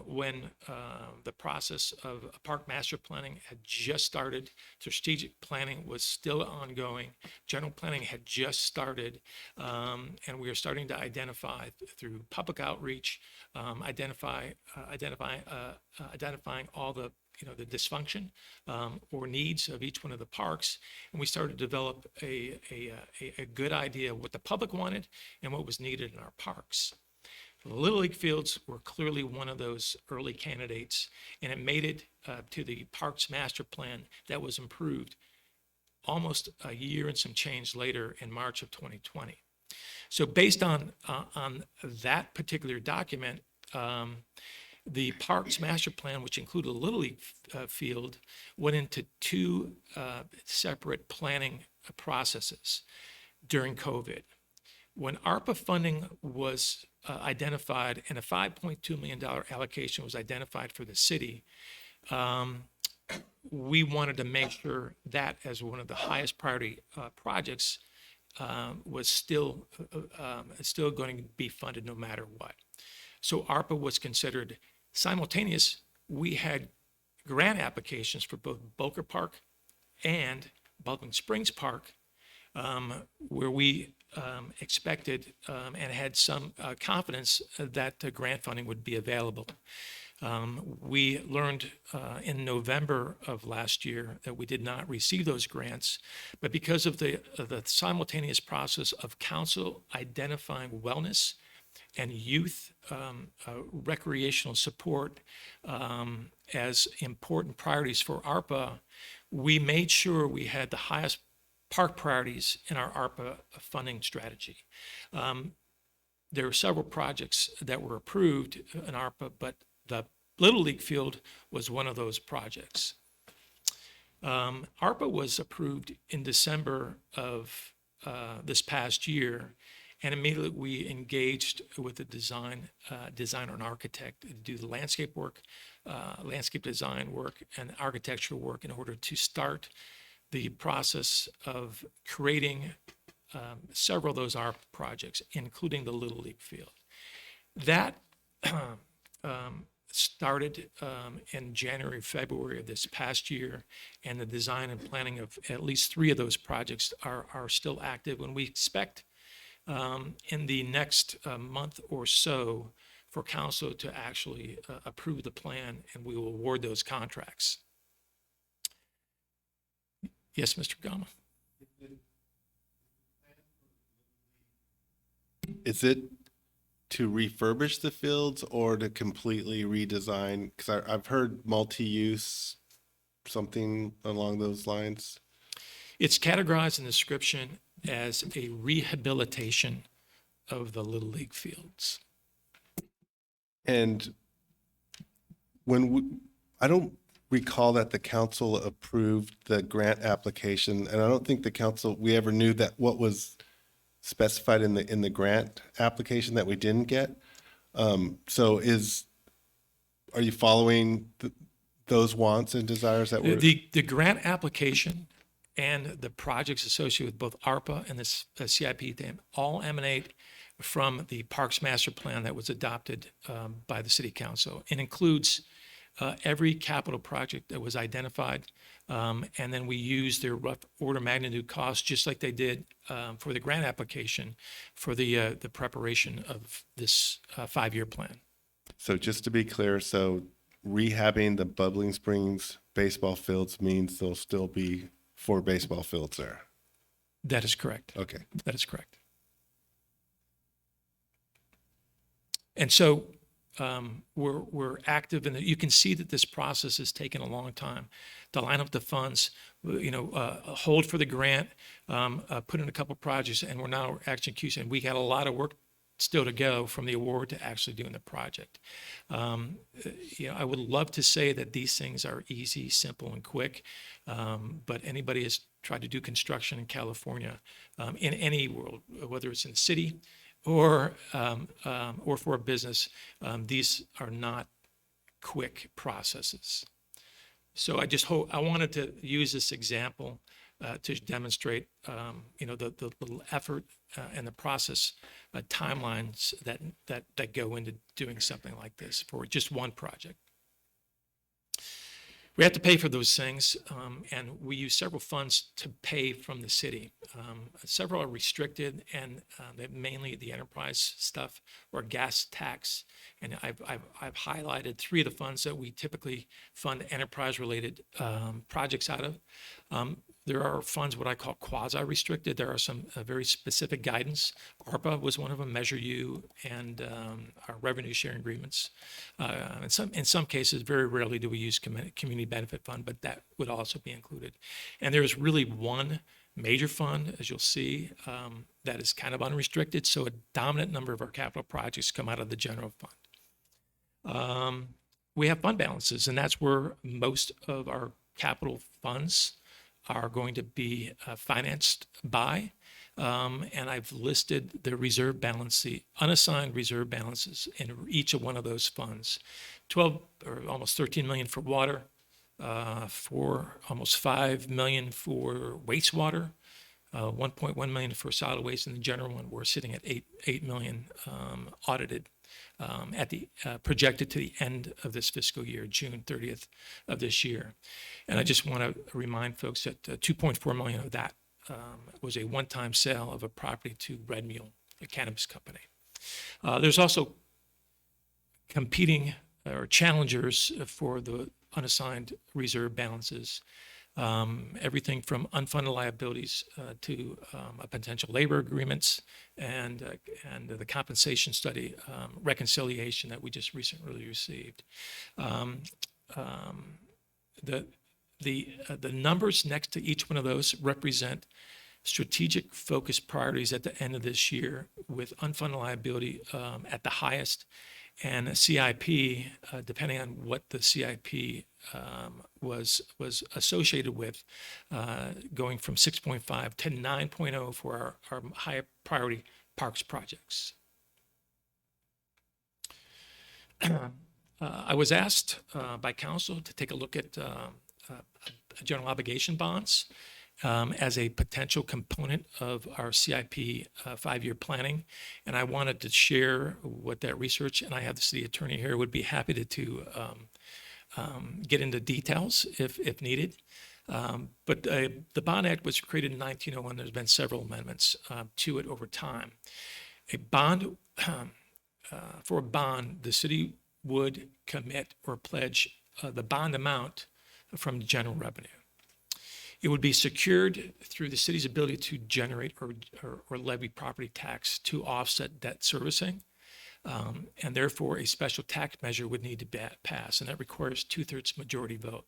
when the process of park master planning had just started. Strategic planning was still ongoing. General planning had just started, and we were starting to identify through public outreach, identifying all the the dysfunction or needs of each one of the parks, and we started to develop a good idea of what the public wanted and what was needed in our parks. The Little League fields were clearly one of those early candidates, and it made it to the Parks Master Plan that was improved almost a year and some change later in March of 2020. So based on that particular document, the Parks Master Plan, which included a Little League field, went into two separate planning processes during COVID. When ARPA funding was identified and a $5.2 million allocation was identified for the city, we wanted to make sure that as one of the highest priority projects was still going to be funded no matter what. So ARPA was considered. Simultaneous, we had grant applications for both Boker Park and Bubbling Springs Park, where we expected and had some confidence that the grant funding would be available. We learned in November of last year that we did not receive those grants, but because of the simultaneous process of council identifying wellness and youth recreational support as important priorities for ARPA, we made sure we had the highest park priorities in our ARPA funding strategy. There were several projects that were approved in ARPA, but the Little League field was one of those projects. ARPA was approved in December of this past year, and immediately we engaged with the designer and architect to do the landscape work, landscape design work, and architectural work in order to start the process of creating several of those ARPA projects, including the Little League field. That started in January, February of this past year, and the design and planning of at least 3 of those projects are still active, and we expect in the next month or so for council to actually approve the plan, and we will award those contracts. Yes, Mr. Gama. Is it to refurbish the fields or to completely redesign? Because I've heard multi-use, something along those lines. It's categorized in the description as a rehabilitation of the Little League fields. And I don't recall that the council approved the grant application, and I don't think we ever knew that what was specified in the grant application that we didn't get. So are you following those wants and desires that were? The grant application and the projects associated with both ARPA and the CIP all emanate from the Parks Master Plan that was adopted by the City Council. It includes every capital project that was identified, and then we use their rough order magnitude cost, just like they did for the grant application for the preparation of this 5-year plan. So just to be clear, rehabbing the Bubbling Springs baseball fields means there'll still be 4 baseball fields there? That is correct. Okay. That is correct. And so we're active in you can see that this process has taken a long time to line up the funds, hold for the grant, put in a couple projects, and we're now executing. We got a lot of work still to go from the award to actually doing the project. I would love to say that these things are easy, simple, and quick, but anybody has tried to do construction in California, in any world, whether it's in the city or for a business, these are not quick processes. So I wanted to use this example to demonstrate, the little effort and the process timelines that go into doing something like this for just one project. We have to pay for those things, and we use several funds to pay from the city. Several are restricted, and mainly the enterprise stuff or gas tax. And I've highlighted 3 of the funds that we typically fund enterprise-related projects out of. There are funds, what I call quasi-restricted. There are some very specific guidance. ARPA was one of them, Measure U, and our revenue sharing agreements. In some cases, very rarely do we use community benefit fund, but that would also be included. And there's really one major fund, as you'll see, that is kind of unrestricted. So a dominant number of our capital projects come out of the general fund. We have fund balances, and that's where most of our capital funds are going to be financed by. And I've listed the reserve balance, the unassigned reserve balances in each of one of those funds. 12 or almost 13 million for water, for almost 5 million for wastewater, 1.1 million for solid waste, and the general one, we're sitting at 8 million audited at the projected to the end of this fiscal year, June 30th of this year. And I just want to remind folks that 2.4 million of that was a one-time sale of a property to Red Mule, a cannabis company. There's also competing or challengers for the unassigned reserve balances. Everything from unfunded liabilities to potential labor agreements and the compensation study reconciliation that we just recently received. The numbers next to each one of those represent strategic focus priorities at the end of this year, with unfunded liability at the highest, and a CIP, depending on what the CIP was associated with, going from 6.5 to 9.0 for our high priority parks projects. I was asked by council to take a look at general obligation bonds as a potential component of our CIP 5-year planning. And I wanted to share what that research, and I have the city attorney here, would be happy to get into details if needed. But the Bond Act was created in 1901. There's been several amendments to it over time. A bond, for a bond, the city would commit or pledge the bond amount from general revenue. It would be secured through the city's ability to generate or levy property tax to offset debt servicing. And therefore, a special tax measure would need to pass, and that requires 2/3 majority vote.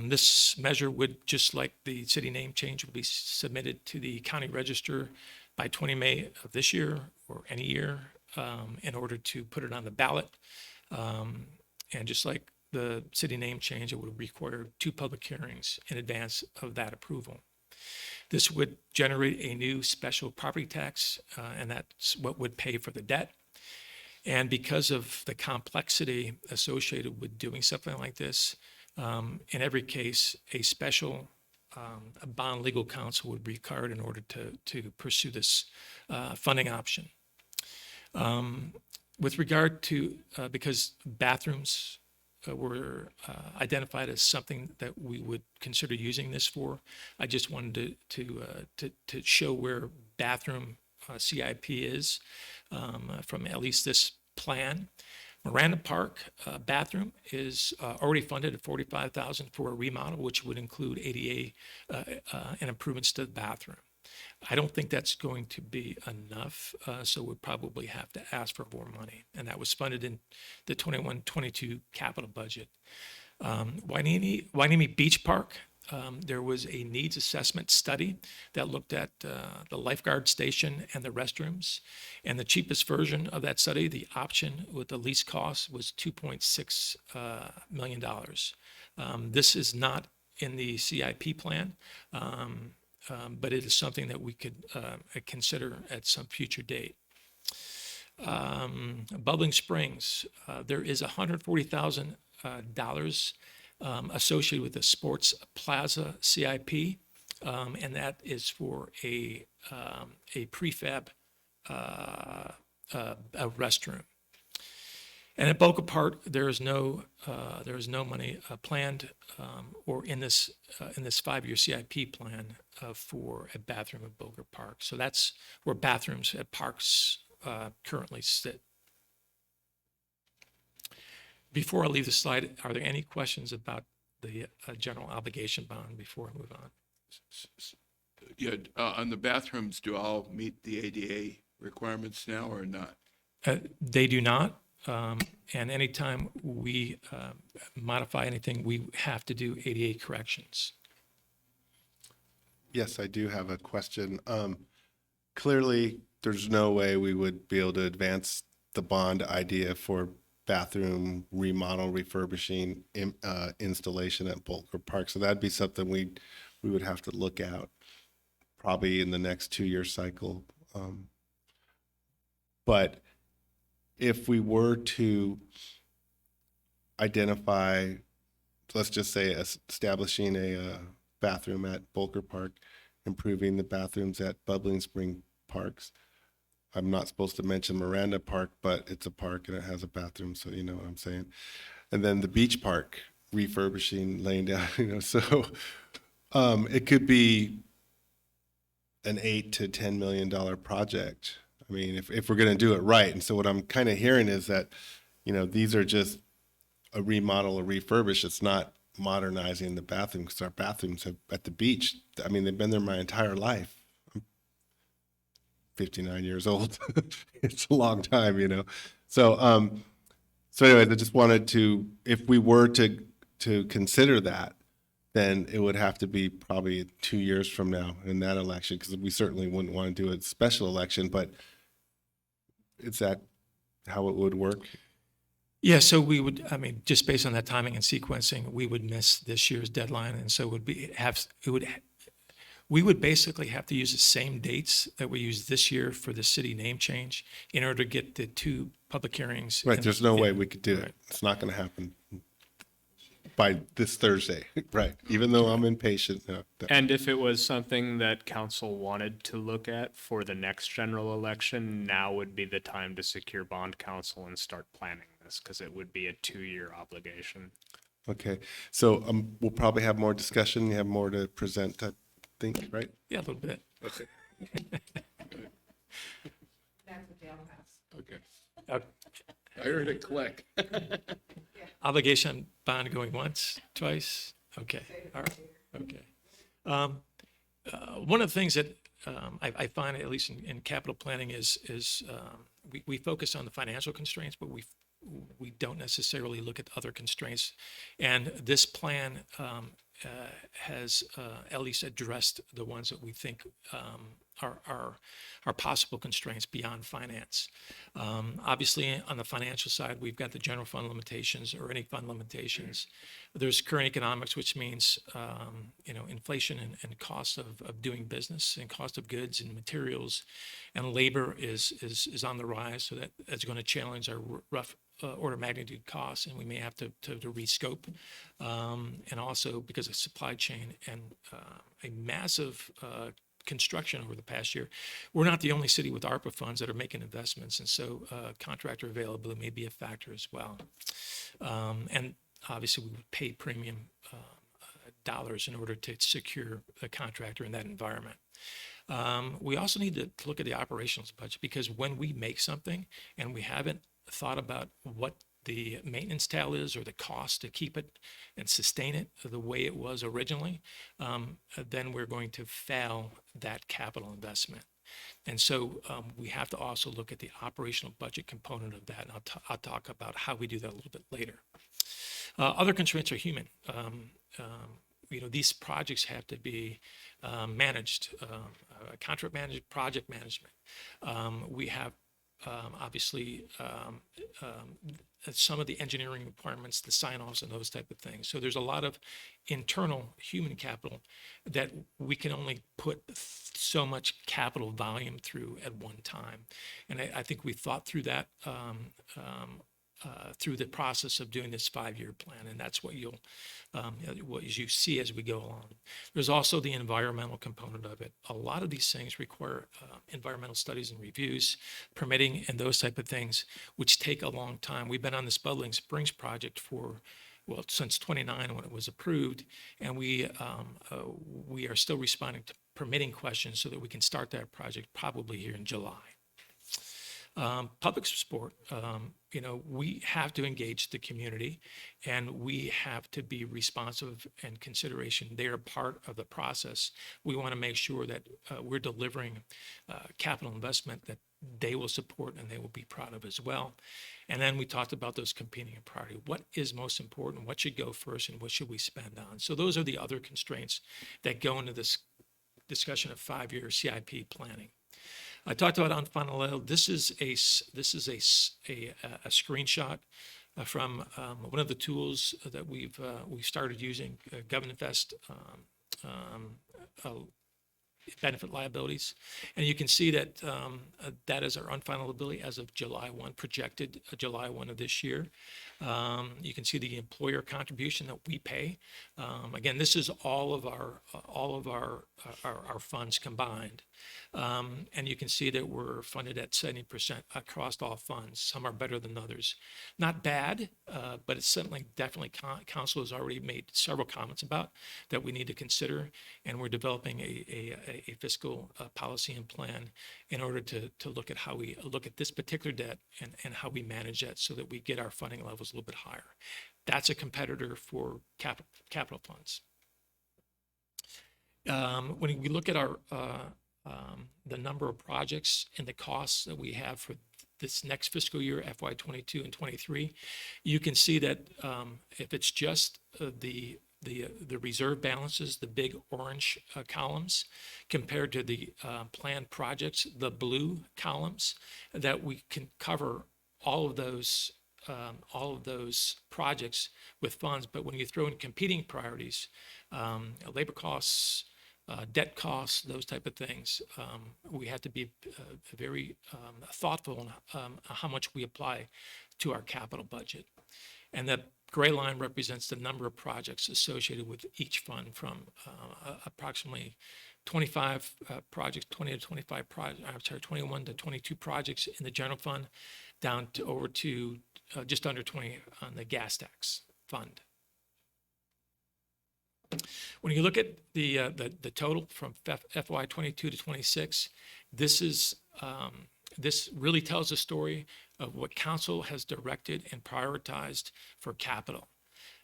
This measure would, just like the city name change, would be submitted to the county register by 20 May of this year or any year in order to put it on the ballot. And just like the city name change, it would require 2 public hearings in advance of that approval. This would generate a new special property tax, and that's what would pay for the debt. And because of the complexity associated with doing something like this, in every case, a special a bond legal counsel would be required in order to pursue this funding option. With regard to, because bathrooms were identified as something that we would consider using this for, I just wanted to show where bathroom CIP is from at least this plan. Miranda Park bathroom is already funded at $45,000 for a remodel, which would include ADA and improvements to the bathroom. I don't think that's going to be enough, so we'll probably have to ask for more money. And that was funded in the 21-22 capital budget. Wainimi Beach Park there was a needs assessment study that looked at the lifeguard station and the restrooms. And the cheapest version of that study, the option with the least cost, was $2.6 million. This is not in the CIP plan, but it is something that we could consider at some future date. Bubbling Springs, there is $140,000 associated with the Sports Plaza CIP, and that is for a prefab a restroom. And at Boca Park, there is no money planned or in this 5-year CIP plan for a bathroom at Boca Park. So that's where bathrooms at parks currently sit. Before I leave the slide, are there any questions about the general obligation bond before I move on? Yeah, on the bathrooms, do all meet the ADA requirements now or not? They do not. And anytime we modify anything, we have to do ADA corrections. Yes, I do have a question. Clearly, there's no way we would be able to advance the bond idea for bathroom remodel, refurbishing, installation at Boulder Park. So that'd be something we would have to look at probably in the next 2-year cycle. But if we were to identify, let's just say establishing a bathroom at Boulder Park, improving the bathrooms at Bubbling Spring Parks. I'm not supposed to mention Miranda Park, but it's a park and it has a bathroom, so you know what I'm saying. And then the beach park, refurbishing, laying down, so it could be an $8 to $10 million project. I mean, if we're going to do it right. And so what I'm kind of hearing is that, these are just a remodel or refurbish. It's not modernizing the bathroom, because our bathrooms at the beach, I mean, they've been there my entire life. 59 years old. It's a long time, So, anyways, I just wanted to, if we were to consider that, then it would have to be probably 2 years from now in that election, because we certainly wouldn't want to do a special election, but is that how it would work? Yeah, so we would, just based on that timing and sequencing, we would miss this year's deadline. And so we would basically have to use the same dates that we used this year for the city name change in order to get the 2 public hearings. Right, there's no way we could do it. It's not going to happen by this Thursday, right? Even though I'm impatient. And if it was something that council wanted to look at for the next general election, now would be the time to secure bond counsel and start planning this, because it would be a 2-year obligation. Okay, so we'll probably have more discussion. You have more to present, I think, right? Yeah, a little bit. Okay. Okay. I heard a click. Obligation bond going once, twice? Okay, all right, okay. One of the things that I find, at least in capital planning, is we focus on the financial constraints, but we don't necessarily look at other constraints. And this plan has at least addressed the ones that we think are possible constraints beyond finance. Obviously, on the financial side, we've got the general fund limitations or any fund limitations. There's current economics, which means inflation and cost of doing business and cost of goods and materials, and labor is on the rise. So that's going to challenge our rough order of magnitude costs, and we may have to rescope. And also because of supply chain and a massive construction over the past year. We're not the only city with ARPA funds that are making investments, and so contractor availability may be a factor as well. And obviously, we would pay premium dollars in order to secure a contractor in that environment. We also need to look at the operations budget, because when we make something and we haven't thought about what the maintenance tail is or the cost to keep it and sustain it the way it was originally, then we're going to fail that capital investment. And so we have to also look at the operational budget component of that, and I'll talk about how we do that a little bit later. Other constraints are human. these projects have to be managed, contract managed, project management. We have obviously some of the engineering requirements, the sign-offs and those type of things. So there's a lot of internal human capital that we can only put so much capital volume through at one time. And I think we thought through that through the process of doing this 5-year plan, and that's what what you see as we go along. There's also the environmental component of it. A lot of these things require environmental studies and reviews, permitting, and those type of things, which take a long time. We've been on this Bubbling Springs project since 29 when it was approved, and we are still responding to permitting questions so that we can start that project probably here in July. Public support, we have to engage the community, and we have to be responsive and consideration. They are part of the process. We want to make sure that we're delivering capital investment that they will support and they will be proud of as well. And then we talked about those competing priority. What is most important? What should go first, and what should we spend on? So those are the other constraints that go into this discussion of 5-year CIP planning. I talked about unfunded. This is a screenshot from one of the tools that we've started using, GovInvest benefit liabilities, and you can see that that is our unfunded liability as of July 1, projected July 1 of this year. You can see the employer contribution that we pay. Again, this is all of our funds combined. And you can see that we're funded at 70% across all funds. Some are better than others. Not bad, but it's certainly definitely council has already made several comments about that we need to consider, and we're developing a fiscal policy and plan in order to look at how we look at this particular debt and how we manage that so that we get our funding levels a little bit higher. That's a competitor for capital funds. When we look at our the number of projects and the costs that we have for this next fiscal year, FY22 and 23, you can see that if it's just the reserve balances, the big orange columns, compared to the planned projects, the blue columns, that we can cover all of those projects with funds. But when you throw in competing priorities, labor costs, debt costs, those type of things, we have to be very thoughtful on how much we apply to our capital budget. And the gray line represents the number of projects associated with each fund, from approximately 25 projects, 20 to 25 projects, I'm sorry, 21 to 22 projects in the general fund, down to over to just under 20 on the gas tax fund. When you look at the total from FY22 to 26, this really tells a story of what council has directed and prioritized for capital.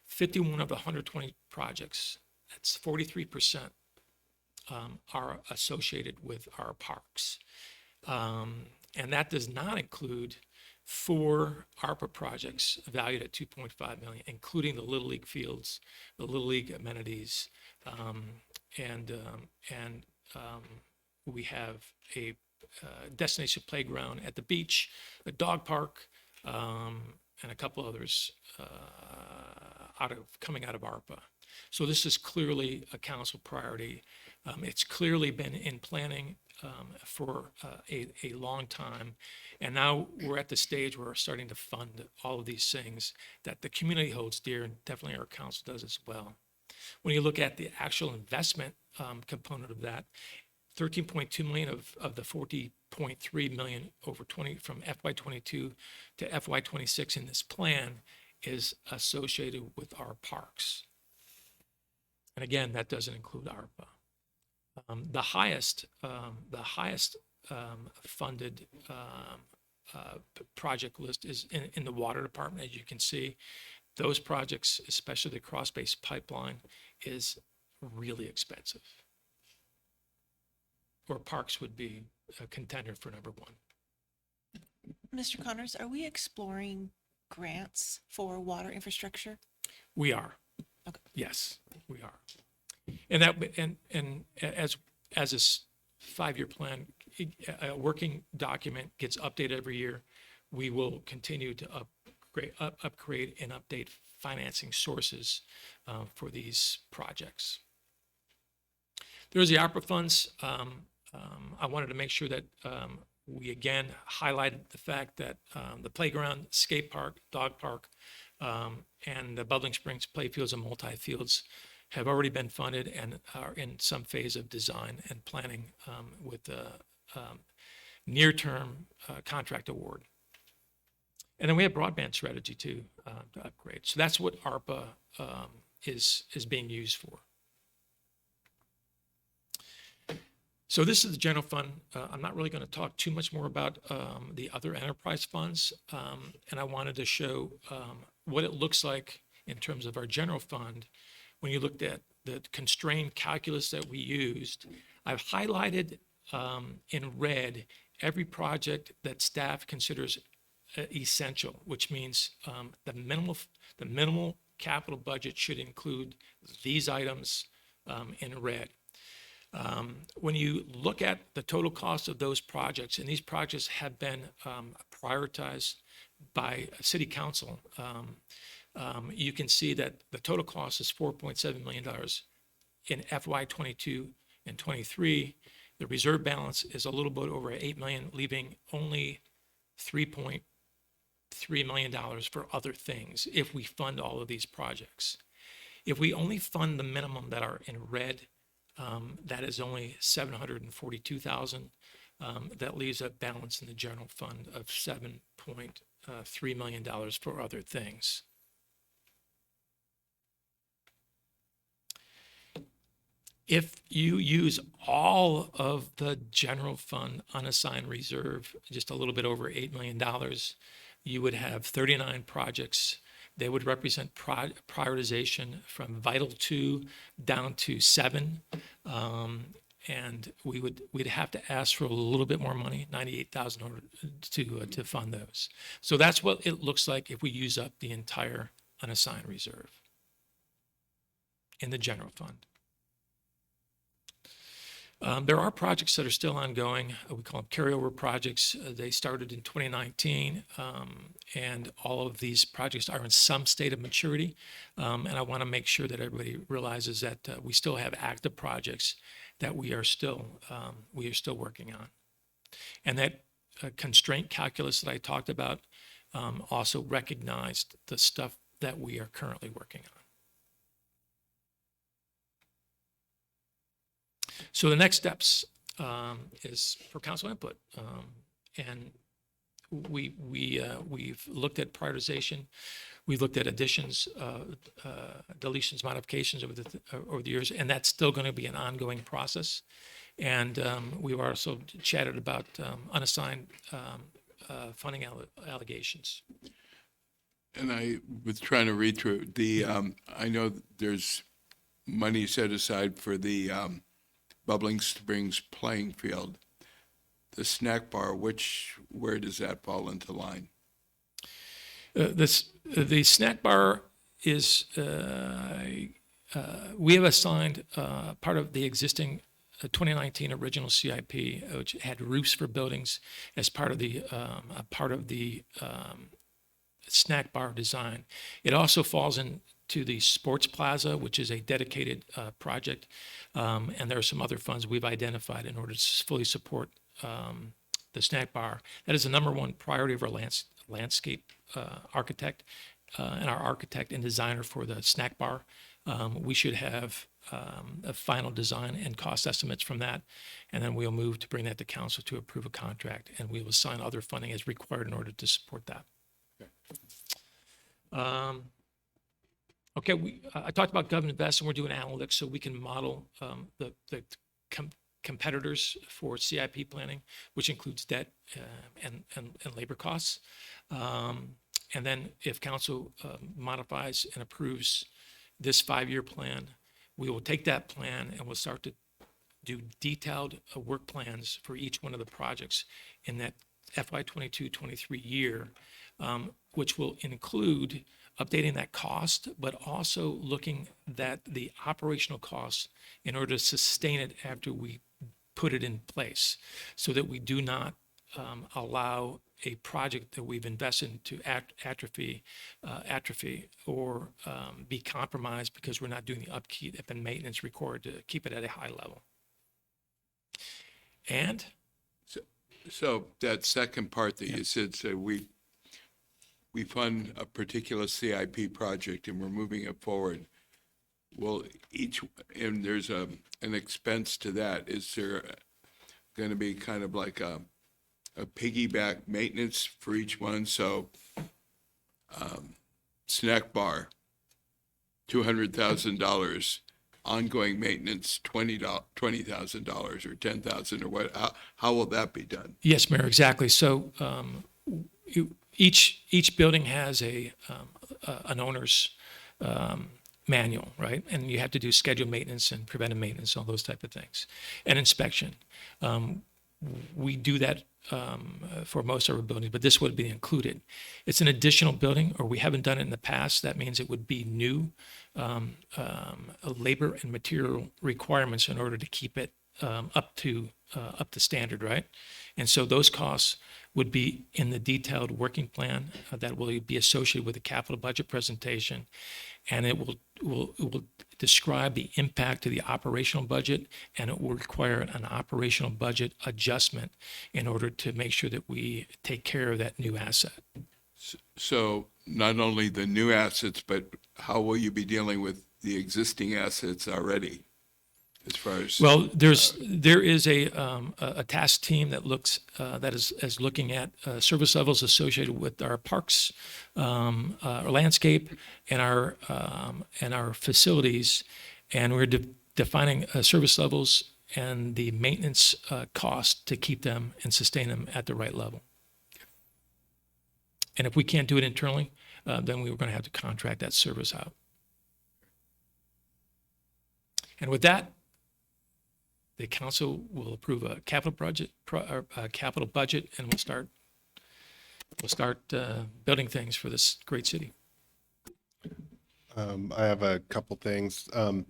51 of the 120 projects, that's 43%, are associated with our parks. And that does not include 4 ARPA projects valued at $2.5 million, including the Little League fields, the Little League amenities, and we have a destination playground at the beach, a dog park, and a couple others coming out of ARPA. So this is clearly a council priority. It's clearly been in planning for a long time. And now we're at the stage where we're starting to fund all of these things that the community holds dear, and definitely our council does as well. When you look at the actual investment component of that, 13.2 million of the 40.3 million over 20 from FY22 to FY26 in this plan is associated with our parks. And again, that doesn't include ARPA. The highest funded project list is in the water department. As you can see, those projects, especially the cross-base pipeline, is really expensive. Or parks would be a contender for number 1. Mr. Connors, are we exploring grants for water infrastructure? We are. Okay. Yes, we are. And that, and as this 5-year plan, a working document gets updated every year, we will continue to upgrade and update financing sources for these projects. There's the ARPA funds. I wanted to make sure that we again highlighted the fact that the playground, skate park, dog park, and the Bubbling Springs playfields and multi-fields have already been funded and are in some phase of design and planning with the near-term contract award. And then we have broadband strategy too to upgrade. So that's what ARPA is being used for. So this is the general fund. I'm not really going to talk too much more about the other enterprise funds. And I wanted to show what it looks like in terms of our general fund. When you looked at the constrained calculus that we used, I've highlighted in red every project that staff considers essential, which means the minimal capital budget should include these items in red. When you look at the total cost of those projects, and these projects have been prioritized by City Council, you can see that the total cost is $4.7 million in FY22 and 23. The reserve balance is a little bit over $8 million, leaving only $3.3 million for other things if we fund all of these projects. If we only fund the minimum that are in red, that is only $742,000. That leaves a balance in the general fund of $7.3 million for other things. If you use all of the general fund unassigned reserve, just a little bit over $8 million, you would have 39 projects. They would represent prioritization from vital 2 down to 7. And we'd have to ask for a little bit more money, $98,000 to fund those. So that's what it looks like if we use up the entire unassigned reserve in the general fund. There are projects that are still ongoing. We call them carryover projects. They started in 2019, and all of these projects are in some state of maturity. And I want to make sure that everybody realizes that we still have active projects that we are still working on. And that constraint calculus that I talked about also recognized the stuff that we are currently working on. So the next steps is for council input, and we've looked at prioritization, we've looked at additions, deletions, modifications over the years, and that's still going to be an ongoing process. And we've also chatted about unassigned funding allegations. And I was trying to read through the. I know there's money set aside for the Bubbling Springs playing field. The snack bar, where does that fall into line? The snack bar is, we have assigned part of the existing 2019 original CIP, which had roofs for buildings as part of the snack bar design. It also falls into the sports plaza, which is a dedicated project, and there are some other funds we've identified in order to fully support the snack bar. That is the #1 priority of our landscape architect and our architect and designer for the snack bar. We should have a final design and cost estimates from that, and then we'll move to bring that to council to approve a contract, and we will assign other funding as required in order to support that. Okay, I talked about Government Invest, and we're doing analytics so we can model the competitors for CIP planning, which includes debt and labor costs. And then if council modifies and approves this 5-year plan, we will take that plan and we'll start to do detailed work plans for each one of the projects in that FY22-23 year, which will include updating that cost, but also looking at the operational costs in order to sustain it after we put it in place, so that we do not allow a project that we've invested to atrophy or be compromised because we're not doing the upkeep and maintenance required to keep it at a high level. And So that second part that you said, so we fund a particular CIP project and we're moving it forward. Well, and there's an expense to that. Is there going to be kind of like a piggyback maintenance for each one? So snack bar, $200,000. Ongoing maintenance, $20,000 or $10,000 or what? How will that be done? yes, Mayor, exactly. So each building has an owner's manual, right? And you have to do scheduled maintenance and preventive maintenance, all those type of things, and inspection. We do that for most of our buildings, but this would be included. It's an additional building, or we haven't done it in the past. That means it would be new labor and material requirements in order to keep it up to standard, right? And so those costs would be in the detailed working plan that will be associated with the capital budget presentation, and it will describe the impact to the operational budget, and it will require an operational budget adjustment in order to make sure that we take care of that new asset. So not only the new assets, but how will you be dealing with the existing assets already? As far as Well, there is a task team that looks that is looking at service levels associated with our parks, our landscape, and our facilities, and we're defining service levels and the maintenance cost to keep them and sustain them at the right level. And if we can't do it internally, then we're going to have to contract that service out. And with that, the council will approve a capital budget, and we'll start building things for this great city. I have a couple things. I'm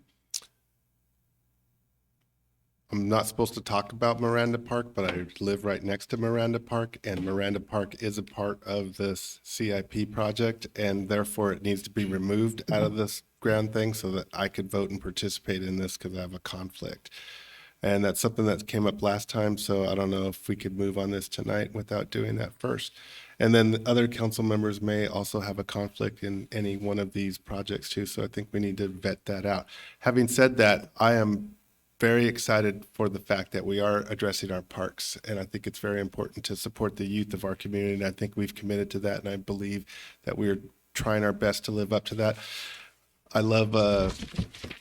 not supposed to talk about Miranda Park, but I live right next to Miranda Park, and Miranda Park is a part of this CIP project, and therefore it needs to be removed out of this ground thing so that I could vote and participate in this because I have a conflict. And that's something that came up last time, so I don't know if we could move on this tonight without doing that first. And then the other council members may also have a conflict in any one of these projects too, so I think we need to vet that out. Having said that, I am very excited for the fact that we are addressing our parks, and I think it's very important to support the youth of our community, and I think we've committed to that, and I believe that we're trying our best to live up to that. I love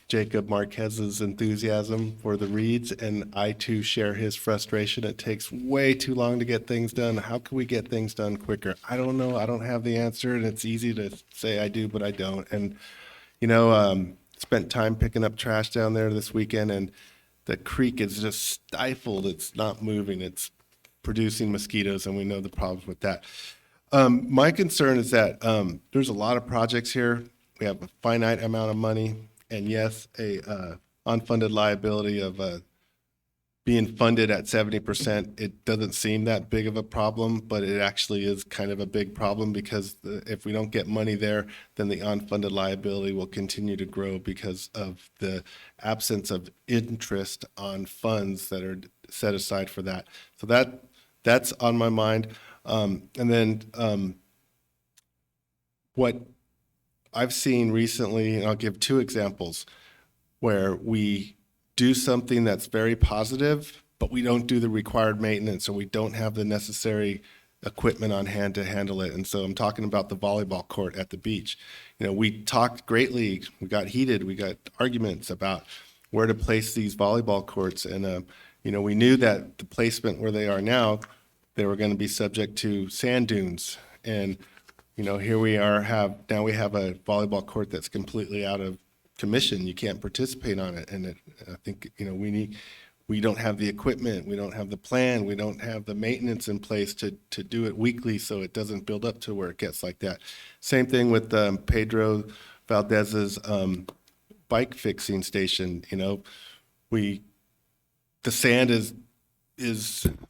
Jacob Marquez's enthusiasm for the Reeds, and I too share his frustration. It takes way too long to get things done. How can we get things done quicker? I don't know. I don't have the answer, and it's easy to say I do, but I don't. And, you know, spent time picking up trash down there this weekend, and the creek is just stifled. It's not moving. It's producing mosquitoes, and we know the problems with that. My concern is that there's a lot of projects here. We have a finite amount of money, and yes, a unfunded liability of being funded at 70%. It doesn't seem that big of a problem, but it actually is kind of a big problem because if we don't get money there, then the unfunded liability will continue to grow because of the absence of interest on funds that are set aside for that. So that's on my mind. And then what I've seen recently, and I'll give two examples, where we do something that's very positive, but we don't do the required maintenance, or we don't have the necessary equipment on hand to handle it. And so I'm talking about the volleyball court at the beach. You know, we talked greatly, we got heated, we got arguments about where to place these volleyball courts. And, you know, we knew that the placement where they are now, they were going to be subject to sand dunes. And you know, here we are, now we have a volleyball court that's completely out of commission. You can't participate on it. And I think, you know, we don't have the equipment, we don't have the plan, we don't have the maintenance in place to do it weekly so it doesn't build up to where it gets like that. Same thing with Pedro Valdez's bike fixing station. You know, the sand is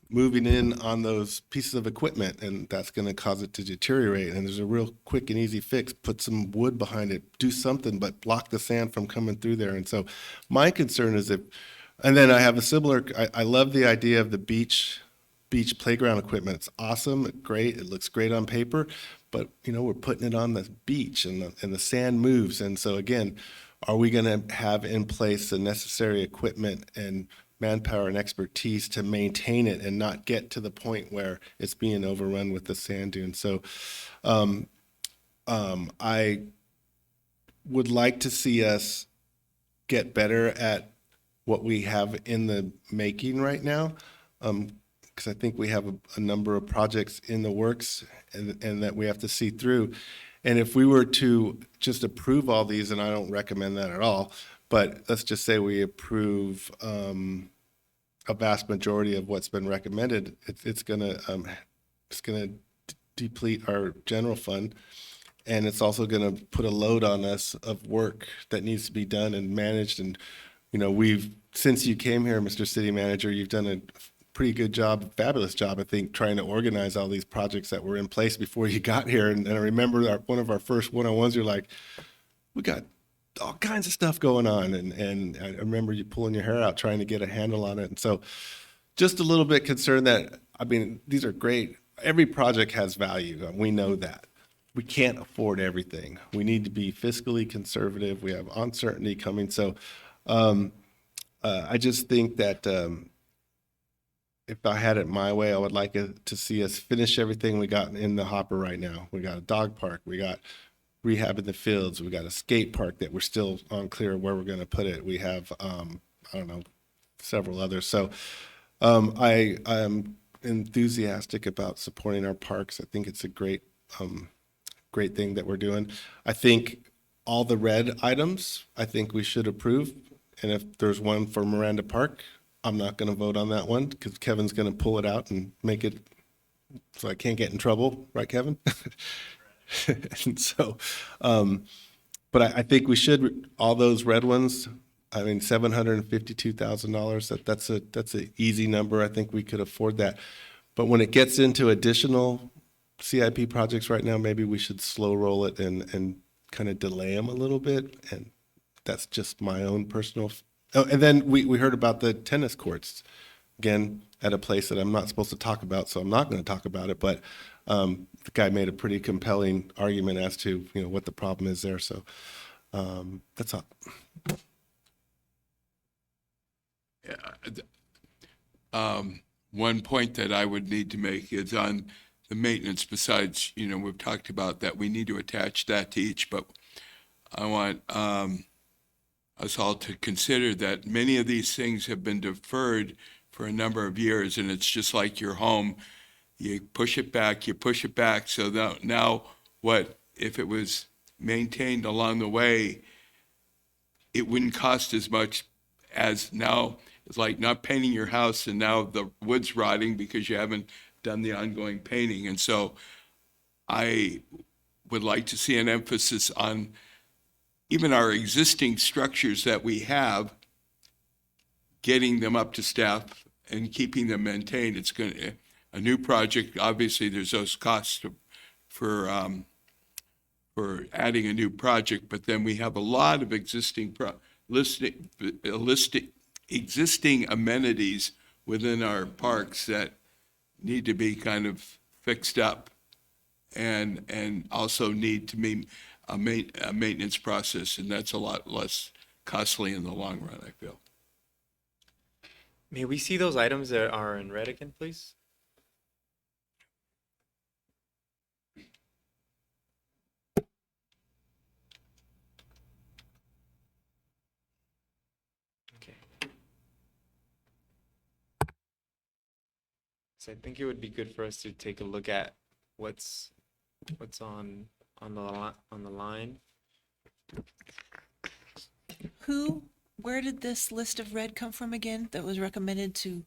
moving in on those pieces of equipment, and that's going to cause it to deteriorate. And there's a real quick and easy fix. Put some wood behind it, do something, but block the sand from coming through there. And so my concern is and then I have a similar, I love the idea of the beach playground equipment. It's awesome, great, it looks great on paper, but you know, we're putting it on the beach and the sand moves. And so again, are we gonna have in place the necessary equipment and manpower and expertise to maintain it and not get to the point where it's being overrun with the sand dunes? So I would like to see us get better at what we have in the making right now, because I think we have a number of projects in the works and that we have to see through. And if we were to just approve all these, and I don't recommend that at all, but let's just say we approve a vast majority of what's been recommended, it's gonna deplete our general fund. And it's also gonna put a load on us of work that needs to be done and managed. And you know, since you came here, Mr. City Manager, you've done a pretty good job, fabulous job, I think, trying to organize all these projects that were in place before you got here. And I remember one of our first one-on-ones, you're like, we got all kinds of stuff going on. And I remember you pulling your hair out trying to get a handle on it. And so just a little bit concerned that, I mean, these are great. Every project has value. We know that. We can't afford everything. We need to be fiscally conservative. We have uncertainty coming. So I just think that if I had it my way, I would like to see us finish everything we got in the hopper right now. We got a dog park, we got rehab in the fields, we got a skate park that we're still unclear where we're going to put it. We have, I don't know, several others. So I am enthusiastic about supporting our parks. I think it's a great thing that we're doing. I think all the red items, I think we should approve. And if there's one for Miranda Park, I'm not going to vote on that one because Kevin's going to pull it out and make it so I can't get in trouble, right, Kevin? And so, but I think we should, all those red ones, I mean, $752,000, that's an easy number. I think we could afford that. But when it gets into additional CIP projects right now, maybe we should slow roll it and kind of delay them a little bit. And that's just my own personal. Oh, and then we heard about the tennis courts, again, at a place that I'm not supposed to talk about, so I'm not going to talk about it. But the guy made a pretty compelling argument as to, you know, what the problem is there. So that's all. One point that I would need to make is on the maintenance. Besides, you know, we've talked about that we need to attach that to each, but I want us all to consider that many of these things have been deferred for a number of years, and it's just like your home. You push it back, so now what if it was maintained along the way, it wouldn't cost as much as now. It's like not painting your house and now the wood's rotting because you haven't done the ongoing painting. And so I would like to see an emphasis on even our existing structures that we have, getting them up to staff and keeping them maintained. It's going to, a new project, obviously there's those costs for adding a new project, but then we have a lot of existing existing amenities within our parks that need to be kind of fixed up and also need to be a maintenance process, and that's a lot less costly in the long run, I feel. May we see those items that are in red again, please? Okay. So I think it would be good for us to take a look at what's on the line. Who Where did this list of red come from again that was recommended to,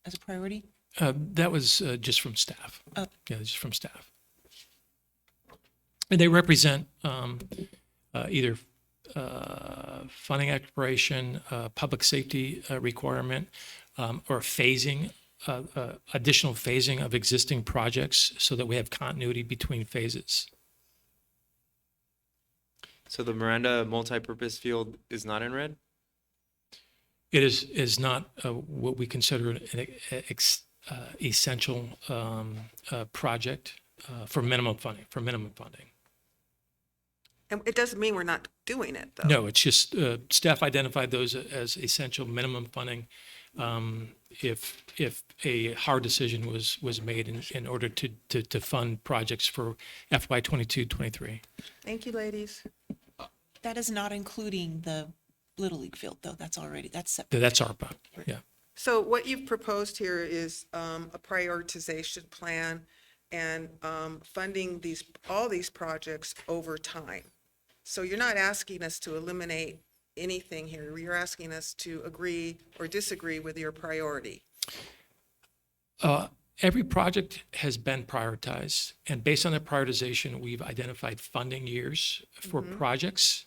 as a priority? That was just from staff. Oh. Yeah, just from staff. And they represent either funding expiration, public safety requirement, or phasing, additional phasing of existing projects so that we have continuity between phases. So the Miranda multipurpose field is not in red? It is not what we consider an essential project for minimum funding. And it doesn't mean we're not doing it, though. No, it's just staff identified those as essential minimum funding if a hard decision was made in order to fund projects for FY 22-23. Thank you, ladies. That is not including the Little League field, though. That's separate. That's ARPA, yeah. So what you've proposed here is a prioritization plan and funding all these projects over time. So you're not asking us to eliminate anything here. You're asking us to agree or disagree with your priority. Every project has been prioritized, and based on that prioritization, we've identified funding years for projects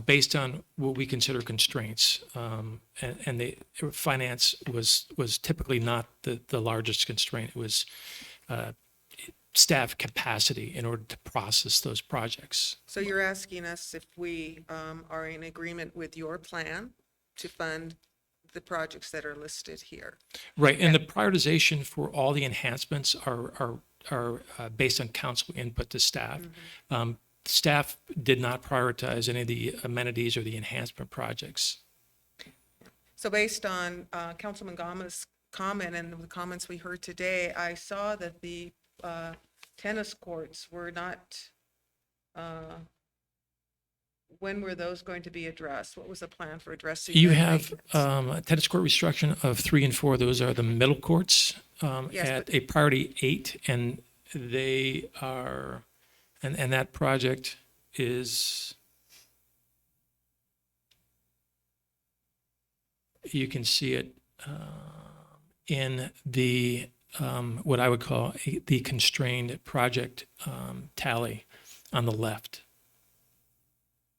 based on what we consider constraints. And the finance was typically not the largest constraint. It was staff capacity in order to process those projects. So you're asking us if we are in agreement with your plan to fund the projects that are listed here. Right, and the prioritization for all the enhancements are based on council input to staff. Staff did not prioritize any of the amenities or the enhancement projects. So based on Councilman Gama's comment and the comments we heard today, I saw that the tennis courts were not, when were those going to be addressed? What was the plan for addressing? You the have maintenance? a tennis court restriction of 3 and 4. Those are the middle courts Yes, at but- a priority 8, and they are, and that project is, you can see it in the what I would call the constrained project tally on the left.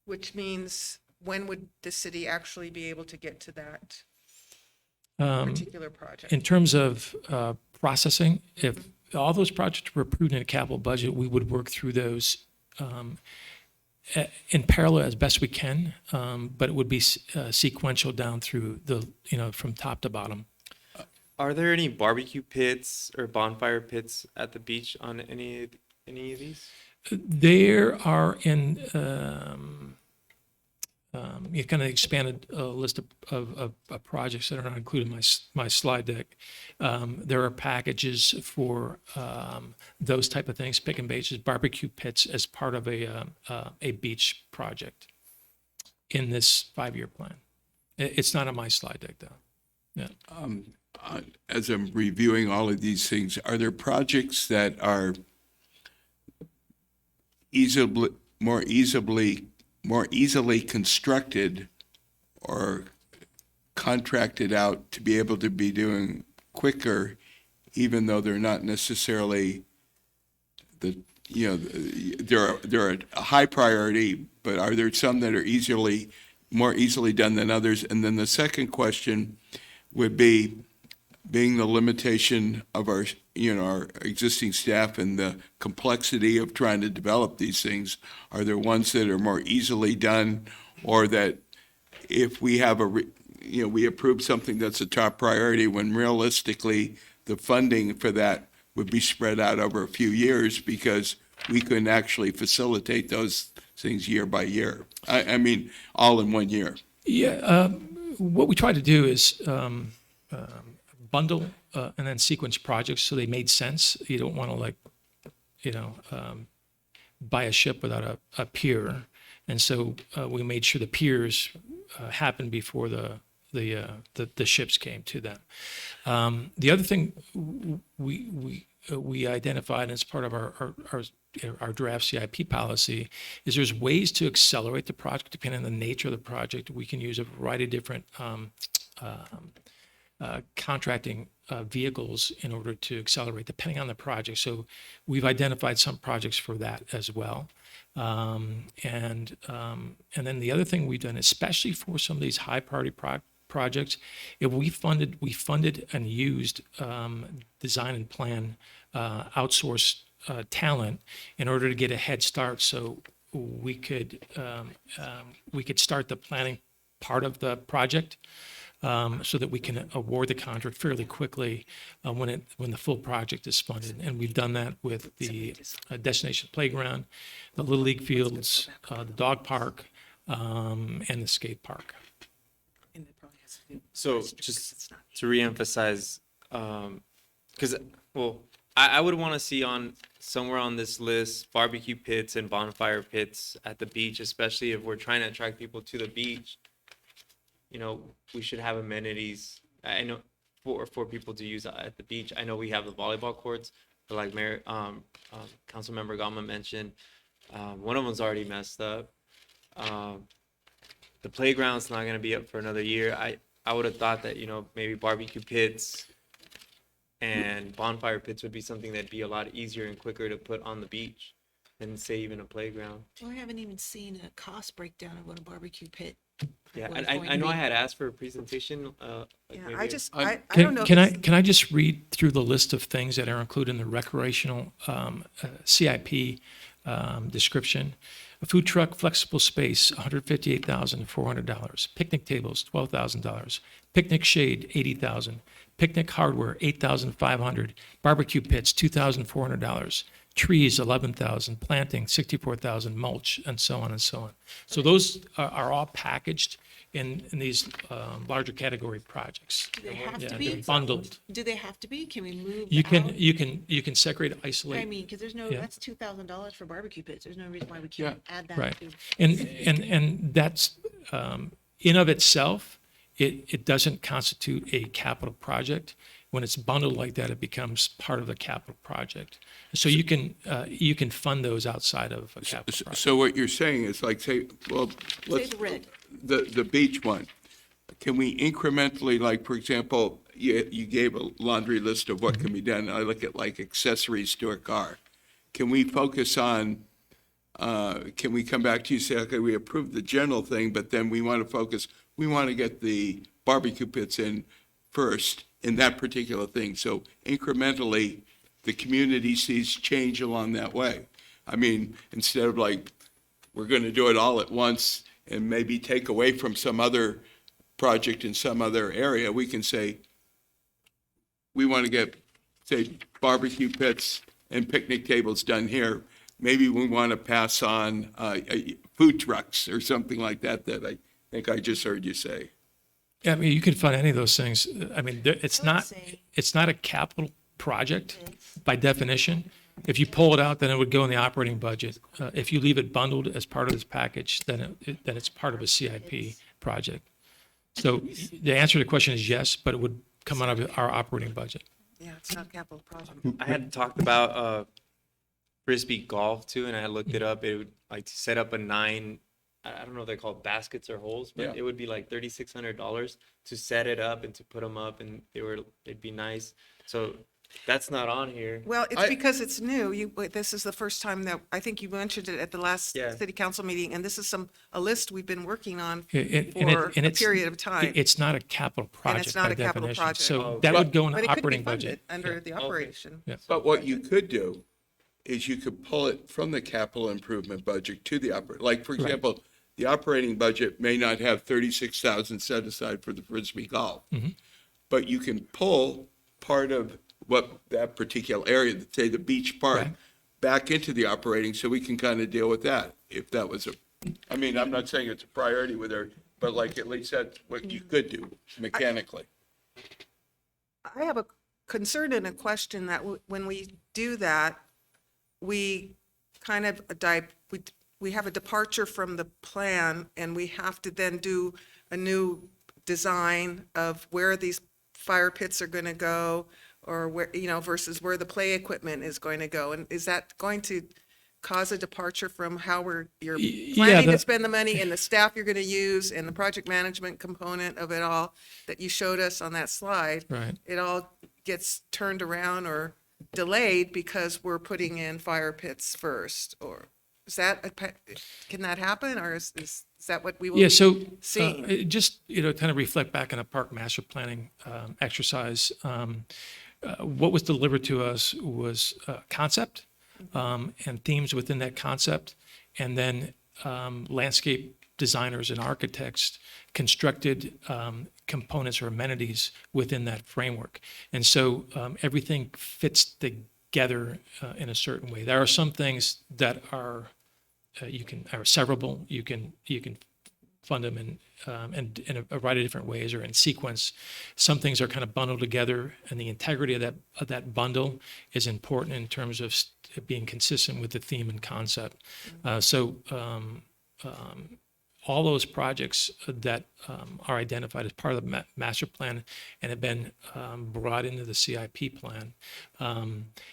Which means when would the city actually be able to get to that particular project? In terms of processing, if all those projects were approved in a capital budget, we would work through those in parallel as best we can, but it would be sequential down through from top to bottom. Are there any barbecue pits or bonfire pits at the beach on any of these? There are in you kind of expanded list of projects that are not included in my slide deck. There are packages for those type of things, pick and bases, barbecue pits as part of a beach project in this 5-year plan. It's not on my slide deck though. Yeah. As I'm reviewing all of these things, are there projects that are more easily constructed or contracted out to be able to be doing quicker, even though they're not necessarily they're a high priority, but are there some that are more easily done than others? And then the second question would be, being the limitation of our existing staff and the complexity of trying to develop these things, are there ones that are more easily done, or that if we have we approve something that's a top priority, when realistically the funding for that would be spread out over a few years because we couldn't actually facilitate those things year by year? I mean, all in 1 year. Yeah, what we try to do is bundle and then sequence projects so they made sense. You don't want to buy a ship without a pier, and so we made sure the piers happened before the ships came to them. The other thing we identified as part of our our draft CIP policy, is there's ways to accelerate the project depending on the nature of the project. We can use a variety of different contracting vehicles in order to accelerate depending on the project. So we've identified some projects for that as well. And then the other thing we've done, especially for some of these high priority projects, if we funded and used design and plan outsourced talent in order to get a head start, so we could start the planning part of the project, so that we can award the contract fairly quickly when the full project is funded. And we've done that with the destination playground, the Little League fields, the dog park, and the skate park. So just to reemphasize, because, well, I would want to see on somewhere on this list, barbecue pits and bonfire pits at the beach, especially if we're trying to attract people to the beach. You know, we should have amenities. I know for people to use at the beach. I know we have the volleyball courts, but like Councilmember Gama mentioned, one of them's already messed up. The playground's not going to be up for another year. I would have thought that, you know, maybe barbecue pits and bonfire pits would be something that'd be a lot easier and quicker to put on the beach than, say, even a playground. Well, I haven't even seen a cost breakdown of what a barbecue pit. Yeah, what it's I going I to know I be. had asked for a presentation. Yeah, maybe I don't know. Can I just read through the list of things that are included in the recreational CIP description? A food truck flexible space, $158,400. Picnic tables, $12,000. Picnic shade, $80,000. Picnic hardware, $8,500. Barbecue pits, $2,400. Trees, $11,000. Planting, $64,000. Mulch, and so on and so on. So those are all packaged in these larger category projects. Do they have Yeah, to they're be? bundled. Do they have to be? Can we move You out? can separate, isolate. I mean, because there's no, Yeah. that's $2,000 for barbecue pits. There's no reason why we can't add that Right. to. And that's, in of itself, it doesn't constitute a capital project. When it's bundled like that, it becomes part of the capital project. So you can fund those outside of a capital project. So what you're saying is like, say, well, let's, the red. the beach one. Can we incrementally, like, for example, you gave a laundry list of what can be done. I look at like accessories to a car. Can we focus on, can we come back to you and say, okay, we approved the general thing, but then we want to focus, we want to get the barbecue pits in first in that particular thing. So incrementally, the community sees change along that way. I mean, instead of like, we're going to do it all at once and maybe take away from some other project in some other area, we can say, we want to get, say, barbecue pits and picnic tables done here. Maybe we want to pass on food trucks or something like that, that I think I just heard you say. Yeah, I mean, you can fund any of those things. I mean, it's not a capital project by definition. If you pull it out, then it would go in the operating budget. If you leave it bundled as part of this package, then it's part of a CIP project. So the answer to the question is yes, but it would come out of our operating budget. Yeah, it's not a capital project. I had talked about frisbee golf too, and I had looked it up. It would like to set up a 9, I don't know if they're called baskets or holes, but Yeah. it would be like $3,600 to set it up and to put them up, and it'd be nice. So that's not on here. Well, it's because it's new. This is the first time that, I think you mentioned it at the last Yeah. city council meeting, and this is a list we've been working on for And a it's- period of time. It's not a capital project it's not by a capital definition. project. So that would go in But the it could be operating funded budget. under Yeah. the operation. Yeah. But what you could do is you could pull it from the capital improvement budget to the like, for Right. example, the operating budget may not have 36,000 set aside for the frisbee golf. Mhm. But you can pull part of what that particular area, say the beach park, Right. back into the operating, so we can kind of deal with that, if that was I mean, I'm not saying it's a priority with her, but like, at least that's what you could do mechanically. I have a concern and a question that when we do that, we kind of we have a departure from the plan, and we have to then do a new design of where these fire pits are going to go, or where, versus where the play equipment is going to go. And is that going to cause a departure from how you're Yeah, planning to the- spend the money and the staff you're going to use and the project management component of it all that you showed us on that slide. Right. It all gets turned around or delayed because we're putting in fire pits first, or is that, can that happen, or is that what we will Yeah, be so seeing? just, kind of reflect back on a park master planning exercise. What was delivered to us was concept and themes within that concept, and then landscape designers and architects constructed components or amenities within that framework. And so everything fits together in a certain way. There are some things that are are severable. You can fund them in a variety of different ways or in sequence. Some things are kind of bundled together, and the integrity of that bundle is important in terms of being consistent with the theme and concept. All those projects that are identified as part of the master plan and have been brought into the CIP plan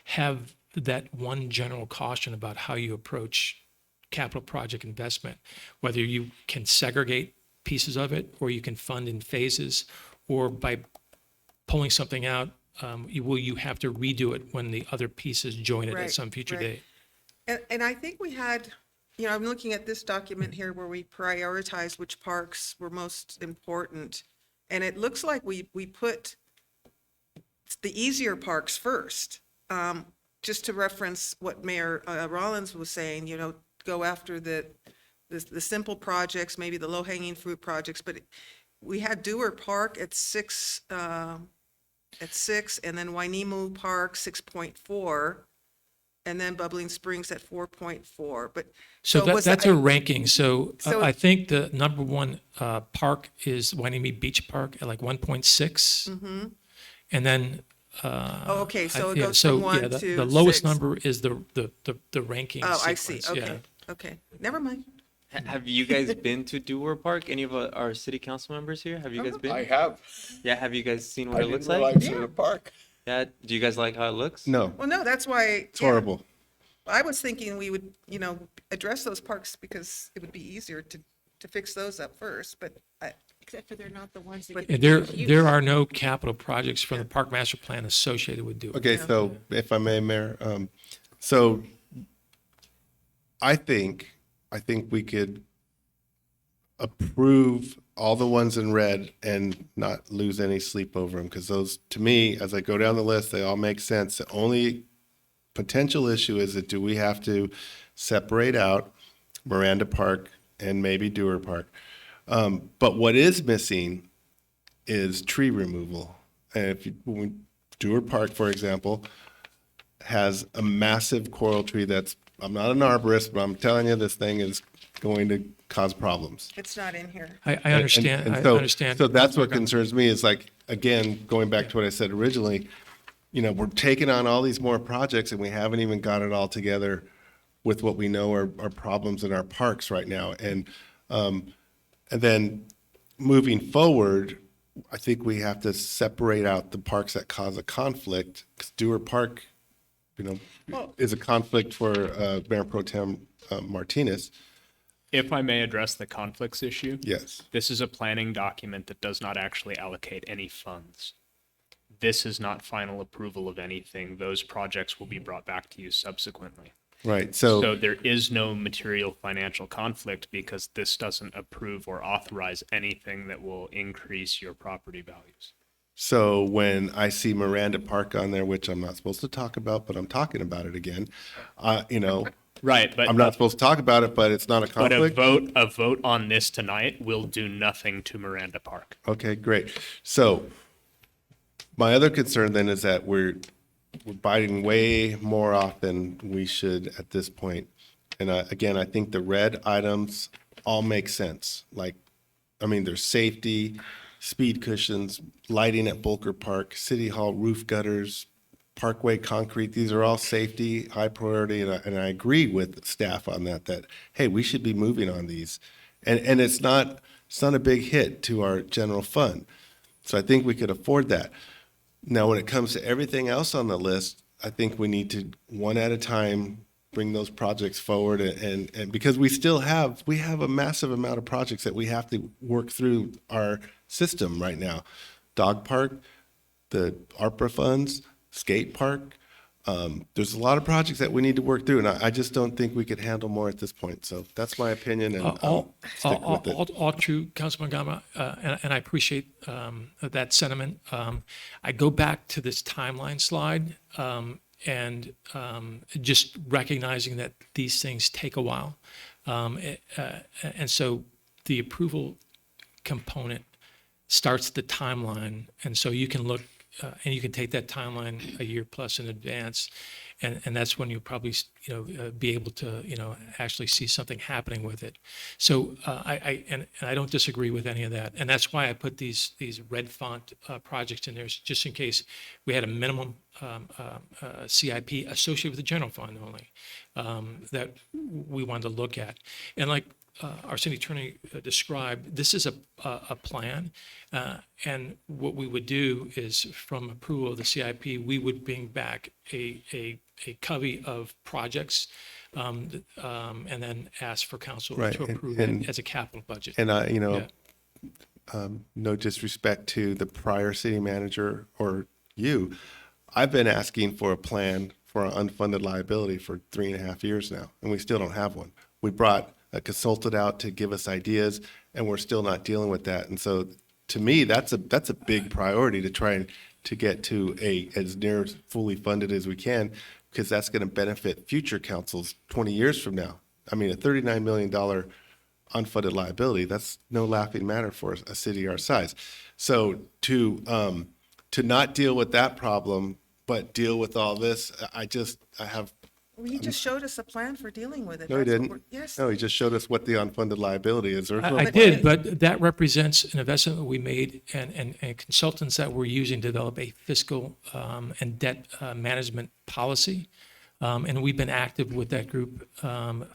have that one general caution about how you approach capital project investment, whether you can segregate pieces of it or you can fund in phases, or by pulling something out, you have to redo it when the other pieces join it at some future date. And I think we had, I'm looking at this document here where we prioritized which parks were most important. And it looks like we put the easier parks first. Just to reference what Mayor Rollins was saying, go after the simple projects, maybe the low-hanging fruit projects. But we had Dewar Park at 6, and then Wainimu Park 6.4. And then Bubbling Springs at 4.4, but. So that's a ranking. So So- I think the number one park is Wainimi Beach Park at like 1.6. Mhm. And then. Okay, so it yeah, goes from 1 the to lowest 6. number is the ranking Oh, I see, sequence, yeah. okay, never mind. Have you guys been to Dewar Park? Any of our city council members here? Have you guys been? I have. Yeah, have you guys seen what I it looks didn't like? realize it was a park. Yeah, do you guys like how it looks? No, Well, no, that's why. it's horrible. I was thinking we would, address those parks because it would be easier to fix those up first, but Except for they're not the ones that But- get. There are no capital projects from the park master plan associated with Dewar. Okay, so if I may, Mayor, so I think we could approve all the ones in red and not lose any sleep over them, because those, to me, as I go down the list, they all make sense. The only potential issue is that do we have to separate out Miranda Park and maybe Dewar Park? But what is missing is tree removal. And Dewar Park, for example, has a massive coral tree that's, I'm not an arborist, but I'm telling you, this thing is going to cause problems. it's not in here. I understand, And I so- understand. So that's what concerns me is like, again, going back to what I said originally, we're taking on all these more projects and we haven't even got it all together with what we know are problems in our parks right now. And then moving forward, I think we have to separate out the parks that cause a conflict. 'Cause Dewar Park, is a conflict for Mayor Pro Tem Martinez. If I may address the conflicts issue. Yes. This is a planning document that does not actually allocate any funds. This is not final approval of anything. Those projects will be brought back to you subsequently. Right, So there is no material financial conflict because this doesn't approve or authorize anything that will increase your property values. So when I see Miranda Park on there, which I'm not supposed to talk about, but I'm talking about it again, Right, but I'm not supposed to talk about it, but it's not a But conflict. a vote on this tonight will do nothing to Miranda Park. Okay, great. So my other concern then is that we're biting way more off than we should at this point. And again, I think the red items all make sense. There's safety, speed cushions, lighting at Volker Park, City Hall roof gutters, Parkway concrete. These are all safety, high priority, and I agree with staff on that, hey, we should be moving on these. And it's not a big hit to our general fund. So I think we could afford that. Now, when it comes to everything else on the list, I think we need to, one at a time, bring those projects forward and because we have a massive amount of projects that we have to work through our system right now. Dog park, the ARPA funds, skate park. There's a lot of projects that we need to work through, and I just don't think we could handle more at this point. So that's my opinion, and I'll stick with it. All true, Councilman Gama, and I appreciate that sentiment. I go back to this timeline slide and just recognizing that these things take a while. And so the approval component starts the timeline, and so you can look and you can take that timeline a year plus in advance, and that's when you'll probably be able to actually see something happening with it. So I don't disagree with any of that, and that's why I put these red font projects in there, just in case we had a minimum CIP associated with the general fund only that we wanted to look at, and like our city attorney described, this is a plan, and what we would do is, from approval of the CIP, we would bring back a covey of projects, and then ask for council to approve it as a capital budget. And no disrespect to the prior city manager or you, I've been asking for a plan for our unfunded liability for 3.5 years now, and we still don't have one. We brought a consultant out to give us ideas, and we're still not dealing with that. And so, to me, that's a big priority to try and to get to as near fully funded as we can, because that's going to benefit future councils 20 years from now. I mean, a $39 million unfunded liability, that's no laughing matter for a city our size. So to not deal with that problem, but deal with all this, I have. Well, you just showed us a plan for dealing with it. No, he That's what didn't. we're- Yes. No, he just showed us what the unfunded liability is. I did, but that represents an investment we made and consultants that we're using to develop a fiscal and debt management policy. And we've been active with that group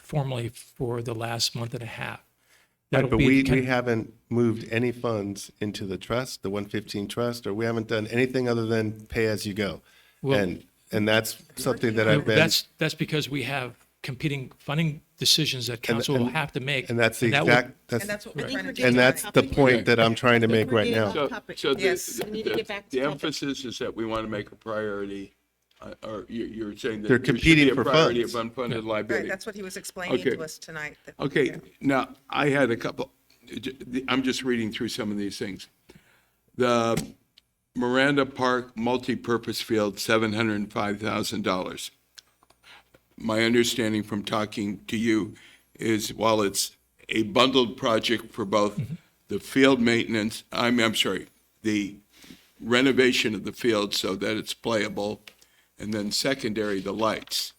formally for the last month and a half. Right, but we haven't moved any funds into the trust, the 115 trust, or we haven't done anything other than pay as you go. Well, and that's something that I've been. That's because we have competing funding decisions that council will have to make. And that's the that exact, will- that's what we're trying to do. and that's the point that I'm trying to make right now. So Yes. We need to get back to the topic. emphasis is that we want to make a priority, or you're saying that They're there should competing be a for priority funds. of unfunded Right, liability. that's what he was explaining Okay. to us tonight. that- Okay, yeah. now, I had a couple, I'm just reading through some of these things. The Miranda Park multipurpose field, $705,000. My understanding from talking to you is while it's a bundled project for both the field maintenance, I'm sorry, the renovation of the field so that it's playable, and then secondary, the lights.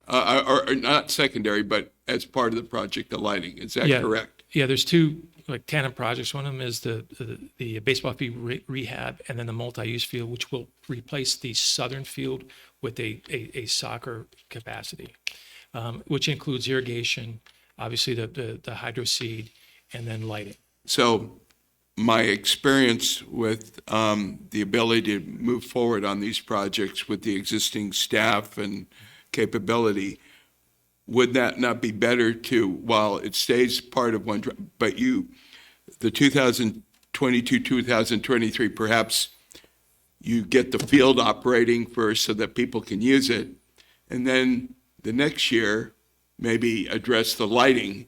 Or not secondary, but as part of the project, the lighting. Is that correct? Yeah, there's two tandem projects. One of them is the baseball field rehab, and then the multi-use field, which will replace the southern field with a soccer capacity, which includes irrigation, obviously the hydro seed, and then lighting. So my experience with the ability to move forward on these projects with the existing staff and capability, would that not be better to, while it stays part of one, but the 2022, 2023, perhaps you get the field operating first so that people can use it, and then the next year, maybe address the lighting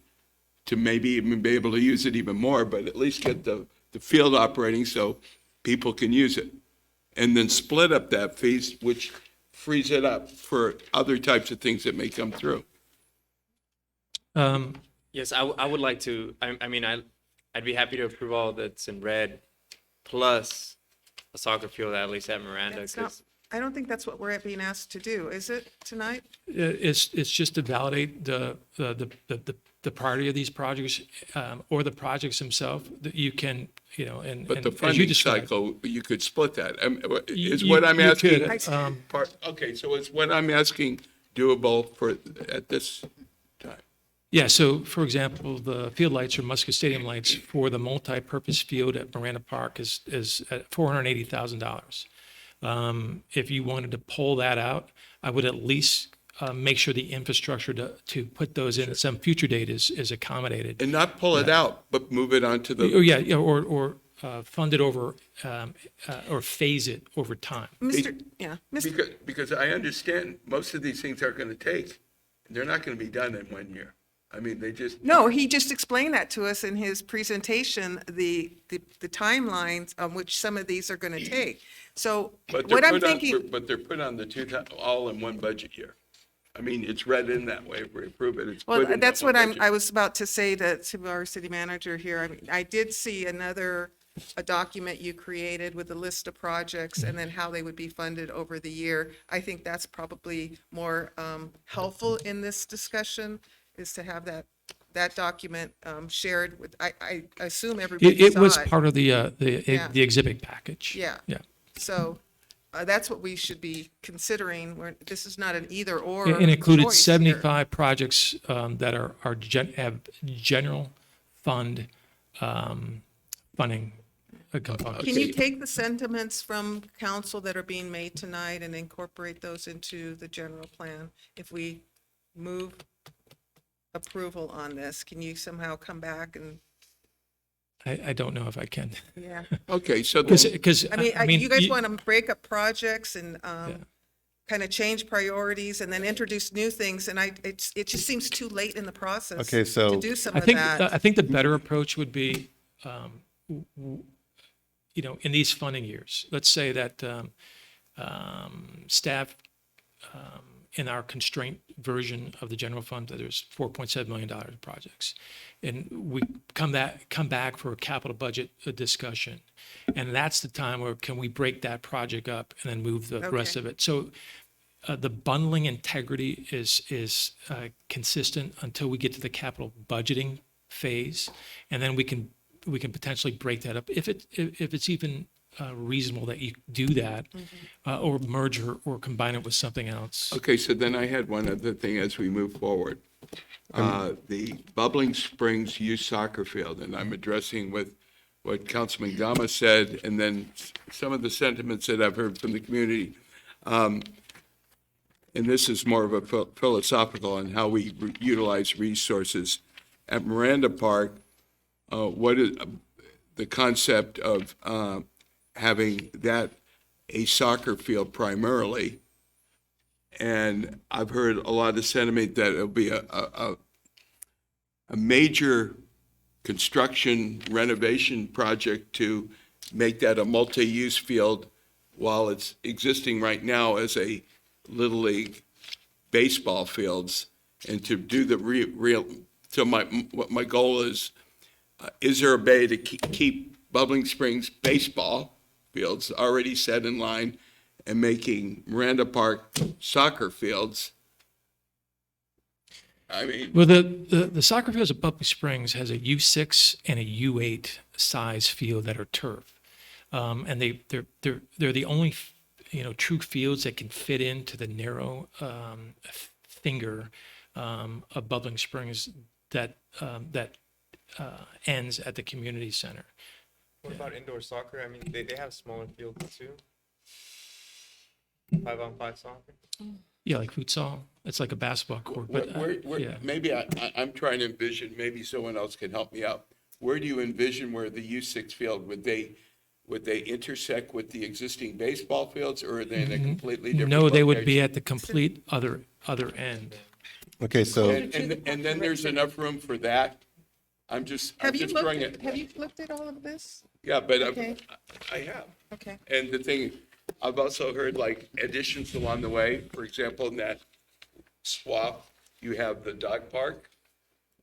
to maybe even be able to use it even more, but at least get the field operating so people can use it. And then split up that fees, which frees it up for other types of things that may come through. Yes, I would like to, I'd be happy to approve all that's in red, plus a soccer field at least at Miranda. That's not, I don't think that's what we're being asked to do, is it, tonight? It's just to validate the priority of these projects, or the projects themselves, that you can, and But the and as you funding described. cycle, you could split that. Is You- what I'm you asking. could, Okay, so is what I'm asking doable at this time? Yeah, so for example, the field lights or Musket Stadium lights for the multi-purpose field at Miranda Park is at $480,000. If you wanted to pull that out, I would at least make sure the infrastructure to put those in at some future date is accommodated. And not pull it out, but move it onto the. Oh, yeah, or fund it over, or phase it over time. Because I understand most of these things are going to take, they're not going to be done in 1 year. I mean, they just. No, he just explained that to us in his presentation, the timelines on which some of these are going to take. So But what they're I'm put on- thinking, But they're put on the all in one budget year. I mean, it's read in that way. If we approve it, it's put well, in that's that one what budget. I was about to say to our city manager here. I mean, I did see a document you created with a list of projects and then how they would be funded over the year. I think that's probably more helpful in this discussion, is to have that document shared with, I assume everybody It saw was it. part of Yeah. the exhibit package. Yeah. Yeah. So that's what we should be considering. This is not an either or. It included choice here. 75 projects that have general fund funding components. Can you take the sentiments from council that are being made tonight and incorporate those into the general plan? If we move approval on this, can you somehow come back and, I don't know if I can. yeah? Okay, so. Because, I mean, you guys want to break up projects and kind of change priorities and then introduce new things, and it just seems too late in the process Okay, so- to do some I of think, that. I think the better approach would be, in these funding years, let's say that staff in our constraint version of the general fund, that there's $4.7 million in projects. And we come back for a capital budget discussion. And that's the time where can we break that project up and then move the rest of it. So the bundling integrity is consistent until we get to the capital budgeting phase. And then we can potentially break that up if it's even reasonable that you do that, or merge or combine it with something else. Okay, so then I had one other thing as we move forward. The Bubbling Springs Youth Soccer Field, and I'm addressing with what Councilman Gama said, and then some of the sentiments that I've heard from the community. And this is more of a philosophical on how we utilize resources. At Miranda Park, what is the concept of having that a soccer field primarily? And I've heard a lot of sentiment that it'll be a major construction renovation project to make that a multi-use field while it's existing right now as a Little League baseball fields. And to do the real, so what my goal is there a way to keep Bubbling Springs baseball fields already set in line and making Miranda Park soccer fields? I mean. Well, the soccer fields at Bubbling Springs has a U6 and a U8 size field that are turf. And they're the only, true fields that can fit into the narrow finger of Bubbling Springs that ends at the community center. What about indoor soccer? I mean, they have smaller fields too. 5-on-5 soccer. Yeah, like futsal. It's like a basketball court, but yeah. Maybe I'm trying to envision, maybe someone else can help me out. Where do you envision where the U6 field, would they intersect with the existing baseball fields, or are they in a completely different No, they would location? be at the complete other end. Okay, so. And then there's enough room for that? I'm just throwing it. Have you looked at all of this? Yeah, but Okay. I have. Okay. And the thing, I've also heard like additions along the way. For example, in that swap, you have the dog park,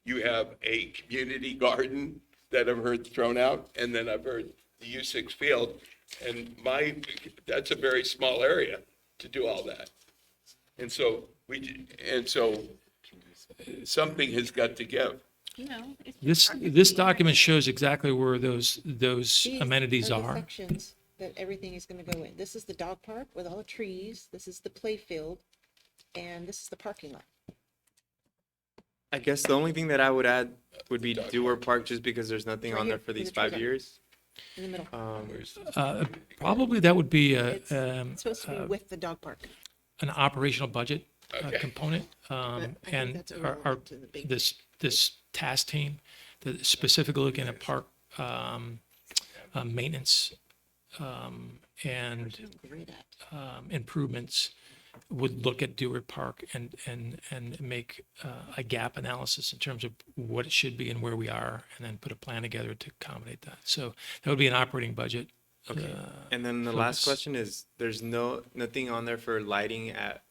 you have a community garden that I've heard thrown out, and then I've heard the U6 field. And that's a very small area to do all that. And so something has got to give. This document shows exactly where those These amenities the are. sections that everything is going to go in. This is the dog park with all the trees. This is the play field, and this is the parking lot. I guess the only thing that I would add would be Dewar Park, just because there's nothing Right on here, there for where these the trees 5 are. years. In the middle. Probably that would be It's supposed to be with the dog park. an operational budget component. And that's our, irrelevant to the big this task team, that specifically looking at park maintenance and improvements, would look at Dewar Park and make a gap analysis in terms of what it should be and where we are, and then put a plan together to accommodate that. So that would be an operating budget. Okay. And then the last question is, there's nothing on there for lighting at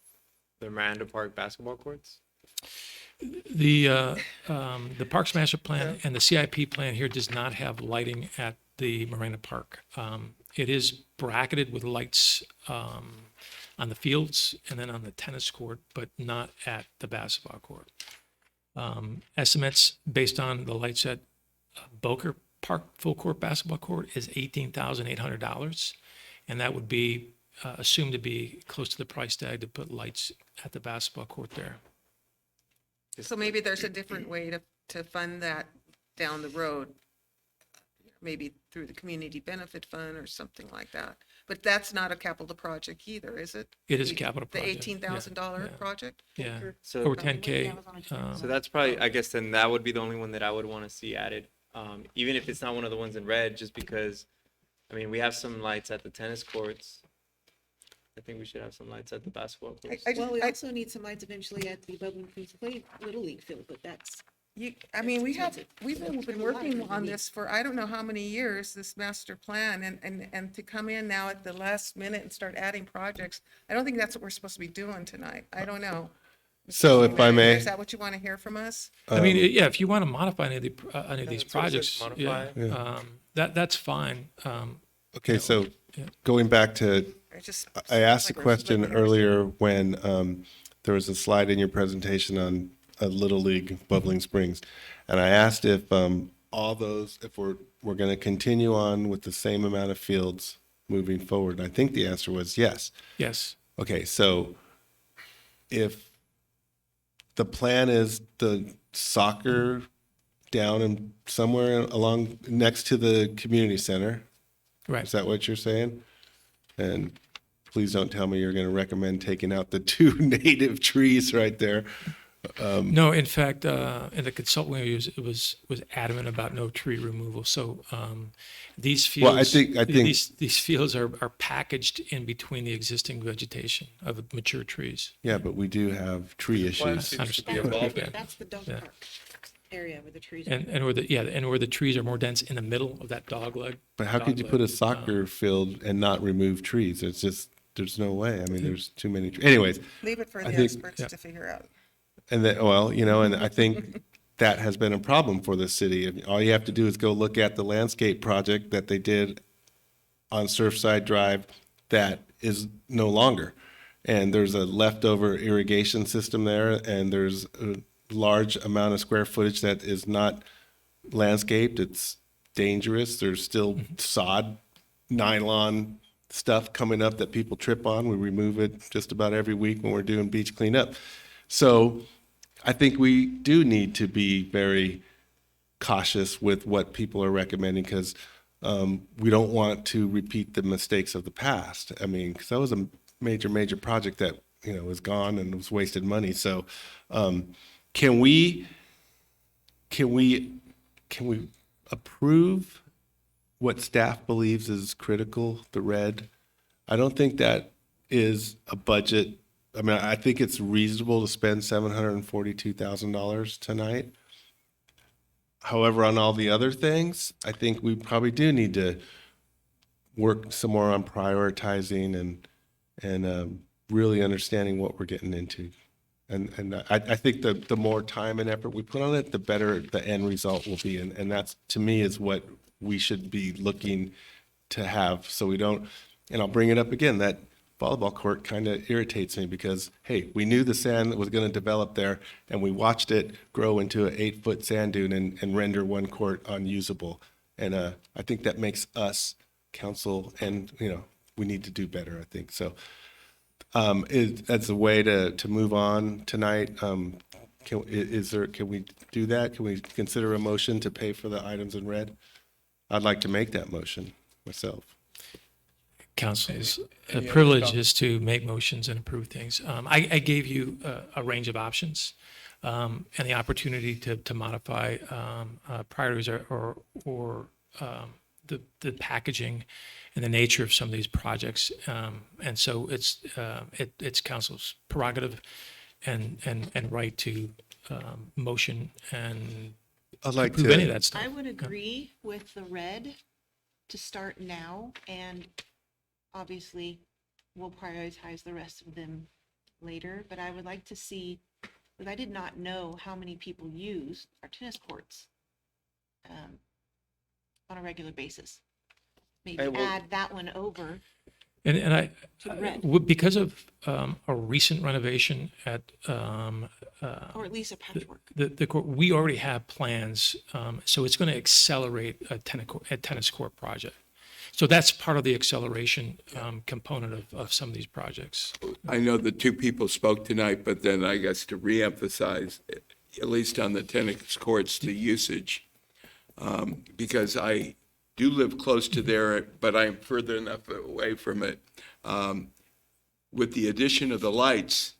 the Miranda Park basketball courts? The Parks Master Plan and the CIP plan here does not have lighting at the Miranda Park. It is bracketed with lights on the fields and then on the tennis court, but not at the basketball court. Estimates based on the lights at Boker Park full court basketball court is $18,800, and that would be assumed to be close to the price tag to put lights at the basketball court there. So maybe there's a different way to fund that down the road, maybe through the community benefit fund or something like that. But that's not a capital project either, is it? It is a capital project. The $18,000 project? Yeah, So over 10K. So that's probably, I guess then that would be the only one that I would want to see added. Even if it's not one of the ones in red, just because, I mean, we have some lights at the tennis courts. I think we should have some lights at the basketball courts. Well, we also need some lights eventually at the Bubbling Creek Play Little League field, but that's. We've been working on this for I don't know how many years, this master plan, and to come in now at the last minute and start adding projects, I don't think that's what we're supposed to be doing tonight. I don't know. So if I may. Is that what you want to hear from us? I mean, yeah, if you want to modify any of these that's what it says, projects, modify. that's fine. Okay, so going back to, I asked a question earlier when there was a slide in your presentation on a Little League Bubbling Springs. And I asked if all those, if we're going to continue on with the same amount of fields moving forward. I think the answer was yes. Yes. Okay, so if the plan is the soccer down and somewhere along next to the community center. Right. Is that what you're saying? And please don't tell me you're going to recommend taking out the 2 native trees right there. No, in fact, and the consultant we used was adamant about no tree removal. So these fields, Well, I think these fields are packaged in between the existing vegetation of mature trees. Yeah, but we do have tree issues. That's the dog park area where the trees are. And where the trees are more dense in the middle of that dog leg. But how could you put a soccer field and not remove trees? It's just, there's no way. I mean, there's too many trees. Anyways. Leave it for I the think- experts to figure out. And that, well, you know, and I think that has been a problem for the city. All you have to do is go look at the landscape project that they did on Surfside Drive that is no longer. And there's a leftover irrigation system there, and there's a large amount of square footage that is not landscaped. It's dangerous. There's still sod, nylon stuff coming up that people trip on. We remove it just about every week when we're doing beach cleanup. So I think we do need to be very cautious with what people are recommending, because we don't want to repeat the mistakes of the past. I mean, because that was a major project that, you know, was gone and was wasted money. So can we approve what staff believes is critical, the red? I don't think that is a budget. I mean, I think it's reasonable to spend $742,000 tonight. However, on all the other things, I think we probably do need to work some more on prioritizing and really understanding what we're getting into. And I think the more time and effort we put on it, the better the end result will be. And that's, to me, is what we should be looking to have. So we don't, and I'll bring it up again, that volleyball court kind of irritates me because, hey, we knew the sand that was going to develop there, and we watched it grow into an 8-foot sand dune and render one court unusable. And I think that makes us, council, and, you know, we need to do better, I think. So as a way to move on tonight, can we do that? Can we consider a motion to pay for the items in red? I'd like to make that motion myself. council's Any other privilege comments? is to make motions and approve things. I gave you a range of options and the opportunity to modify priorities or the packaging and the nature of some of these projects. And so it's council's prerogative and right to motion and I'd like approve to- any of that stuff. I would agree with the red to start now, and obviously we'll prioritize the rest of them later, but I would like to see, because I did not know how many people use our tennis courts on a regular basis. Maybe add that one over. And I, To the red. because of a recent renovation at Or at least a patchwork. the court, we already have plans, so it's going to accelerate a tennis court project. So that's part of the acceleration component of some of these projects. I know the two people spoke tonight, but then I guess to reemphasize, at least on the tennis courts, the usage, because I do live close to there, but I'm further enough away from it. With the addition of the lights,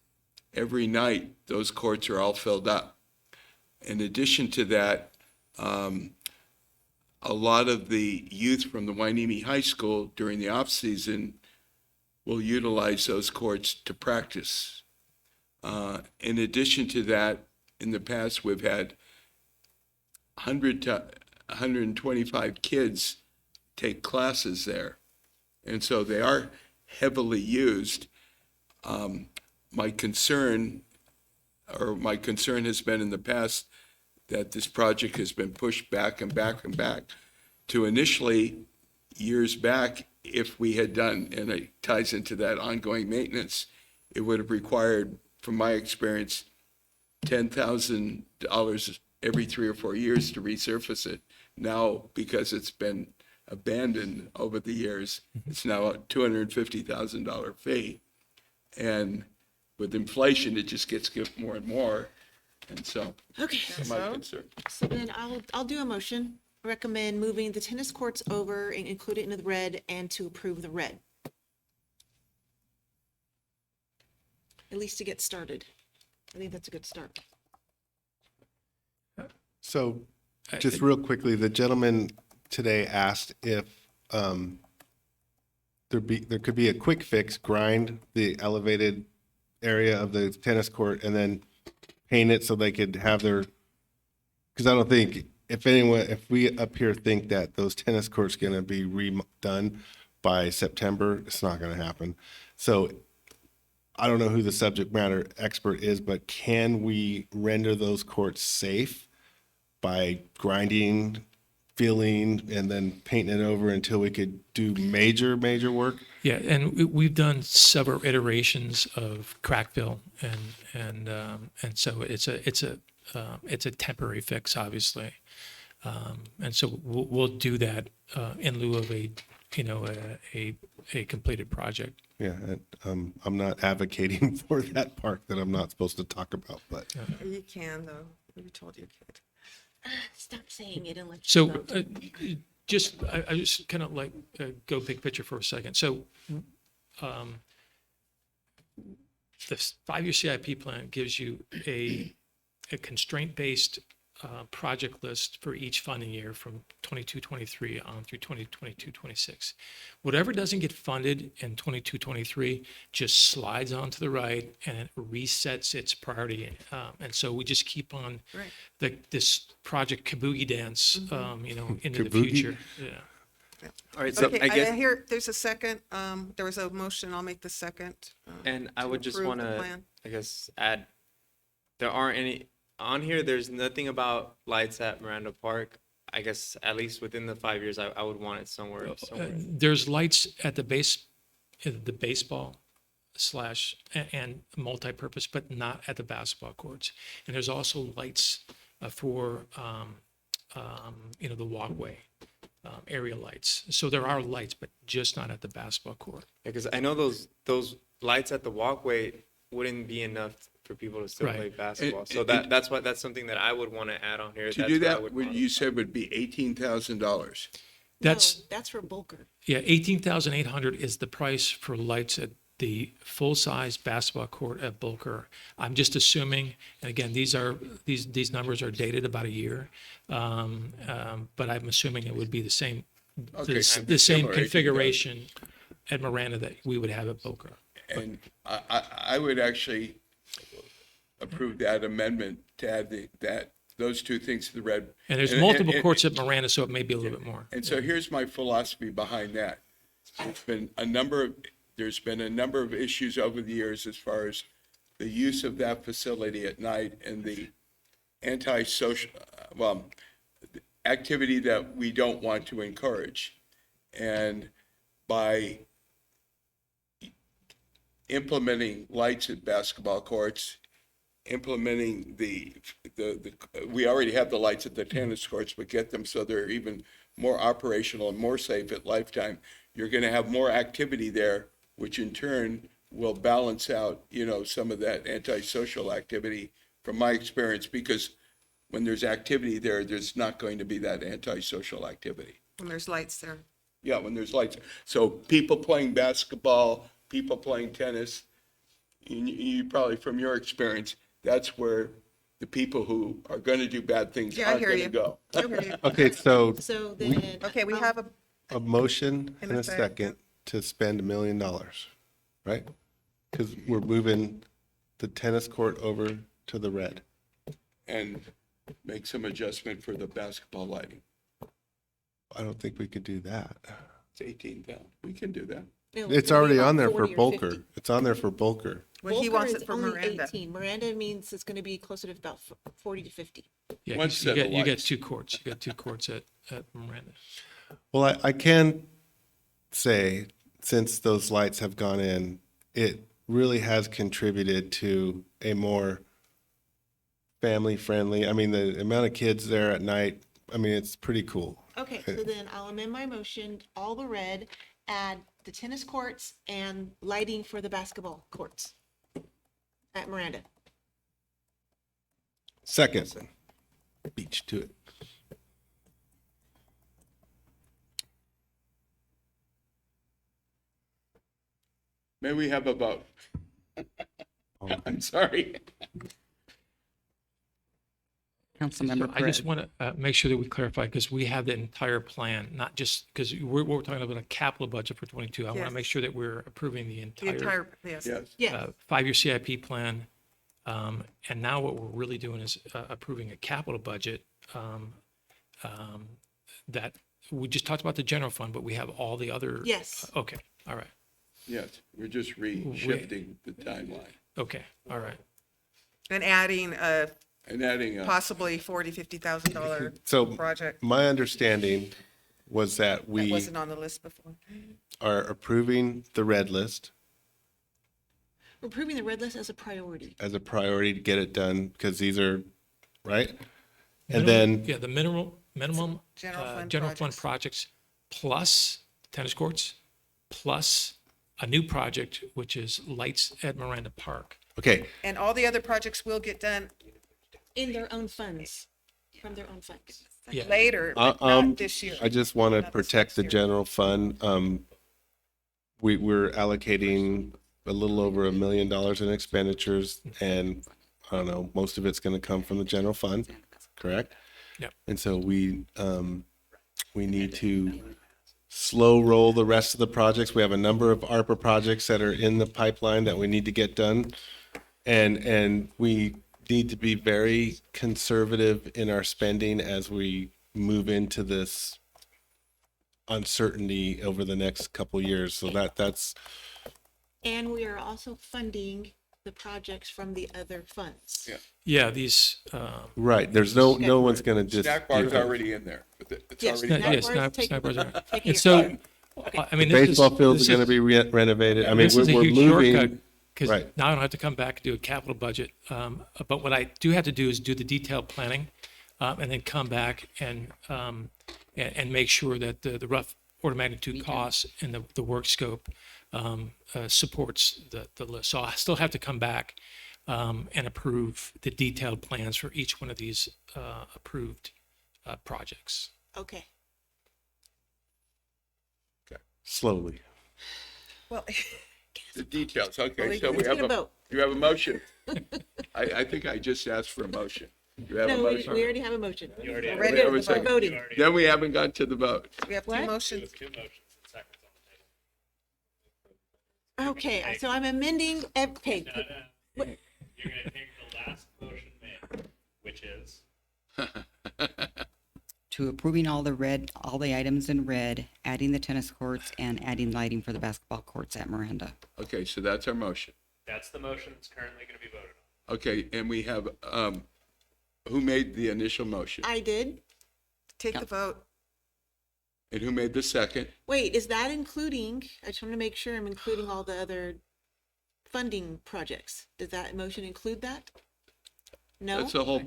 every night, those courts are all filled up. In addition to that, a lot of the youth from the Hueneme High School during the off-season will utilize those courts to practice. In addition to that, in the past, we've had 100 to 125 kids take classes there. And so they are heavily used. My concern has been in the past that this project has been pushed back and back and back to initially, years back, if we had done, and it ties into that ongoing maintenance, it would have required, from my experience, $10,000 every 3 or 4 years to resurface it. Now, because it's been abandoned over the years, it's now a $250,000 fee. And with inflation, it just gets more and more. And so, Okay. that's my concern. So then I'll do a motion, recommend moving the tennis courts over and include it into the red and to approve the red. At least to get started. I think that's a good start. So, just real quickly, the gentleman today asked if there could be a quick fix, grind the elevated area of the tennis court and then paint it so they could have their, because I don't think, if we up here think that those tennis courts going to be redone by September, it's not going to happen. So I don't know who the subject matter expert is, but can we render those courts safe by grinding, filling, and then painting it over until we could do major work? Yeah, and we've done several iterations of crack fill, and so it's a temporary fix, obviously, and so we'll do that in lieu of a completed project. Yeah, I'm not advocating for that part that I'm not supposed to talk about, but. You can, though. We told you could. Stop saying it unless. So I just kind of like go big picture for a second. So the 5-year CIP plan gives you a constraint-based project list for each funding year from 22-23 on through 2022-26. Whatever doesn't get funded in 22-23 just slides on to the right and it resets its priority. And so we just keep on this project kabuki dance, into the Kabuki? future. Yeah. All right, so Okay, I guess, here, there's a second. There was a motion. I'll make the second. and I to would just approve want the to, plan. I guess, add, there aren't any, on here, there's nothing about lights at Miranda Park. I guess, at least within the 5 years, I would want it somewhere. There's lights at the baseball / and multi-purpose, but not at the basketball courts. And there's also lights for, the walkway, area lights. So there are lights, but just not at the basketball court. Because I know those lights at the walkway wouldn't be enough for people to still Right. play basketball. And- So that's something that I would want to add on here. To That's do what I that, would what want. you said would be $18,000. That's, No, that's for Bulker. yeah, 18,800 is the price for lights at the full-size basketball court at Bulker. I'm just assuming, and again, these numbers are dated about a year, but I'm assuming it would be the same, Okay, the so the same similar, 18,000. configuration at Miranda that we would have at Bulker. And I would actually approve that amendment to add those two things to the red. And there's multiple courts at Miranda, so it may be a little bit more. And so here's my philosophy behind that. There's been a number of issues over the years as far as the use of that facility at night and the antisocial, activity that we don't want to encourage. And by implementing lights at basketball courts, implementing we already have the lights at the tennis courts, but get them so they're even more operational and more safe at Lifetime. You're going to have more activity there, which in turn will balance out, some of that antisocial activity from my experience, because when there's activity there, there's not going to be that antisocial activity. When there's lights there. Yeah, when there's lights. So people playing basketball, people playing tennis, you probably, from your experience, that's where the people who are going to do bad things Yeah, I aren't hear going to you. go. I hear you. Okay, so So then. Okay, we have a motion In and a a sec. second to spend $1 million, right? Because we're moving the tennis court over to the red. And make some adjustment for the basketball lighting. I don't think we could do that. It's 18,000. We can do that. It's already on there for Bulker. It's on there for Bulker. Well, he Bulker wants is it for only Miranda. 18. Miranda means it's going to be closer to about 40 to 50. Yeah, One 'cause set of you got lights. two courts. You got two courts at Miranda. Well, I can say, since those lights have gone in, it really has contributed to a more family-friendly, the amount of kids there at night, it's pretty cool. Okay, so then I'll amend my motion, all the red, add the tennis courts and lighting for the basketball courts at Miranda. Second, beach to it. May we have a vote? I'm sorry. Councilmember So I just Perez. want to make sure that we clarify, because we have the entire plan, not just, because we're talking about a capital budget for 22. I want Yes. to make sure that we're approving the The entire entire, yes. Yes. Yeah. 5-year CIP plan. And now what we're really doing is approving a capital budget that, we just talked about the general fund, but we have all the other. Yes. Okay, all right, Yes, we're just reshifting the timeline okay, all right. And adding a and adding a. possibly $40,000-$50,000 So project my understanding was that that we wasn't on the list before. are approving the red list We're approving the red list as a priority. as a priority to get it done, because these are, right? And Minimum- then, Yeah, the minimum General fund projects plus tennis courts, plus a new project, which is lights at Miranda Park. okay, And all the other projects will get done In their own funds, from their own funds. Yeah. later, but not this year. I just want to Not this protect the next year. general fund. We're allocating a little over $1 million in expenditures, and I don't know, most of it's going to come from the general fund, correct? Yep. And so we need to slow roll the rest of the projects. We have a number of ARPA projects that are in the pipeline that we need to get done. And we need to be very conservative in our spending as we move into this uncertainty over the next couple years. So that's And we are also funding the projects from the other funds. Yeah. Yeah, these, right. There's no one's going to just. Snack bar's already in there. It's Yes, already. snack yeah, bars snap take- bars are. taking And it so, down. I mean, The this is. baseball fields this are going to is- be renovated. I mean, This is a we're huge shortcut, moving. because Right. now I don't have to come back and do a capital budget. But what I do have to do is do the detailed planning, and then come back and make sure that the rough order of magnitude costs and the work scope supports the list. So I still have to come back and approve the detailed plans for each one of these approved projects. Okay. slowly. Well, The details, Well, okay, so we let's have get a a, vote. you have a motion. I think I just asked for a motion. You have a No, we motion? already have a motion. You already have Ready We have to a second. vote. Then we haven't got to the vote. We have two What? motions. two motions and seconds on the table. Okay, so I'm amending, okay, No, no. You're gonna take the last motion made, which is To approving all the items in red, adding the tennis courts and adding lighting for the basketball courts at Miranda. Okay, so that's our motion. that's the motion that's currently going to be voted on. Okay, and we have, who made the initial motion? I did. Take the vote. And who made the second? Wait, is that including, I just want to make sure I'm including all the other funding projects. Does that motion include that? No? That's the whole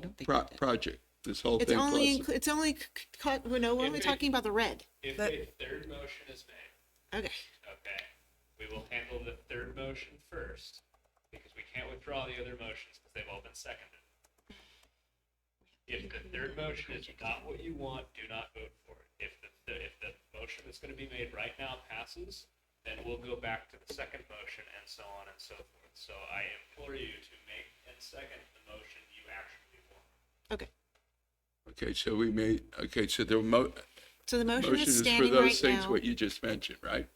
project, this whole It's thing only, plus. it's only, no, we're only talking about the red. If That- a third motion is made, Okay. okay, we will handle the third motion first, because we can't withdraw the other motions because they've all been seconded. If the third motion is not what you want, do not vote for it. If the motion that's going to be made right now passes, then we'll go back to the second motion and so on and so forth. So I implore you to make and second the motion you actually want. Okay. Okay, so we made, okay, so So the motion motion is is for standing those right things, now. what you just mentioned, right?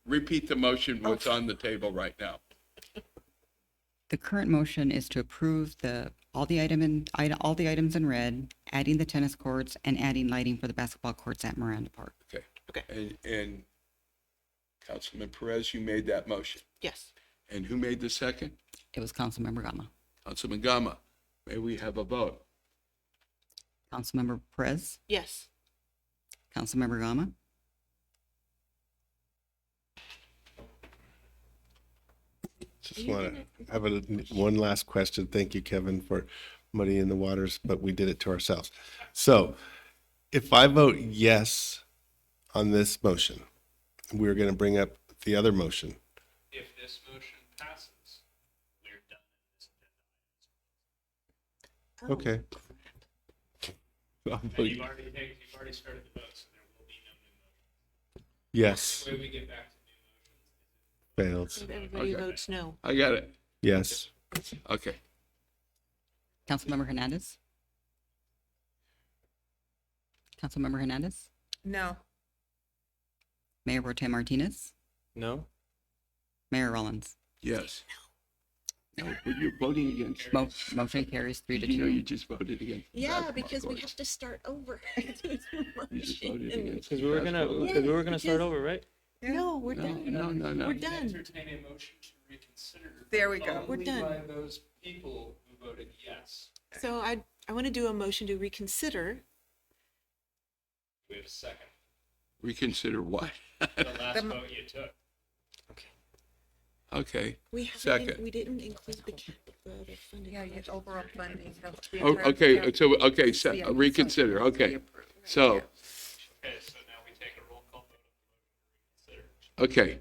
Repeat the motion, what's on the table right now. The current motion is to approve all the items in red, adding the tennis courts and adding lighting for the basketball courts at Miranda Park. Okay. Okay. And Councilman Perez, you made that motion. Yes. And who made the second? It was Councilmember Gama. Councilman Gama. May we have a vote? Councilmember Perez, Yes. Councilmember Gama, Just want to have one last question. Thank you, Kevin, for muddying the waters, but we did it to ourselves. So if I vote yes on this motion, we're going to bring up the other motion. If this motion passes, we're done. Okay. I'll And vote you've already started the vote, so there will be no new motion. yes. The way we get back to new motions. Fails. Everybody Okay. votes no. I got it. Yes. Okay. Councilmember Hernandez. Councilmember Hernandez, No. Mayor Pro Tem Martinez, No? Mayor Rollins. Yes. No, but you're voting against. Motion carries 3 to You know 2. you just voted against. the Yeah, basketball because we courts. have to start over. You just voted against. Because the we were gonna, basketball because we were Yeah, gonna start because- over, right? No, we're No, done. no. We're done. Entertain a motion to reconsider. There we go. We're Only done. by those people who voted yes. So I want to do a motion to reconsider. We have a second. Reconsider what? The last vote you took. Okay. We haven't, Second. we didn't include the funding. Yeah, you overall funding. the Oh, entire okay, county. so, okay, so Yeah, reconsider, so okay. we approve. So, Okay, so now we take a roll call vote on the motion to reconsider.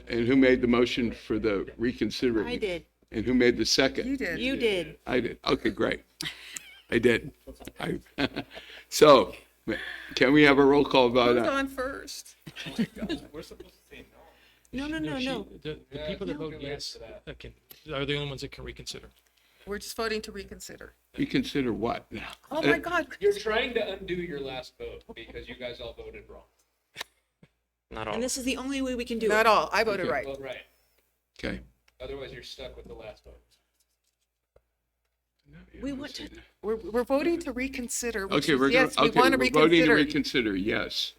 okay. And who made the motion for the reconsidering? I did. And who made the second? You did. You did. I did. Okay, great. I did. So, can we have a roll call vote? Who's on first? We're supposed to say no. No. The people that vote yes are the only ones that can reconsider. We're just voting to reconsider. Reconsider what now? Oh my God. You're trying to undo your last vote because you guys all voted wrong. Not all. And this is the only way we can do Not it. all. I voted Okay. right. Well, right. Okay. Otherwise, you're stuck with the last vote. We want to, We're voting to reconsider. which Okay, is we're gonna, yes, we okay, want to we're voting to reconsider. reconsider, yes.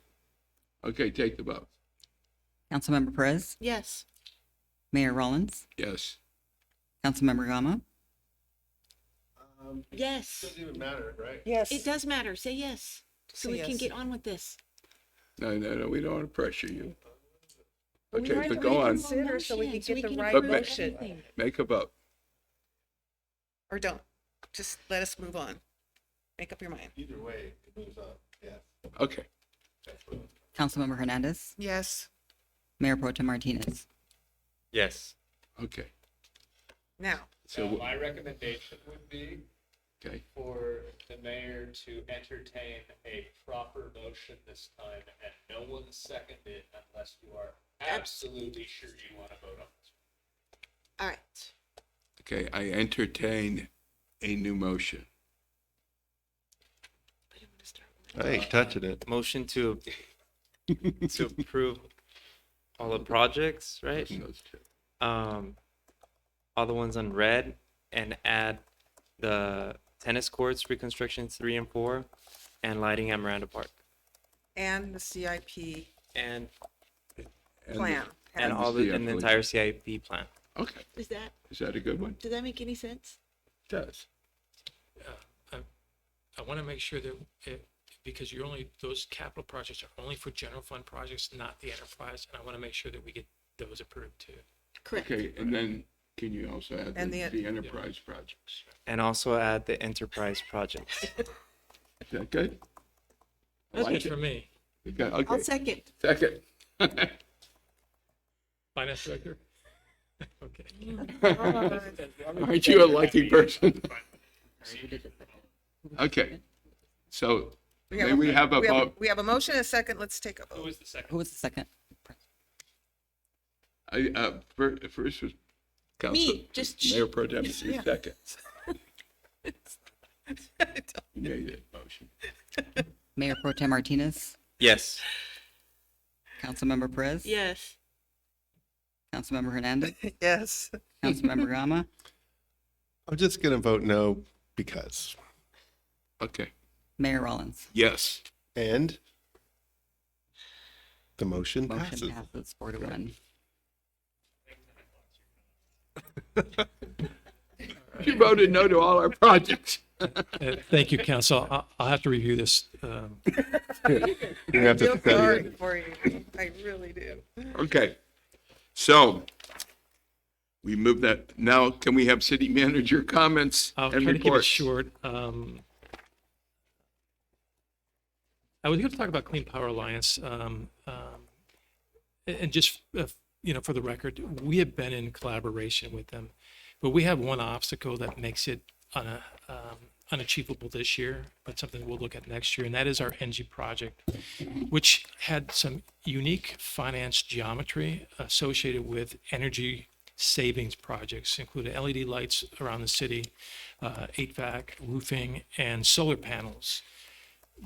Okay, take the vote. Councilmember Perez, yes. Mayor Rollins, Yes. Councilmember Gama, Yes. Doesn't even matter, right? Yes. It does matter. Say yes. So Say we can yes. get on with this. No, we don't want to pressure you. We Okay, want but to go on. reconsider so we can So we get the can right approve motion. everything. Make a vote. Or don't. Just let us move on. Make up your mind. Either way, it moves on. Yes. Okay. Councilmember Hernandez, Yes. Mayor Pro Tem Martinez. Yes. Okay. Now. So, So my recommendation would be Okay, For the mayor to entertain a proper motion this time, and no one seconded unless you are absolutely sure you want to vote on this. All right. okay, I entertain a new motion. I ain't touching it. Motion to approve all the projects, right? Those two. All the ones on red, and add the tennis courts reconstructions 3 and 4, and lighting at Miranda Park, And the CIP And and plan. and the all the and the CIP. entire CIP plan. Okay, Is is that a good one? does that make any sense? It does. I want to make sure that because those capital projects are only for general fund projects, not the enterprise, and I want to make sure that we get those approved too. Correct. Okay, and then can you also add And the enterprise projects? And also add the enterprise projects. Is that good? I That's like good for it. me. Okay, I'll okay. second. Second. Finance director? Okay. Aren't you a lucky person? Okay, so may we have a vote? We have a motion and a second. Let's take a Who vote. was the second? Who was the second? First was Council. Me, just- Mayor Pro Tem, Yeah. second. You made it motion. Mayor Pro Tem Martinez, Yes. Councilmember Perez. Yes. Councilmember Hernandez, Yes. Councilmember Gama, I'm just gonna vote no because. Okay, Mayor Rollins. yes. And the motion Motion passes. passes 4-1. You voted no to all our projects. Thank you, council. I'll have to review this. You have to Feel study sorry it. for you. I really do. Okay, so we move that. Now, can we have city manager comments I'll and try to keep it reports? short. I was going to talk about Clean Power Alliance, and just for the record, we have been in collaboration with them, but we have one obstacle that makes it unachievable this year, but something we'll look at next year, and that is our NG project, which had some unique finance geometry associated with energy savings projects, including LED lights around the city, HVAC, roofing, and solar panels.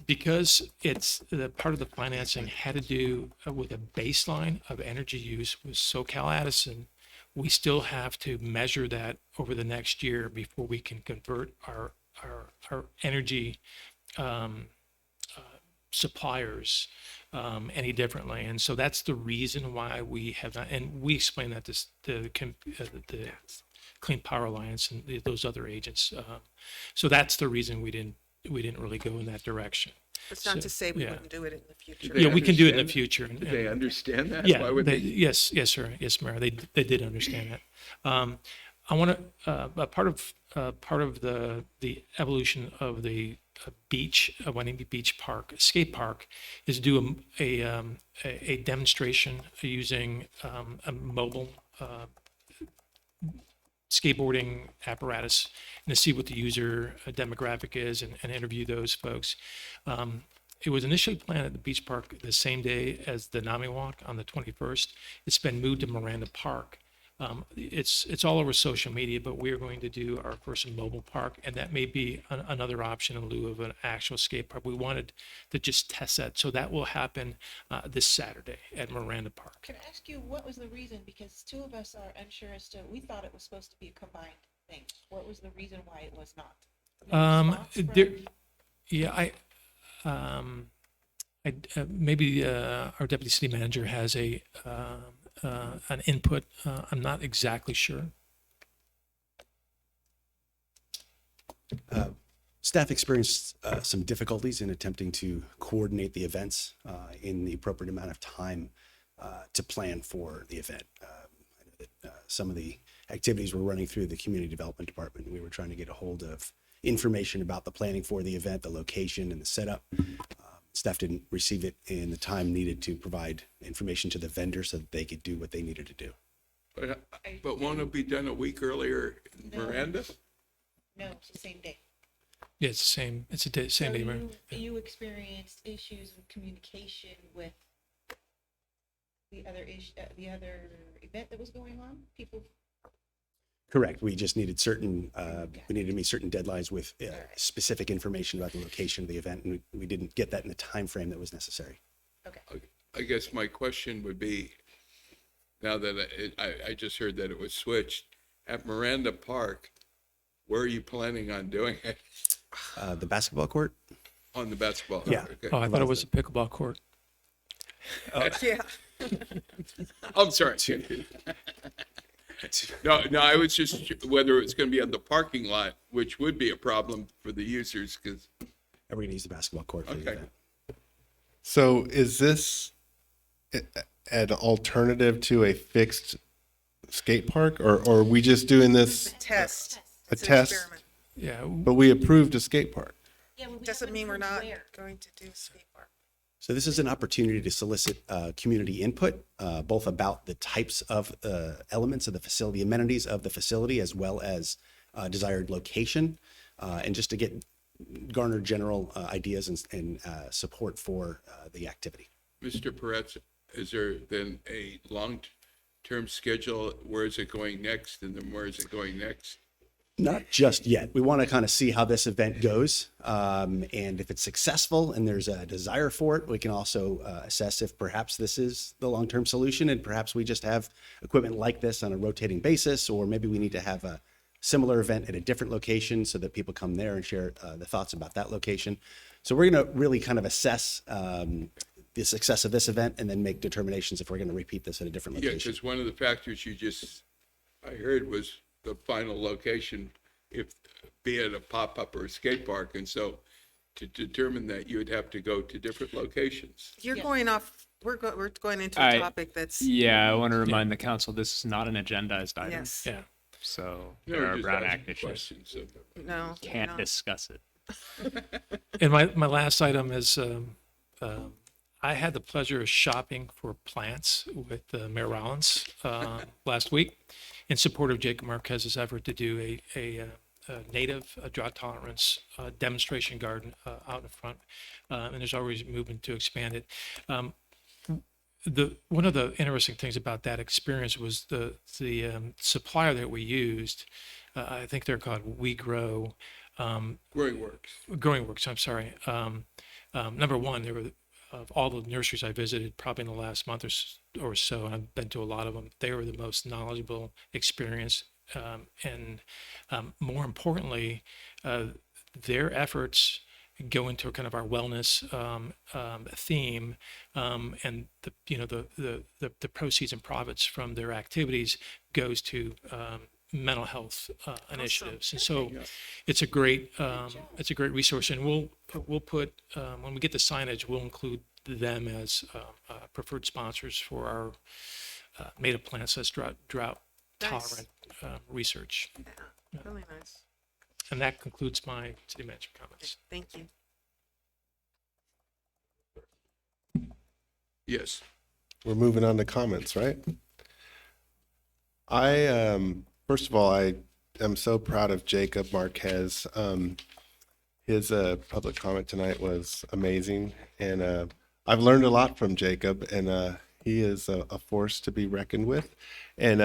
Because it's the part of the financing had to do with a baseline of energy use with SoCal Edison, we still have to measure that over the next year before we can convert our energy suppliers any differently. And so that's the reason why we have not, and we explained that to the Clean Power Alliance and those other agents. So that's the reason we didn't really go in that direction. It's not So, to say we yeah. wouldn't do it in the future. They Yeah, we can do it in the understand- future. Do they understand that? Yeah, Why would they? yes, sir. Yes, Mayor. They did understand that. I want to, part of the evolution of the beach, Wendy Beach Park, skate park, is do a demonstration using a mobile skateboarding apparatus and to see what the user demographic is and interview those folks. It was initially planned at the beach park the same day as the NAMI Walk on the 21st. It's been moved to Miranda Park. It's all over social media, but we are going to do our first mobile park, and that may be another option in lieu of an actual skate park. We wanted to just test that, so that will happen this Saturday at Miranda Park. Can I ask you, what was the reason? Because two of us are unsure as to, we thought it was supposed to be a combined thing. What was the reason why it was not? No response from- Maybe our deputy city manager has an input. I'm not exactly sure. Staff experienced some difficulties in attempting to coordinate the events in the appropriate amount of time to plan for the event. I know that some of the activities were running through the community development department. We were trying to get a hold of information about the planning for the event, the location and the setup. Staff didn't receive it in the time needed to provide information to the vendor so that they could do what they needed to do. But won't it be done a week earlier in No. Miranda? No, it's the same day. Yeah, it's the same. It's a day, same day. Right? Yeah. You experienced issues with communication with the other the other event that was going on? People. Correct. We just needed certain, we needed to meet certain deadlines with specific information about the location of the event, and we didn't get that in the time frame that was necessary. Okay. I guess my question would be, now that I just heard that it was switched, at Miranda Park, where are you planning on doing it? The basketball court? On the basketball? Yeah. court, okay. Oh, I thought it was a pickleball court. Yeah. I'm sorry. No, I was just whether it's going to be on the parking lot, which would be a problem for the users because. We're going to use the basketball court for the Okay. event. So is this an alternative to a fixed skate park, or are we just doing this Test. a It's an test? experiment. Yeah. But we approved a skate park. Doesn't mean we're not going to do skate park. So this is an opportunity to solicit community input, both about the types of elements of the facility, amenities of the facility, as well as desired location, and just to garner general ideas and support for the activity. Mr. Peretz, is there then a long-term schedule? Where is it going next? And then where is it going next? Not just yet. We want to kind of see how this event goes. And if it's successful and there's a desire for it, we can also assess if perhaps this is the long-term solution and perhaps we just have equipment like this on a rotating basis, or maybe we need to have a similar event at a different location so that people come there and share the thoughts about that location. So we're going to really kind of assess the success of this event and then make determinations if we're going to repeat this at a different Yeah, location. because one of the factors I heard was the final location, if be it a pop-up or a skate park. And so to determine that, you would have to go to different locations. You're going off, we're going into a topic that's. Yeah, I want to remind the council, this is not an agendized item. Yes. Yeah. So No, there are just Brown asking Act issues. questions of- No. Can't no. discuss it. And my last item is I had the pleasure of shopping for plants with Mayor Rollins last week in support of Jacob Marquez's effort to do a native drought tolerance demonstration garden out in front. And there's always movement to expand it. One of the interesting things about that experience was the supplier that we used. I think they're called We Grow. Growing Works. Growing Works. I'm sorry. Number one, they were of all the nurseries I visited, probably in the last month or so, and I've been to a lot of them. They were the most knowledgeable, experienced, and more importantly, their efforts go into kind of our wellness theme, and the proceeds and profits from their activities goes to mental health initiatives. And so it's a great resource, and we'll put when we get the signage, we'll include them as preferred sponsors for our native plants that's drought tolerant research. Yeah, really nice. And that concludes my city manager comments. Thank you. Yes. We're moving on to comments, right? First of all, I am so proud of Jacob Marquez. His public comment tonight was amazing, and I've learned a lot from Jacob, and he is a force to be reckoned with. And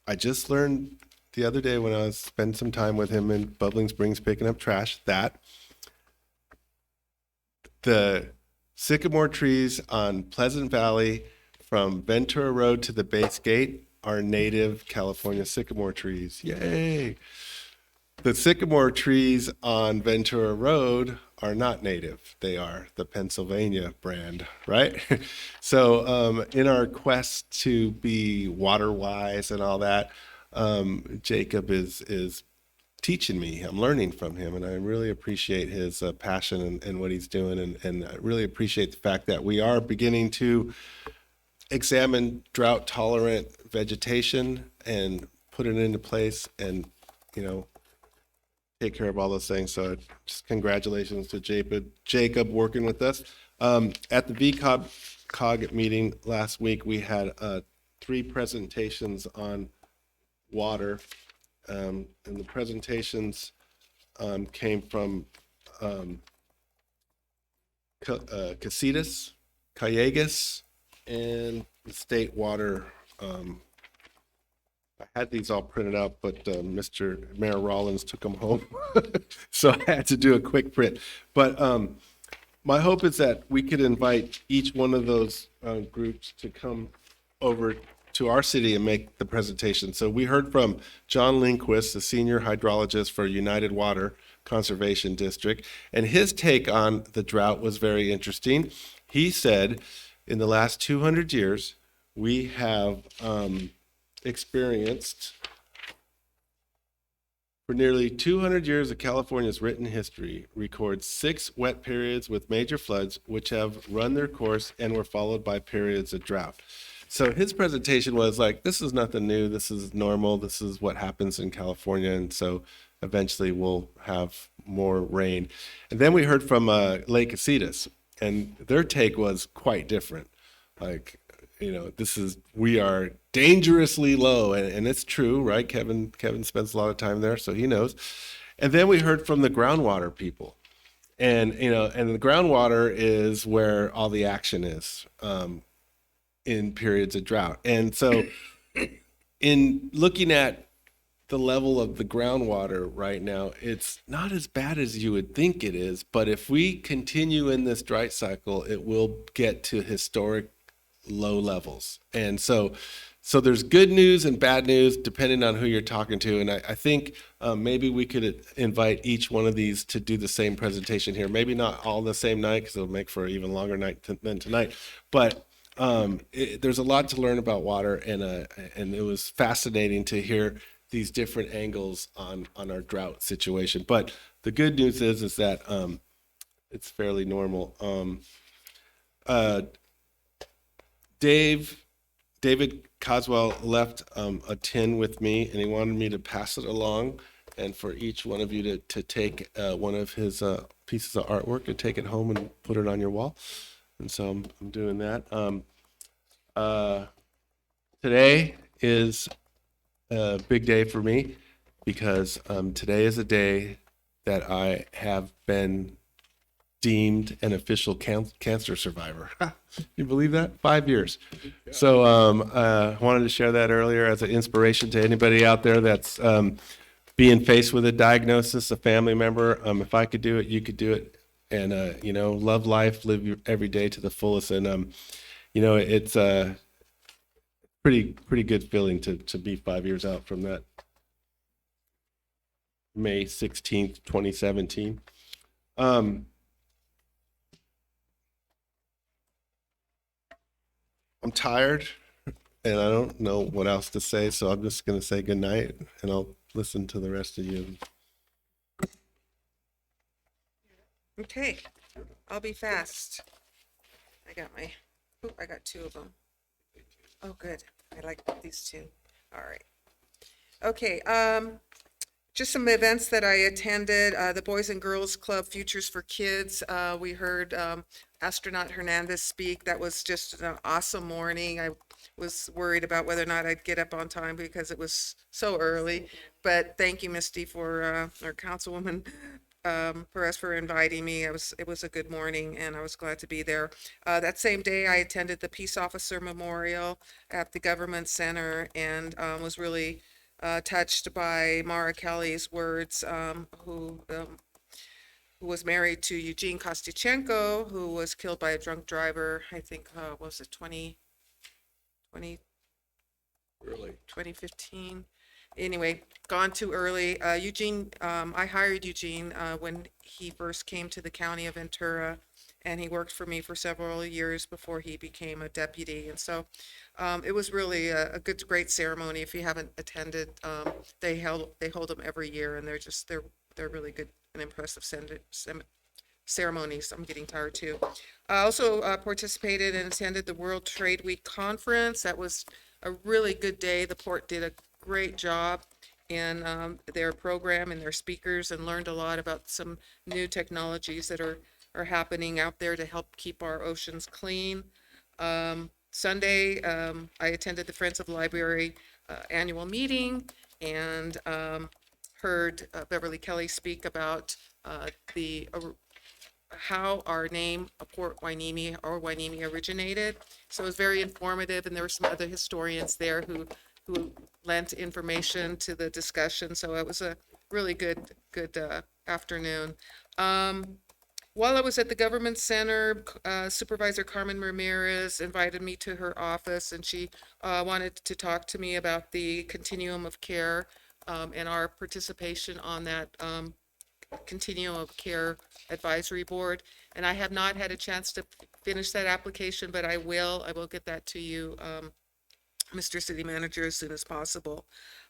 I just learned the other day when I was spending some time with him in Bubbling Springs picking up trash that the sycamore trees on Pleasant Valley from Ventura Road to the base gate are native California sycamore trees. Yay! The sycamore trees on Ventura Road are not native. They are the Pennsylvania brand, right? So in our quest to be water wise and all that, Jacob is teaching me. I'm learning from him, and I really appreciate his passion and what he's doing, and I really appreciate the fact that we are beginning to examine drought tolerant vegetation and put it into place, and take care of all those things. So just congratulations to Jacob working with us. At the VCOG meeting last week, we had 3 presentations on water, and the presentations came from Casitas, Callegas, and the state water. I had these all printed out, but Mr. Mayor Rollins took them home. So I had to do a quick print. But my hope is that we could invite each one of those groups to come over to our city and make the presentation. So we heard from John Lindquist, the senior hydrologist for United Water Conservation District, and his take on the drought was very interesting. He said, in the last 200 years, we have experienced, for nearly 200 years of California's written history, records 6 wet periods with major floods, which have run their course and were followed by periods of drought. So his presentation was like, this is nothing new. This is normal. This is what happens in California. And so eventually we'll have more rain. And then we heard from Lake Casitas, and their take was quite different. Like, you know, we are dangerously low, and it's true, right? Kevin spends a lot of time there, so he knows. And then we heard from the groundwater people, and the groundwater is where all the action is in periods of drought. And so, in looking at the level of the groundwater right now, it's not as bad as you would think it is. But if we continue in this drought cycle, it will get to historic low levels. And so there's good news and bad news depending on who you're talking to. And I think maybe we could invite each one of these to do the same presentation here. Maybe not all the same night, because it'll make for an even longer night than tonight. But there's a lot to learn about water, and it was fascinating to hear these different angles on our drought situation. But the good news is that it's fairly normal. David Coswell left a tin with me, and he wanted me to pass it along, and for each one of you to take one of his pieces of artwork and take it home and put it on your wall. And so I'm doing that. Today is a big day for me, because today is a day that I have been deemed an official cancer survivor. You believe that? 5 years. So I wanted to share that earlier as an inspiration to anybody out there that's being faced with a diagnosis, a family member. If I could do it, you could do it. And, love life, live every day to the fullest. And, it's a pretty good feeling to be 5 years out from that. May 16th, 2017. I'm tired, and I don't know what else to say, so I'm just going to say good night, and I'll listen to the rest of you. Okay, I'll be fast. I got 2 of them. Oh, good. I like these 2. All right. Okay, just some events that I attended. The Boys and Girls Club Futures for Kids. We heard Astronaut Hernandez speak. That was just an awesome morning. I was worried about whether or not I'd get up on time because it was so early. But thank you, Misty, for our Councilwoman Perez, for inviting me. It was a good morning, and I was glad to be there. That same day, I attended the Peace Officer Memorial at the Government Center, and was really touched by Mara Kelly's words, who was married to Eugene Kostychenko, who was killed by a drunk driver. I think, was it 2015? Anyway, gone too early. Eugene, I hired Eugene when he first came to the county of Ventura, and he worked for me for several years before he became a deputy. And so it was really a great ceremony. If you haven't attended, they hold them every year, and they're really good and impressive ceremonies. I'm getting tired too. I also participated and attended the World Trade Week conference. That was a really good day. The port did a great job in their program and their speakers, and learned a lot about some new technologies that are happening out there to help keep our oceans clean. Sunday, I attended the Friends of the Library annual meeting, and heard Beverly Kelly speak about how our name, Port Hueneme or Hueneme, originated. So it was very informative, and there were some other historians there who lent information to the discussion. So it was a really good afternoon. While I was at the Government Center, Supervisor Carmen Ramirez invited me to her office, and she wanted to talk to me about the continuum of care and our participation on that Continuum of Care Advisory Board. And I have not had a chance to finish that application, but I will. I will get that to you, Mr. City Manager, as soon as possible.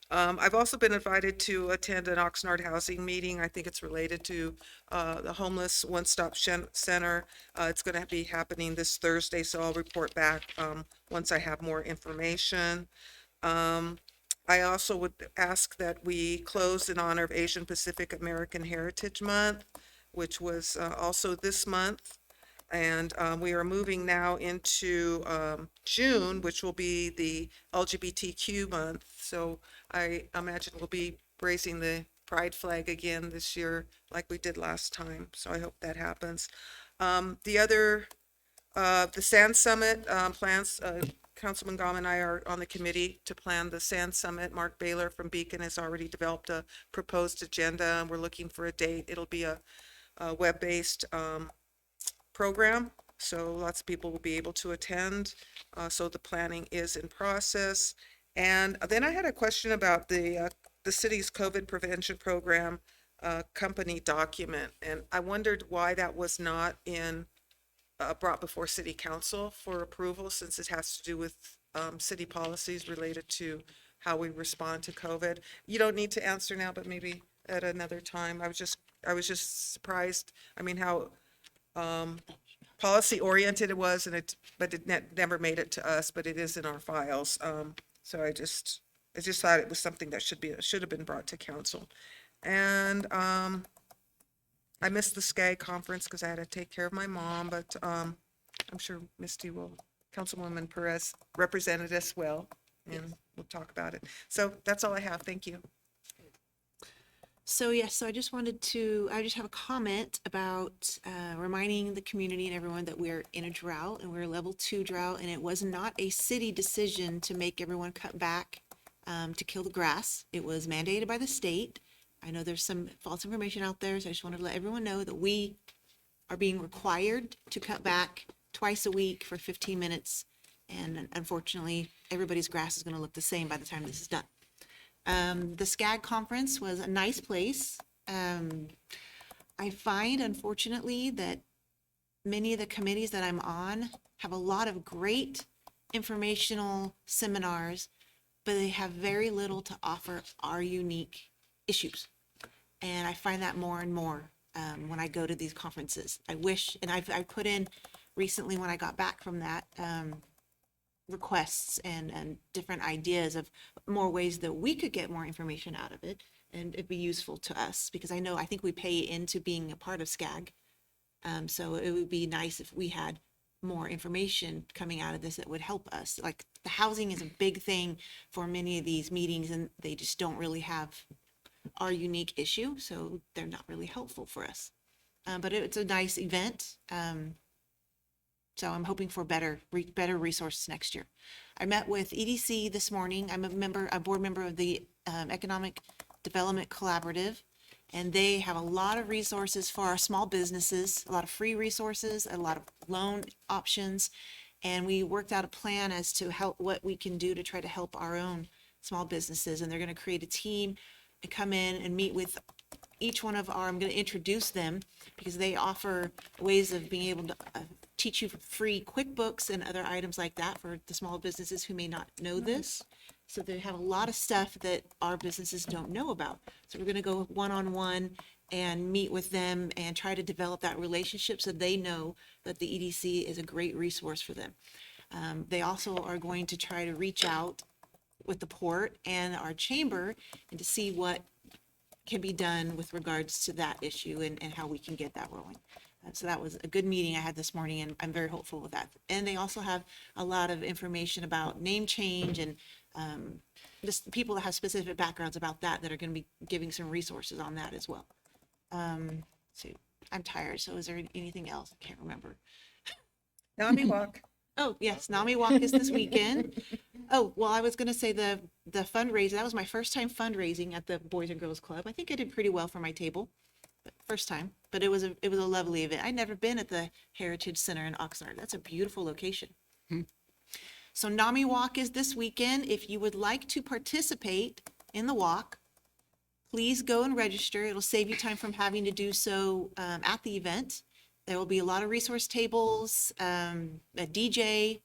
I've also been invited to attend an Oxnard housing meeting. I think it's related to the Homeless One-Stop Center. It's going to be happening this Thursday, so I'll report back once I have more information. I also would ask that we close in honor of Asian Pacific American Heritage Month, which was also this month. And we are moving now into June, which will be the LGBTQ month. So I imagine we'll be raising the pride flag again this year like we did last time. So I hope that happens. The Sand Summit plans, Councilman Gama and I are on the committee to plan the Sand Summit. Mark Baylor from Beacon has already developed a proposed agenda, and we're looking for a date. It'll be a web-based program, so lots of people will be able to attend. So the planning is in process. And then I had a question about the city's COVID prevention program company document, and I wondered why that was not brought before City Council for approval, since it has to do with city policies related to how we respond to COVID. You don't need to answer now, but maybe at another time. I was just surprised. I mean, how policy oriented it was, but it never made it to us, but it is in our files. So I just thought it was something that should have been brought to council. And I missed the SCAG conference because I had to take care of my mom, but I'm sure Councilwoman Perez represented us well, and we'll talk about it. So that's all I have. Thank you. So yes, I just have a comment about reminding the community and everyone that we're in a drought, and we're a level 2 drought, and it was not a city decision to make everyone cut back to kill the grass. It was mandated by the state. I know there's some false information out there, so I just wanted to let everyone know that we are being required to cut back twice a week for 15 minutes, and unfortunately, everybody's grass is going to look the same by the time this is done. The SCAG conference was a nice place. I find, unfortunately, that many of the committees that I'm on have a lot of great informational seminars, but they have very little to offer our unique issues. And I find that more and more when I go to these conferences. I wish, and I put in recently when I got back from that, requests and different ideas of more ways that we could get more information out of it and it'd be useful to us, because I think we pay into being a part of SCAG. So it would be nice if we had more information coming out of this that would help us. Like the housing is a big thing for many of these meetings, and they just don't really have our unique issue, so they're not really helpful for us. But it's a nice event. So I'm hoping for better resources next year. I met with EDC this morning. I'm a board member of the Economic Development Collaborative, and they have a lot of resources for our small businesses, a lot of free resources, a lot of loan options. And we worked out a plan as to what we can do to try to help our own small businesses. And they're going to create a team and come in and meet with each one of I'm going to introduce them, because they offer ways of being able to teach you free QuickBooks and other items like that for the small businesses who may not know this. So they have a lot of stuff that our businesses don't know about. So we're going to go one-on-one and meet with them and try to develop that relationship so they know that the EDC is a great resource for them. They also are going to try to reach out with the port and our chamber and to see what can be done with regards to that issue and how we can get that rolling. So that was a good meeting I had this morning, and I'm very hopeful with that. And they also have a lot of information about name change and just people that have specific backgrounds about that are going to be giving some resources on that as well. So I'm tired. So is there anything else? I can't remember. NAMI Walk. Oh, yes, NAMI Walk is this weekend. Oh, well, I was going to say the fundraiser. That was my first time fundraising at the Boys and Girls Club. I think I did pretty well for my table. But first time, but it was a lovely event. I'd never been at the Heritage Center in Oxnard. That's a beautiful location. So NAMI Walk is this weekend. If you would like to participate in the walk, please go and register. It'll save you time from having to do so at the event. There will be a lot of resource tables, a DJ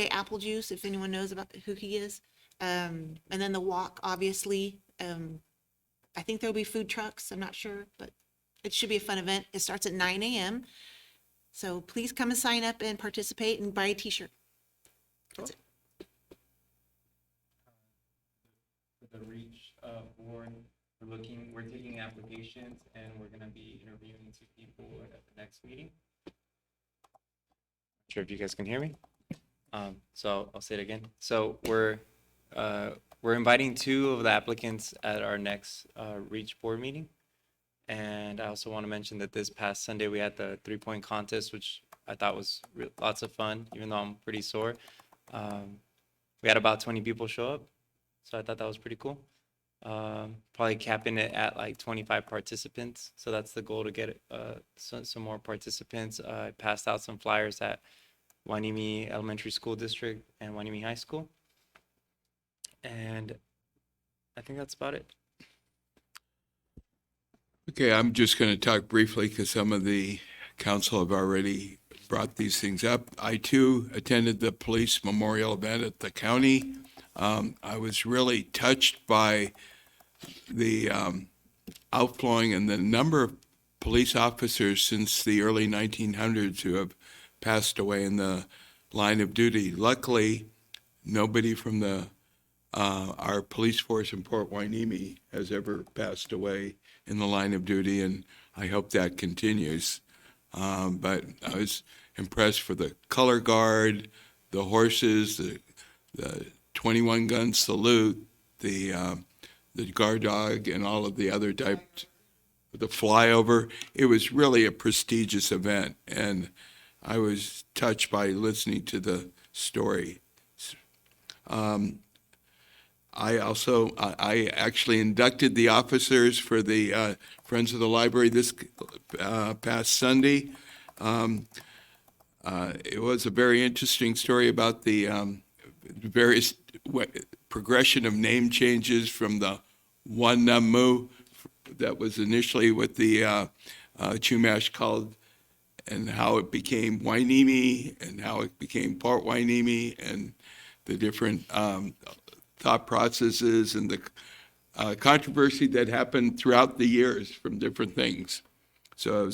Apple Juice, if anyone knows about who he is. And then the walk, obviously. I think there'll be food trucks. I'm not sure, but it should be a fun event. It starts at 9 a.m. So please come and sign up and participate and buy a t-shirt. That's it. For the REACH board, we're taking applications and we're gonna be interviewing 2 people at the next meeting. Not sure if you guys can hear me. So I'll say it again. So we're inviting 2 of the applicants at our next REACH board meeting. And I also want to mention that this past Sunday we had the 3-point contest, which I thought was lots of fun, even though I'm pretty sore. We had about 20 people show up, so I thought that was pretty cool. Probably capping it at like 25 participants. So that's the goal, to get some more participants. I passed out some flyers at Hueneme Elementary School District and Hueneme High School. And I think that's about it. Okay, I'm just going to talk briefly because some of the council have already brought these things up. I too attended the police memorial event at the county. I was really touched by the outflowing and the number of police officers since the early 1900s who have passed away in the line of duty. Luckily, nobody from our police force in Port Hueneme has ever passed away in the line of duty, and I hope that continues. But I was impressed for the color guard, the horses, the 21-gun salute, the guard dog, and all of the other types, the flyover. It was really a prestigious event, and I was touched by listening to the story. I actually inducted the officers for the Friends of the Library this past Sunday. It was a very interesting story about the various progression of name changes from the Wanamu that was initially what the Chumash called, and how it became Hueneme, and how it became Port Hueneme, and the different thought processes and the controversy that happened throughout the years from different things. So,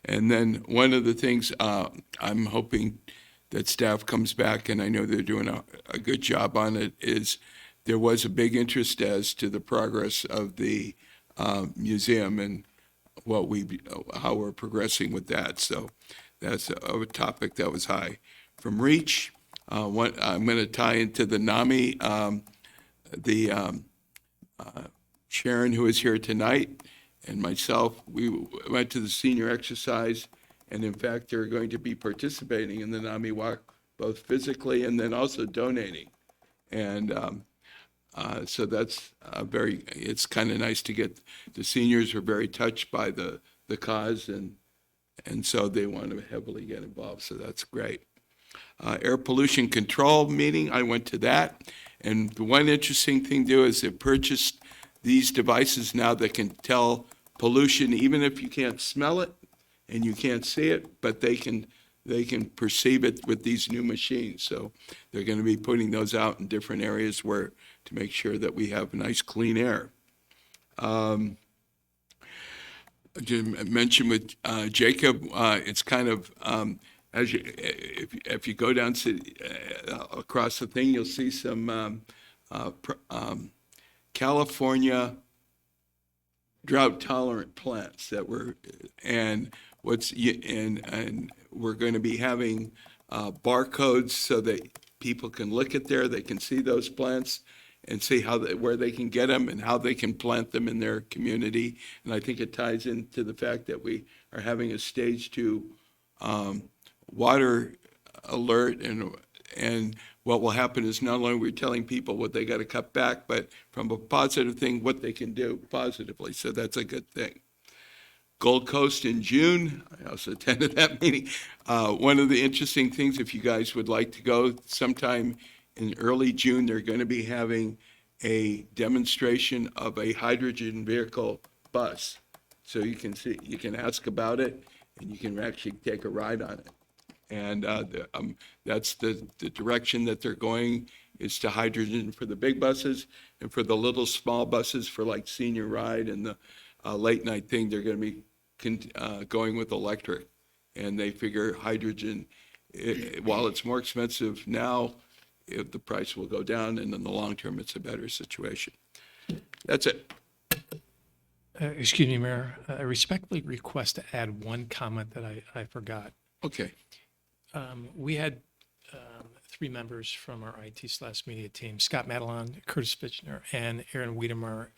and then one of the things I'm hoping that staff comes back, and I know they're doing a good job on it, is there was a big interest as to the progress of the museum and how we're progressing with that. So that's a topic that was high. From REACH, I'm going to tie into the NAMI. Sharon, who is here tonight, and myself, we went to the senior exercise, and in fact, they're going to be participating in the NAMI Walk, both physically and then also donating. And so that's it's kind of nice to get, the seniors are very touched by the cause, and so they want to heavily get involved, so that's great. Air pollution control meeting, I went to that. And the one interesting thing to do is they've purchased these devices now that can tell pollution, even if you can't smell it and you can't see it, but they can perceive it with these new machines. So they're going to be putting those out in different areas to make sure that we have nice, clean air. I mentioned with Jacob, it's kind of, if you go down across the thing, you'll see some California drought-tolerant plants that and we're going to be having barcodes so that people can look at there, they can see those plants, and see where they can get them and how they can plant them in their community. And I think it ties into the fact that we are having a stage 2 water alert, and what will happen is not only we're telling people what they got to cut back, but from a positive thing, what they can do positively. So that's a good thing. Gold Coast in June, I also attended that meeting. One of the interesting things, if you guys would like to go sometime in early June, they're going to be having a demonstration of a hydrogen vehicle bus. So you can ask about it, and you can actually take a ride on it. And that's the direction that they're going, is to hydrogen for the big buses, and for the little small buses for like senior ride and the late night thing, they're going to be going with electric. And they figure hydrogen, while it's more expensive now, the price will go down, and in the long term, it's a better situation. That's it. Excuse me, Mayor. I respectfully request to add one comment that I forgot. Okay. We had 3 members from our IT/media team, Scott Madelon, Curtis Fitchner, and Aaron Wiedemeyer,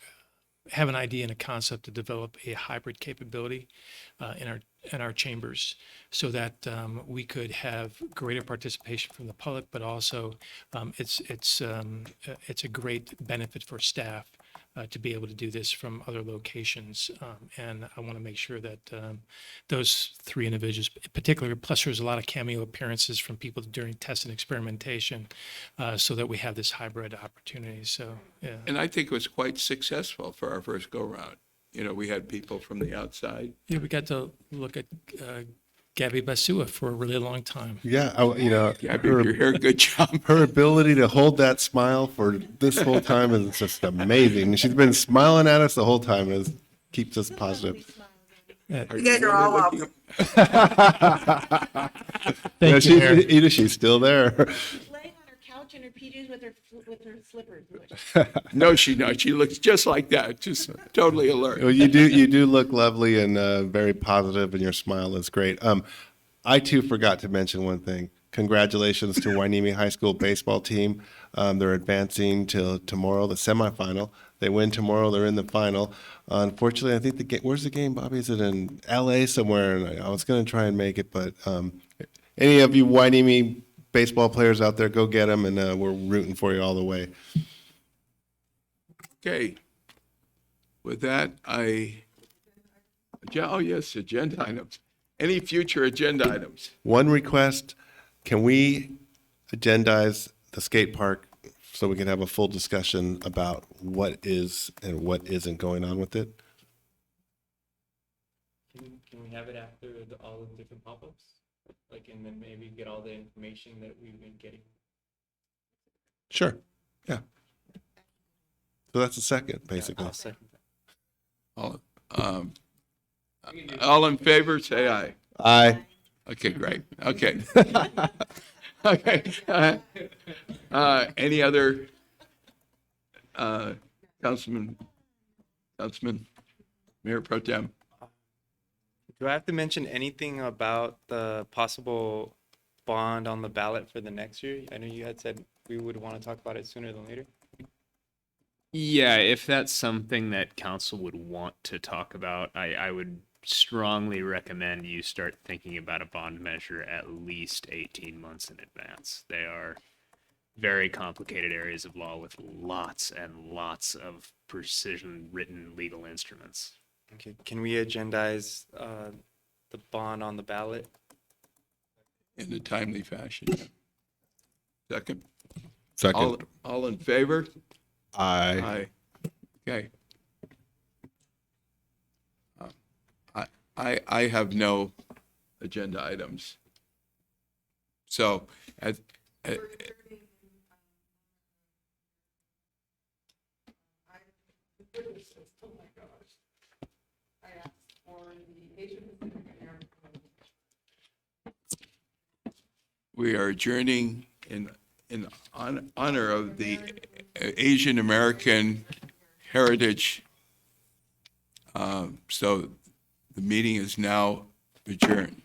have an idea and a concept to develop a hybrid capability in our chambers, so that we could have greater participation from the public, but also it's a great benefit for staff to be able to do this from other locations. And I want to make sure that those 3 individuals, particularly, plus there's a lot of cameo appearances from people during test and experimentation, so that we have this hybrid opportunity. So, yeah. And I think it was quite successful for our first go-round. We had people from the outside. Yeah, we got to look at Gabby Basua for a really long time. Yeah, Gabby, you're here, good job. Her ability to hold that smile for this whole time is just amazing. She's been smiling at us the whole time, and keeps us positive. You guys are all welcome. Thank you, Mayor. She's still there. Laying on her couch in her PJs with her slippers. No, she not. She looks just like that, just totally alert. Well, you do look lovely and very positive, and your smile is great. I too forgot to mention one thing. Congratulations to Hueneme High School baseball team. They're advancing to tomorrow, the semifinal. They win tomorrow, they're in the final. Unfortunately, I think the game, where's the game, Bobby? Is it in LA somewhere? And I was going to try and make it, but any of you Hueneme baseball players out there, go get them, and we're rooting for you all the way. Okay. With that, oh yes, agenda items. Any future agenda items? One request, can we agendize the skate park so we can have a full discussion about what is and what isn't going on with it? Can we have it after all of the different pop-ups? And then maybe get all the information that we've been getting? Sure, yeah. So that's a second, basically. I'll second that. All in favor, say aye. Aye. Okay, great. Okay. Okay. Any other Councilman, Mayor Pro Tem? Do I have to mention anything about the possible bond on the ballot for the next year? I know you had said we would want to talk about it sooner than later. Yeah, if that's something that council would want to talk about, I would strongly recommend you start thinking about a bond measure at least 18 months in advance. They are very complicated areas of law with lots and lots of precision written legal instruments. Okay, can we agendize the bond on the ballot? In a timely fashion. Second? Second. All in favor? Aye. Aye. Okay. I have no agenda items. So, we are adjourning in honor of the Asian American Heritage. So the meeting is now adjourned.